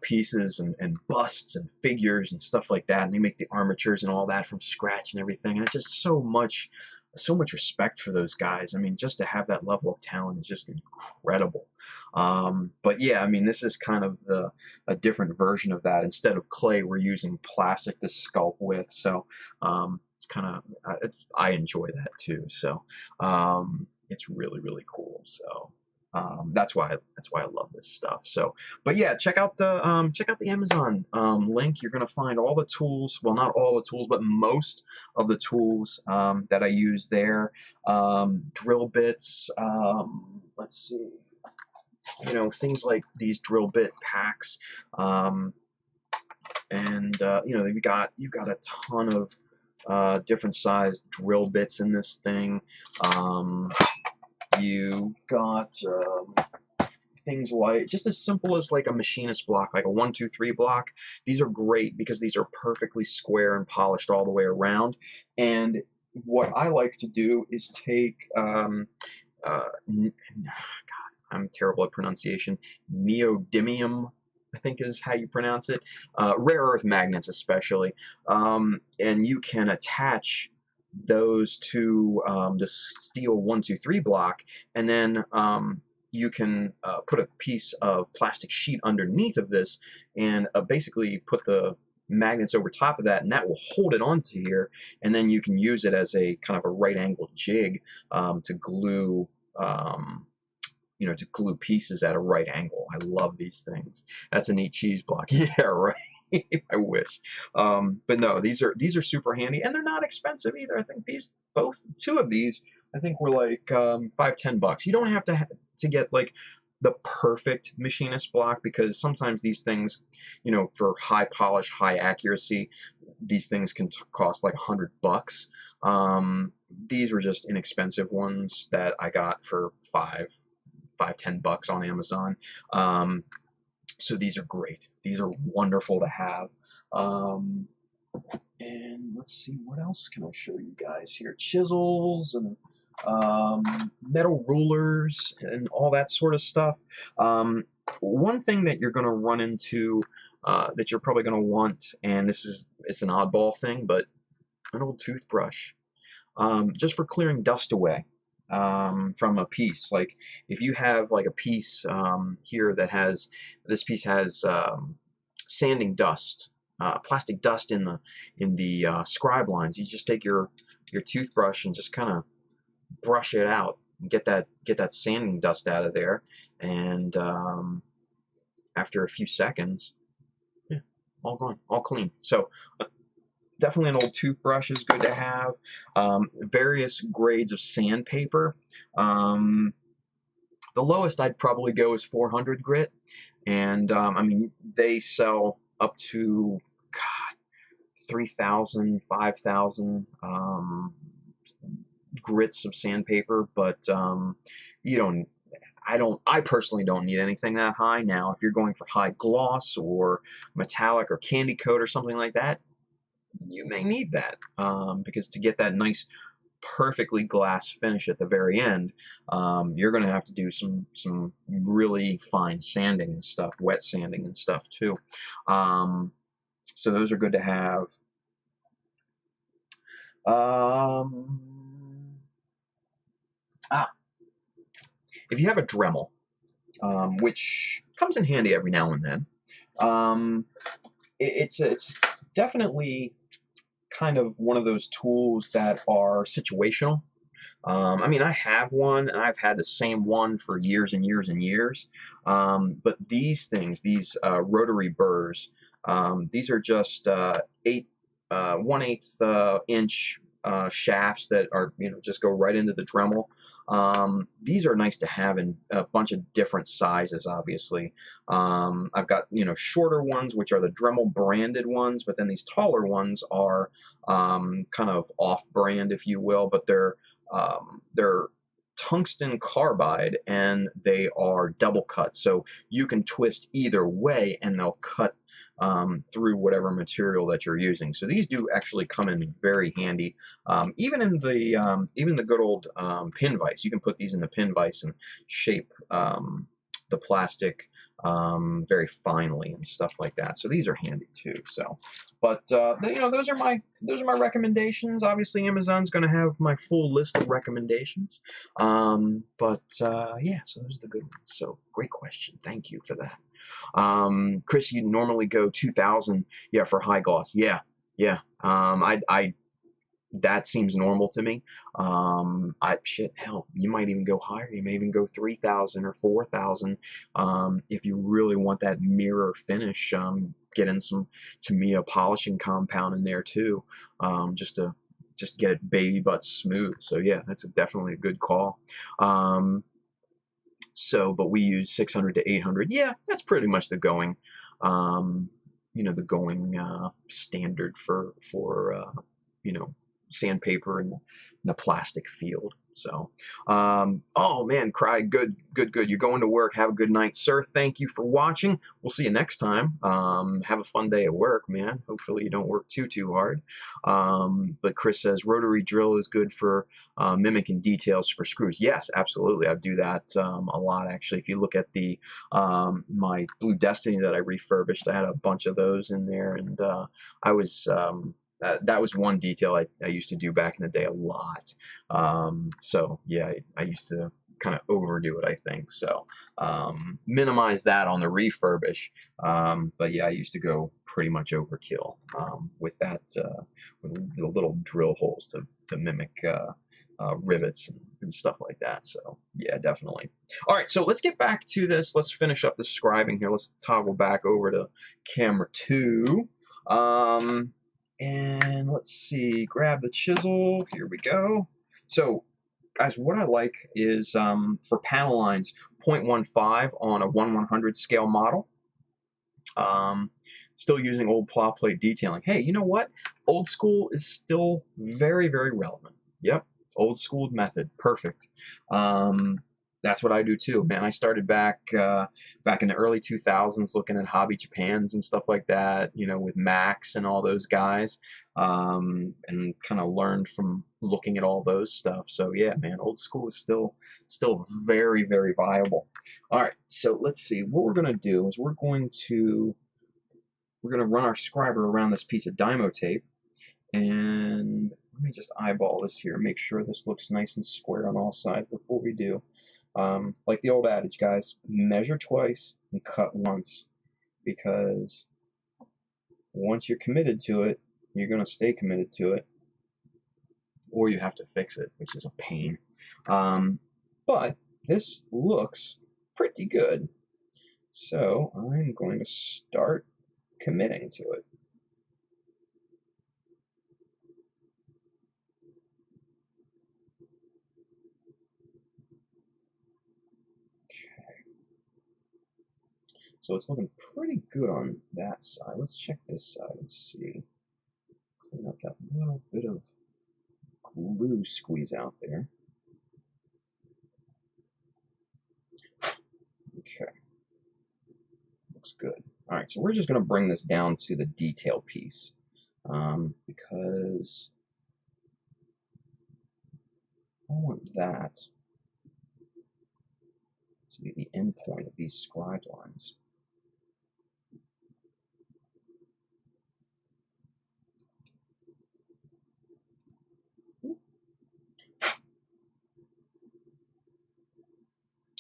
pieces and busts and figures and stuff like that. And they make the armatures and all that from scratch and everything. And it's just so much respect for those guys. I mean, just to have that level of talent is just incredible. But yeah, I mean, this is kind of a different version of that. Instead of clay, we're using plastic to sculpt with. So it's kind of, I enjoy that too. So it's really, really cool. So that's why I love this stuff. So, but yeah, check out the Amazon link. You're gonna find all the tools. Well, not all the tools, but most of the tools that I use there. Drill bits. Let's see. Things like these drill bit packs. And you've got a ton of different sized drill bits in this thing. You've got things like just as simple as like a machinist block, like a 1, 2, 3 block. These are great because these are perfectly square and polished all the way around. And what I like to do is take, God, I'm terrible at pronunciation, neodymium, I think is how you pronounce it, rare earth magnets especially, and you can attach those to the steel 1, 2, 3 block, and then you can put a piece of plastic sheet underneath of this and basically put the magnets over top of that, and that will hold it onto here, and then you can use it as a kind of a right angle jig to glue you know, to glue pieces at a right angle. I love these things. That's a neat cheese block. Yeah, right. I wish. But no, these are super handy, and they're not expensive either. I think two of these, I think were like $5-10. You don't have to get like the perfect machinist block, because sometimes these things, you know, for high polish, high accuracy, these things can cost like $100. These were just inexpensive ones that I got for $5-10 on Amazon. So these are great. These are wonderful to have. And let's see, what else can I show you guys here? Chisels and metal rulers and all that sort of stuff. One thing that you're going to run into that you're probably going to want, and it's an oddball thing, but an old toothbrush, just for clearing dust away from a piece. Like if you have like a piece here that has, this piece has sanding dust, plastic dust in the scribe lines, you just take your toothbrush and just kind of brush it out and get that sanding dust out of there, and after a few seconds, yeah, all gone, all clean. So definitely an old toothbrush is good to have. Various grades of sandpaper. The lowest I'd probably go is 400 grit, and I mean, they sell up to 3,000, 5,000 grits of sandpaper, but I personally don't need anything that high. Now, if you're going for high gloss or metallic or candy coat or something like that, you may need that, because to get that nice perfectly glass finish at the very end, you're going to have to do some really fine sanding and stuff, wet sanding and stuff too. So those are good to have. If you have a Dremel, which comes in handy every now and then, it's definitely kind of one of those tools that are situational. I mean, I have one, and I've had the same one for years and years and years. But these things, these rotary burrs, these are just 1/8 inch shafts that are, just go right into the Dremel. These are nice to have in a bunch of different sizes, obviously. I've got, shorter ones, which are the Dremel branded ones, but then these taller ones are kind of off-brand, if you will, but they're tungsten carbide, and they are double cut, so you can twist either way and they'll cut through whatever material that you're using. So these do actually come in very handy. Even in the good old pin vise, you can put these in the pin vise and shape the plastic very finely and stuff like that. So these are handy too. So, but those are my recommendations. Obviously, Amazon's going to have my full list of recommendations. Yeah, so those are the good ones. So great question. Thank you for that. Chris, you normally go 2,000, yeah, for high gloss. Yeah. That seems normal to me. Hell, you might even go higher. You may even go 3,000 or 4,000 if you really want that mirror finish. Get in some Tamiya polishing compound in there too, just to get it baby butt smooth. So yeah, that's definitely a good call. But we use 600 to 800. Yeah, that's pretty much the going, the going standard for sandpaper in the plastic field. So, oh man, Cry, good. You're going to work. Have a good night, sir. Thank you for watching. We'll see you next time. Have a fun day at work, man. Hopefully you don't work too hard. But Chris says rotary drill is good for mimicking details for screws. Yes, absolutely. I do that a lot, actually. If you look at the my Blue Destiny that I refurbished, I had a bunch of those in there, and I was that was one detail I used to do back in the day a lot. So yeah, I used to kind of overdo it, I think. So minimize that on the refurbish. But yeah, I used to go pretty much overkill with that, with the little drill holes to mimic rivets and and stuff like that. So yeah, definitely. All right, so let's get back to this. Let's finish up the scribing here. Let's toggle back over to camera 2. And let's see, grab the chisel. Here we go. So guys, what I like is for panel lines, 0.15 on a 1/100 scale model. Still using old plot plate detailing. Hey, you know what? Old school is still very, very relevant. Yep, old school method, perfect. That's what I do too, man. I started back in the early 2000s looking at Hobby Japans and stuff like that, you know, with Max and all those guys, and kind of learned from looking at all those stuff. So yeah, man, old school is still very, very viable. All right, so let's see. What we're gonna do is we're gonna run our scriber around this piece of Dymo tape, and let me just eyeball this here, make sure this looks nice and square on all sides before we do. Like the old adage, guys, measure twice and cut once, because once you're committed to it, you're going to stay committed to it, or you have to fix it, which is a pain. But this looks pretty good, so I'm going to start committing to it. So it's looking pretty good on that side. Let's check this side and see. Clean up that little bit of glue squeeze out there. Okay. Looks good. All right, so we're just going to bring this down to the detail piece, because I want that to be the end point of these scribed lines.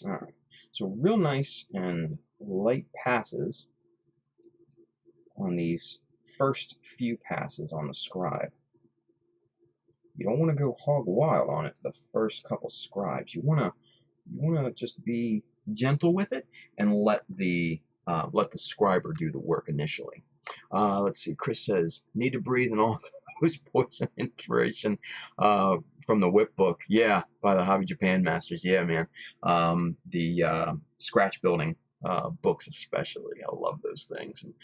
All right, so real nice and light passes on these first few passes on the scribe. You don't want to go hog wild on it the first couple scribes. You want to just be gentle with it and let the scriber do the work initially. Let's see. Chris says, need to breathe and all those poison inspiration from the whip book. Yeah, by the Hobby Japan Masters. Yeah, man. The scratch building books especially. I love those things. And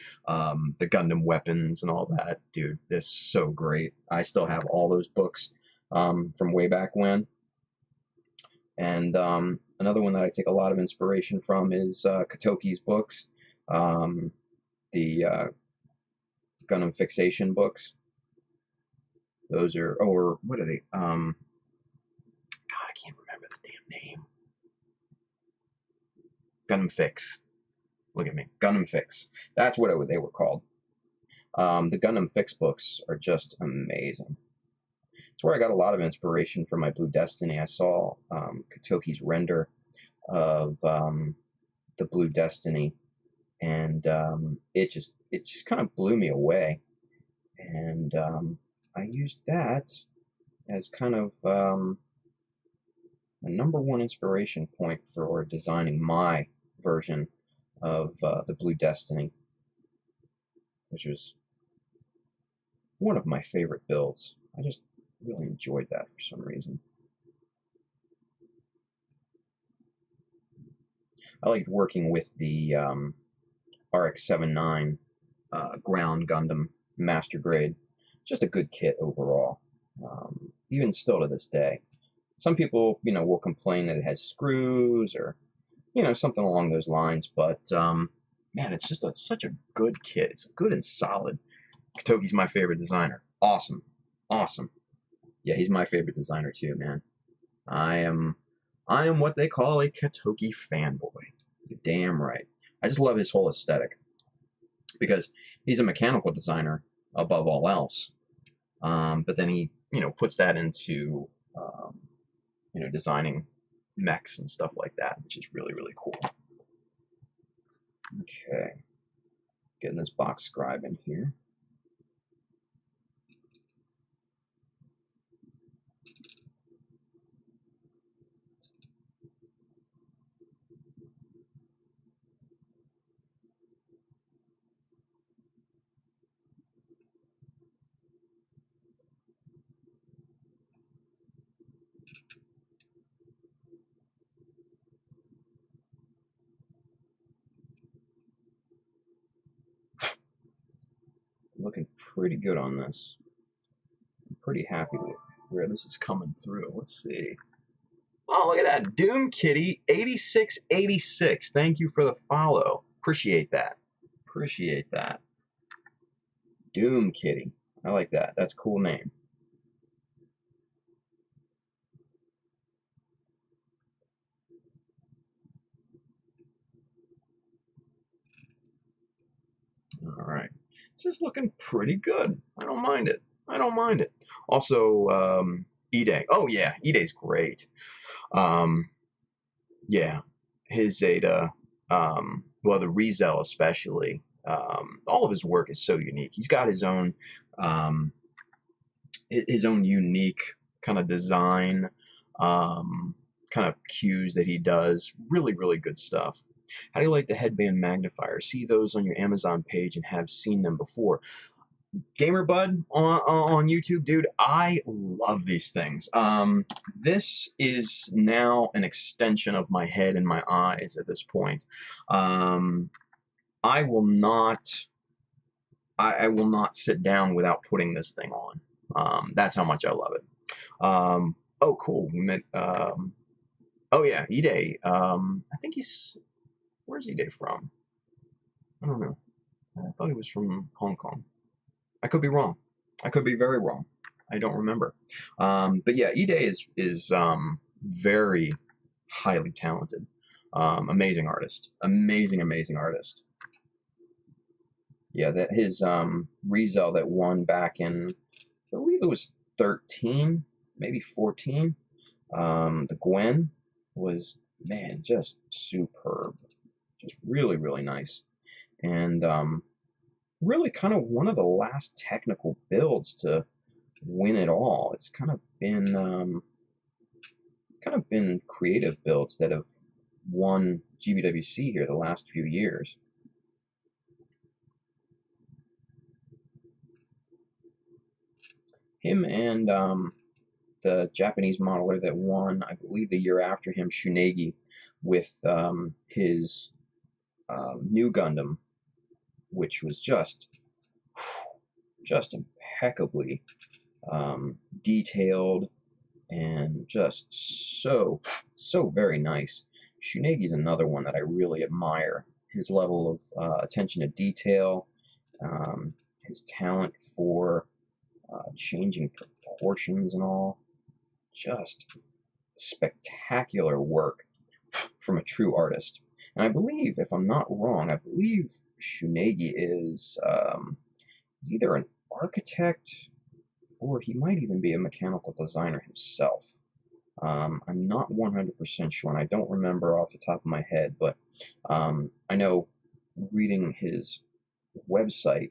the Gundam weapons and all that. Dude, this is so great. I still have all those books from way back when. And another one that I take a lot of inspiration from is Kotoki's books, the Gundam fixation books. Those are, or what are they? God, I can't remember the damn name. Gundam Fix. Look at me, Gundam Fix. That's what they were called. The Gundam Fix books are just amazing. It's where I got a lot of inspiration for my Blue Destiny. I saw Kotoki's render of the Blue Destiny, and it just kind of blew me away. And I used that as kind of a number one inspiration point for designing my version of the Blue Destiny, which was one of my favorite builds. I just really enjoyed that for some reason. I liked working with the RX-79 Ground Gundam Master Grade. Just a good kit overall, even still to this day. Some people, will complain that it has screws or, something along those lines, but man, it's just such a good kit. It's good and solid. Kotoki's my favorite designer. Awesome. Yeah, he's my favorite designer too, man. I am what they call a Kotoki fanboy. You're damn right. I just love his whole aesthetic because he's a mechanical designer above all else. But then he, puts that into, designing mechs and stuff like that, which is really, really cool. Okay. Getting this box scribe in here. pretty good on this. I'm pretty happy with where this is coming through. Let's see. Oh, look at that. Doom Kitty 8686. Thank you for the follow. Appreciate that. Appreciate that. Doom Kitty. I like that. That's a cool name. All right. This is looking pretty good. I don't mind it. I don't mind it. Also, E-Day. Oh, yeah. E-Day's great. Yeah. His Zeta, well, the Rezel especially, all of his work is so unique. He's got his own unique kind of design, kind of cues that he does. Really, really good stuff. How do you like the headband magnifier? See those on your Amazon page and have seen them before. Gamer Bud on YouTube, dude, I love these things. This is now an extension of my head and my eyes at this point. I will not sit down without putting this thing on. That's how much I love it. Oh, cool. We met. Oh yeah, E-Day. I think where's E-Day from? I don't know. I thought he was from Hong Kong. I could be wrong. I could be very wrong. I don't remember. But yeah, E-Day is very highly talented. Amazing artist. Amazing artist. Yeah, that his Rezel that won back in, I believe it was 13, maybe 14. The Gwen was, man, just superb. Just really, really nice. And really kind of one of the last technical builds to win it all. It's kind of been creative builds that have won GBWC here the last few years. Him and the Japanese modeler that won, I believe the year after him, Shunegi, with his new Gundam, which was just impeccably detailed and just so very nice. Shunegi's another one that I really admire. His level of attention to detail, his talent for changing proportions and all. Just spectacular work from a true artist. And I believe, if I'm not wrong, I believe Shunegi is either an architect or he might even be a mechanical designer himself. I'm not 100% sure, and I don't remember off the top of my head, but I know reading his website,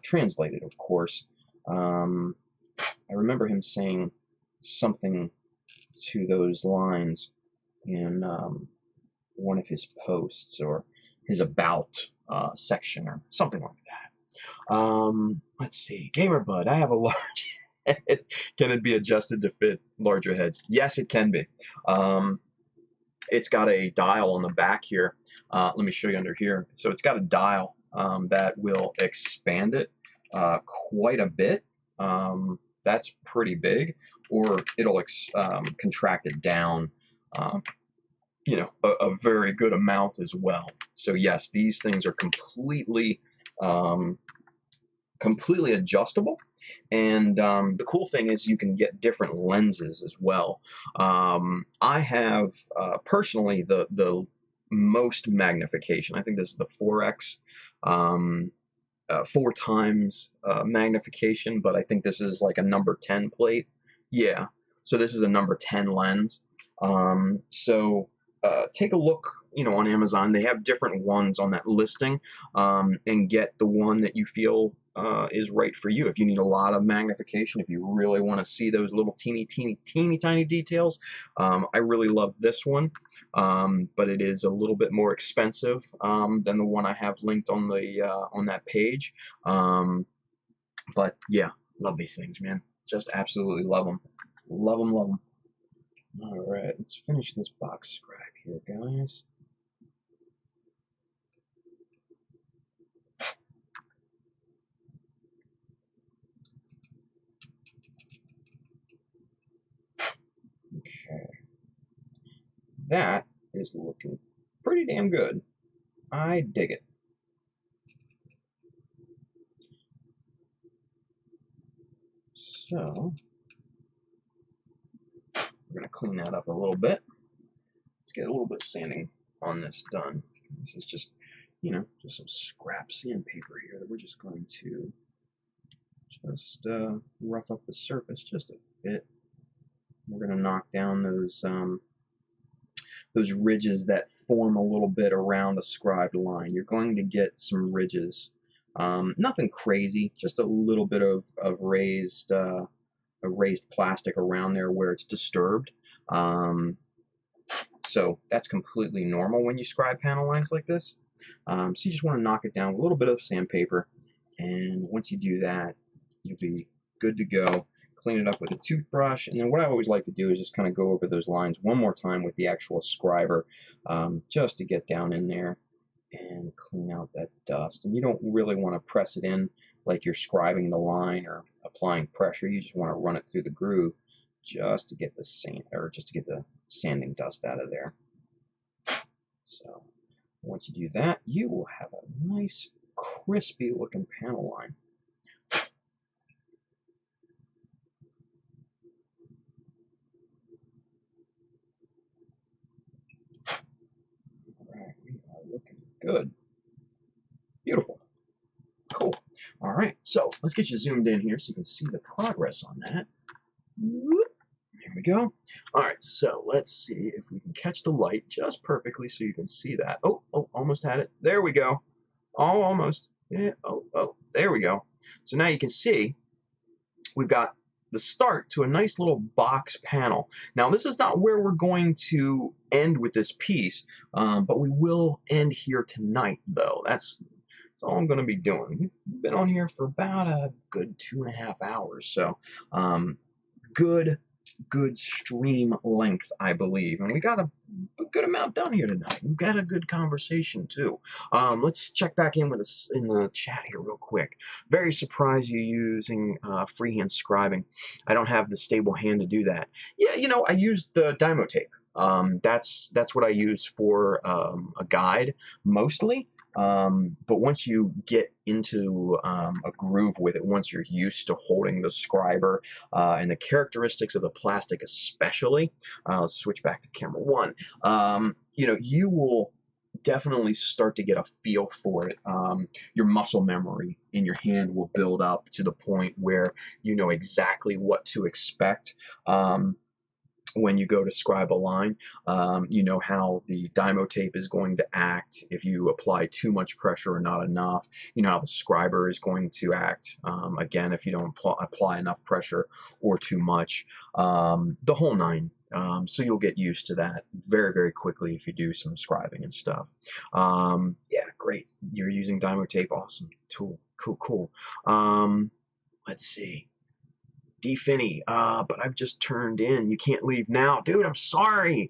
translated, of course, I remember him saying something to those lines in one of his posts or his about section or something like that. Let's see. Gamerbud, I have a large head. Can it be adjusted to fit larger heads? Yes, it can be. It's got a dial on the back here. Let me show you under here. So it's got a dial that will expand it quite a bit. That's pretty big. Or it'll contract it down, you know, a very good amount as well. So yes, these things are completely adjustable, and the cool thing is you can get different lenses as well. I have personally the most magnification. I think this is the 4x, 4 times magnification, but I think this is like a number 10 plate. Yeah, so this is a number 10 lens. So take a look, you know, on Amazon. They have different ones on that listing, and get the one that you feel is right for you. If you need a lot of magnification, if you really want to see those little teeny tiny details, I really love this one, but it is a little bit more expensive than the one I have linked on the on that page. But yeah, love these things, man. Just absolutely love them. Love them, love them. All right, let's finish this box scribe here, guys. that is looking pretty damn good. I dig it. So we're going to clean that up a little bit. Let's get a little bit of sanding on this done. This is just, you know, just some scrap sandpaper here that we're just going to just rough up the surface just a bit. We're going to knock down those ridges that form a little bit around the scribed line. You're going to get some ridges. Nothing crazy, just a little bit of raised plastic around there where it's disturbed. So that's completely normal when you scribe panel lines like this. So you just want to knock it down with a little bit of sandpaper, and once you do that, you'll be good to go. Clean it up with a toothbrush, and then what I always like to do is just kind of go over those lines one more time with the actual scriber, just to get down in there and clean out that dust. And you don't really want to press it in like you're scribing the line or applying pressure. You just want to run it through the groove just to get the sanding dust out of there. So once you do that, you will have a nice crispy looking panel line. Alright, we are looking good. Beautiful. Cool. Alright, so let's get you zoomed in here so you can see the progress on that. Here we go. Alright, so let's see if we can catch the light just perfectly so you can see that. Oh, almost had it. There we go. Oh, almost. Yeah, oh, there we go. So now you can see we've got the start to a nice little box panel. Now this is not where we're going to end with this piece, but we will end here tonight though. That's all I'm going to be doing. We've been on here for about a good 2.5 hours, so good stream length, I believe, and we got a good amount done here tonight. We've got a good conversation too. Let's check back in with us in the chat here real quick. Very surprised you using freehand scribing. I don't have the stable hand to do that. Yeah, you know, I used the Dymo tape. That's what I use for a guide mostly. But once you get into a groove with it, once you're used to holding the scriber and the characteristics of the plastic especially, let's switch back to camera 1, you know, you will definitely start to get a feel for it. Your muscle memory in your hand will build up to the point where you know exactly what to expect. When you go to scribe a line, you know how the Dymo tape is going to act if you apply too much pressure or not enough. You know how the scriber is going to act, again, if you don't apply enough pressure or too much. The whole nine. So you'll get used to that very, very quickly if you do some scribing and stuff. Yeah, great. You're using Dymo tape. Awesome. Cool. Let's see. D. Finney, but I've just turned in. You can't leave now. Dude, I'm sorry.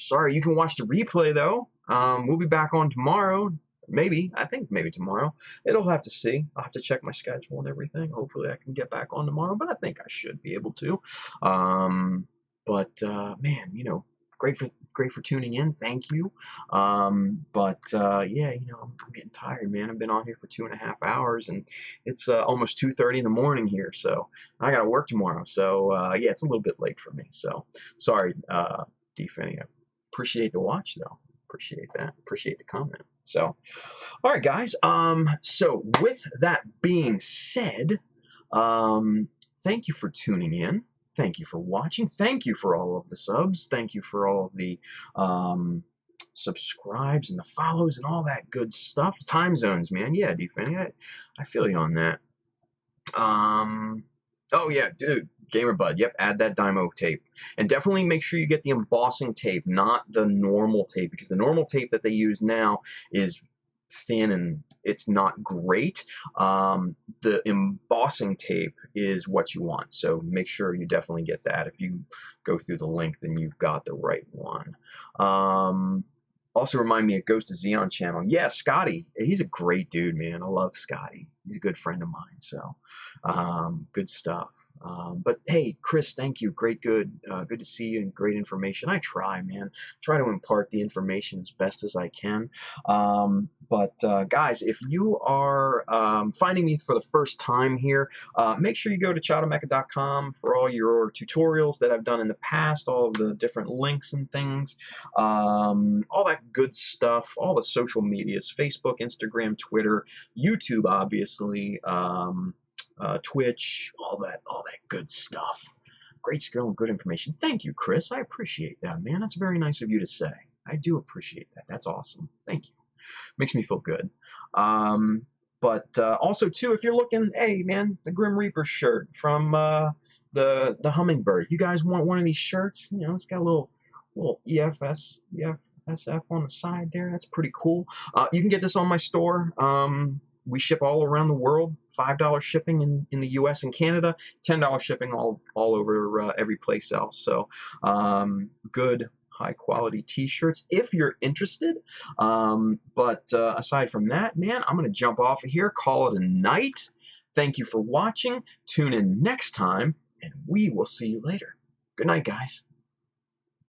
You can watch the replay, though. We'll be back on tomorrow. Maybe. I think maybe tomorrow. It'll have to see. I'll have to check my schedule and everything. Hopefully I can get back on tomorrow, but I think I should be able to. Man, you know, great for tuning in. Thank you. Yeah, you know, I'm getting tired, man. I've been on here for 2.5 hours, and it's almost 2:30 in the morning here, so I gotta work tomorrow. So yeah, it's a little bit late for me. So sorry, D. Finney. I appreciate the watch though. Appreciate that. Appreciate the comment. So, all right, guys. So with that being said, thank you for tuning in. Thank you for watching. Thank you for all of the subs. Thank you for all of the subscribes and the follows and all that good stuff. Time zones, man. Yeah, D-Fanny, I feel you on that. Oh, yeah, dude. Gamerbud, yep, add that Dymo tape. And definitely make sure you get the embossing tape, not the normal tape, because the normal tape that they use now is thin and it's not great. The embossing tape is what you want, so make sure you definitely get that. If you go through the link, then you've got the right one. Also remind me, it goes to Xeon channel. Yeah, Scotty, he's a great dude, man. I love Scotty. He's a good friend of mine. So good stuff. But hey, Chris, thank you. Good to see you, and great information. I try, man. Try to impart the information as best as I can. But guys, if you are finding me for the first time here, make sure you go to chowdermecha.com for all your tutorials that I've done in the past, all of the different links and things, all that good stuff, all the social medias, Facebook, Instagram, Twitter, YouTube, obviously, Twitch, all that good stuff. Great skill and good information. Thank you, Chris. I appreciate that, man. That's very nice of you to say. I do appreciate that. That's awesome. Thank you. Makes me feel good. But also, too, if you're looking, hey, man, the Grim Reaper shirt from the Hummingbird. If you guys want one of these shirts, you know, it's got a little EFSF on the side there. That's pretty cool. You can get this on my store. We ship all around the world. $5 shipping in the U.S. and Canada. $10 shipping all over every place else. So good, high-quality T-shirts if you're interested. But aside from that, man, I'm going to jump off of here, call it a night. Thank you for watching. Tune in next time, and we will see you later. Good night, guys.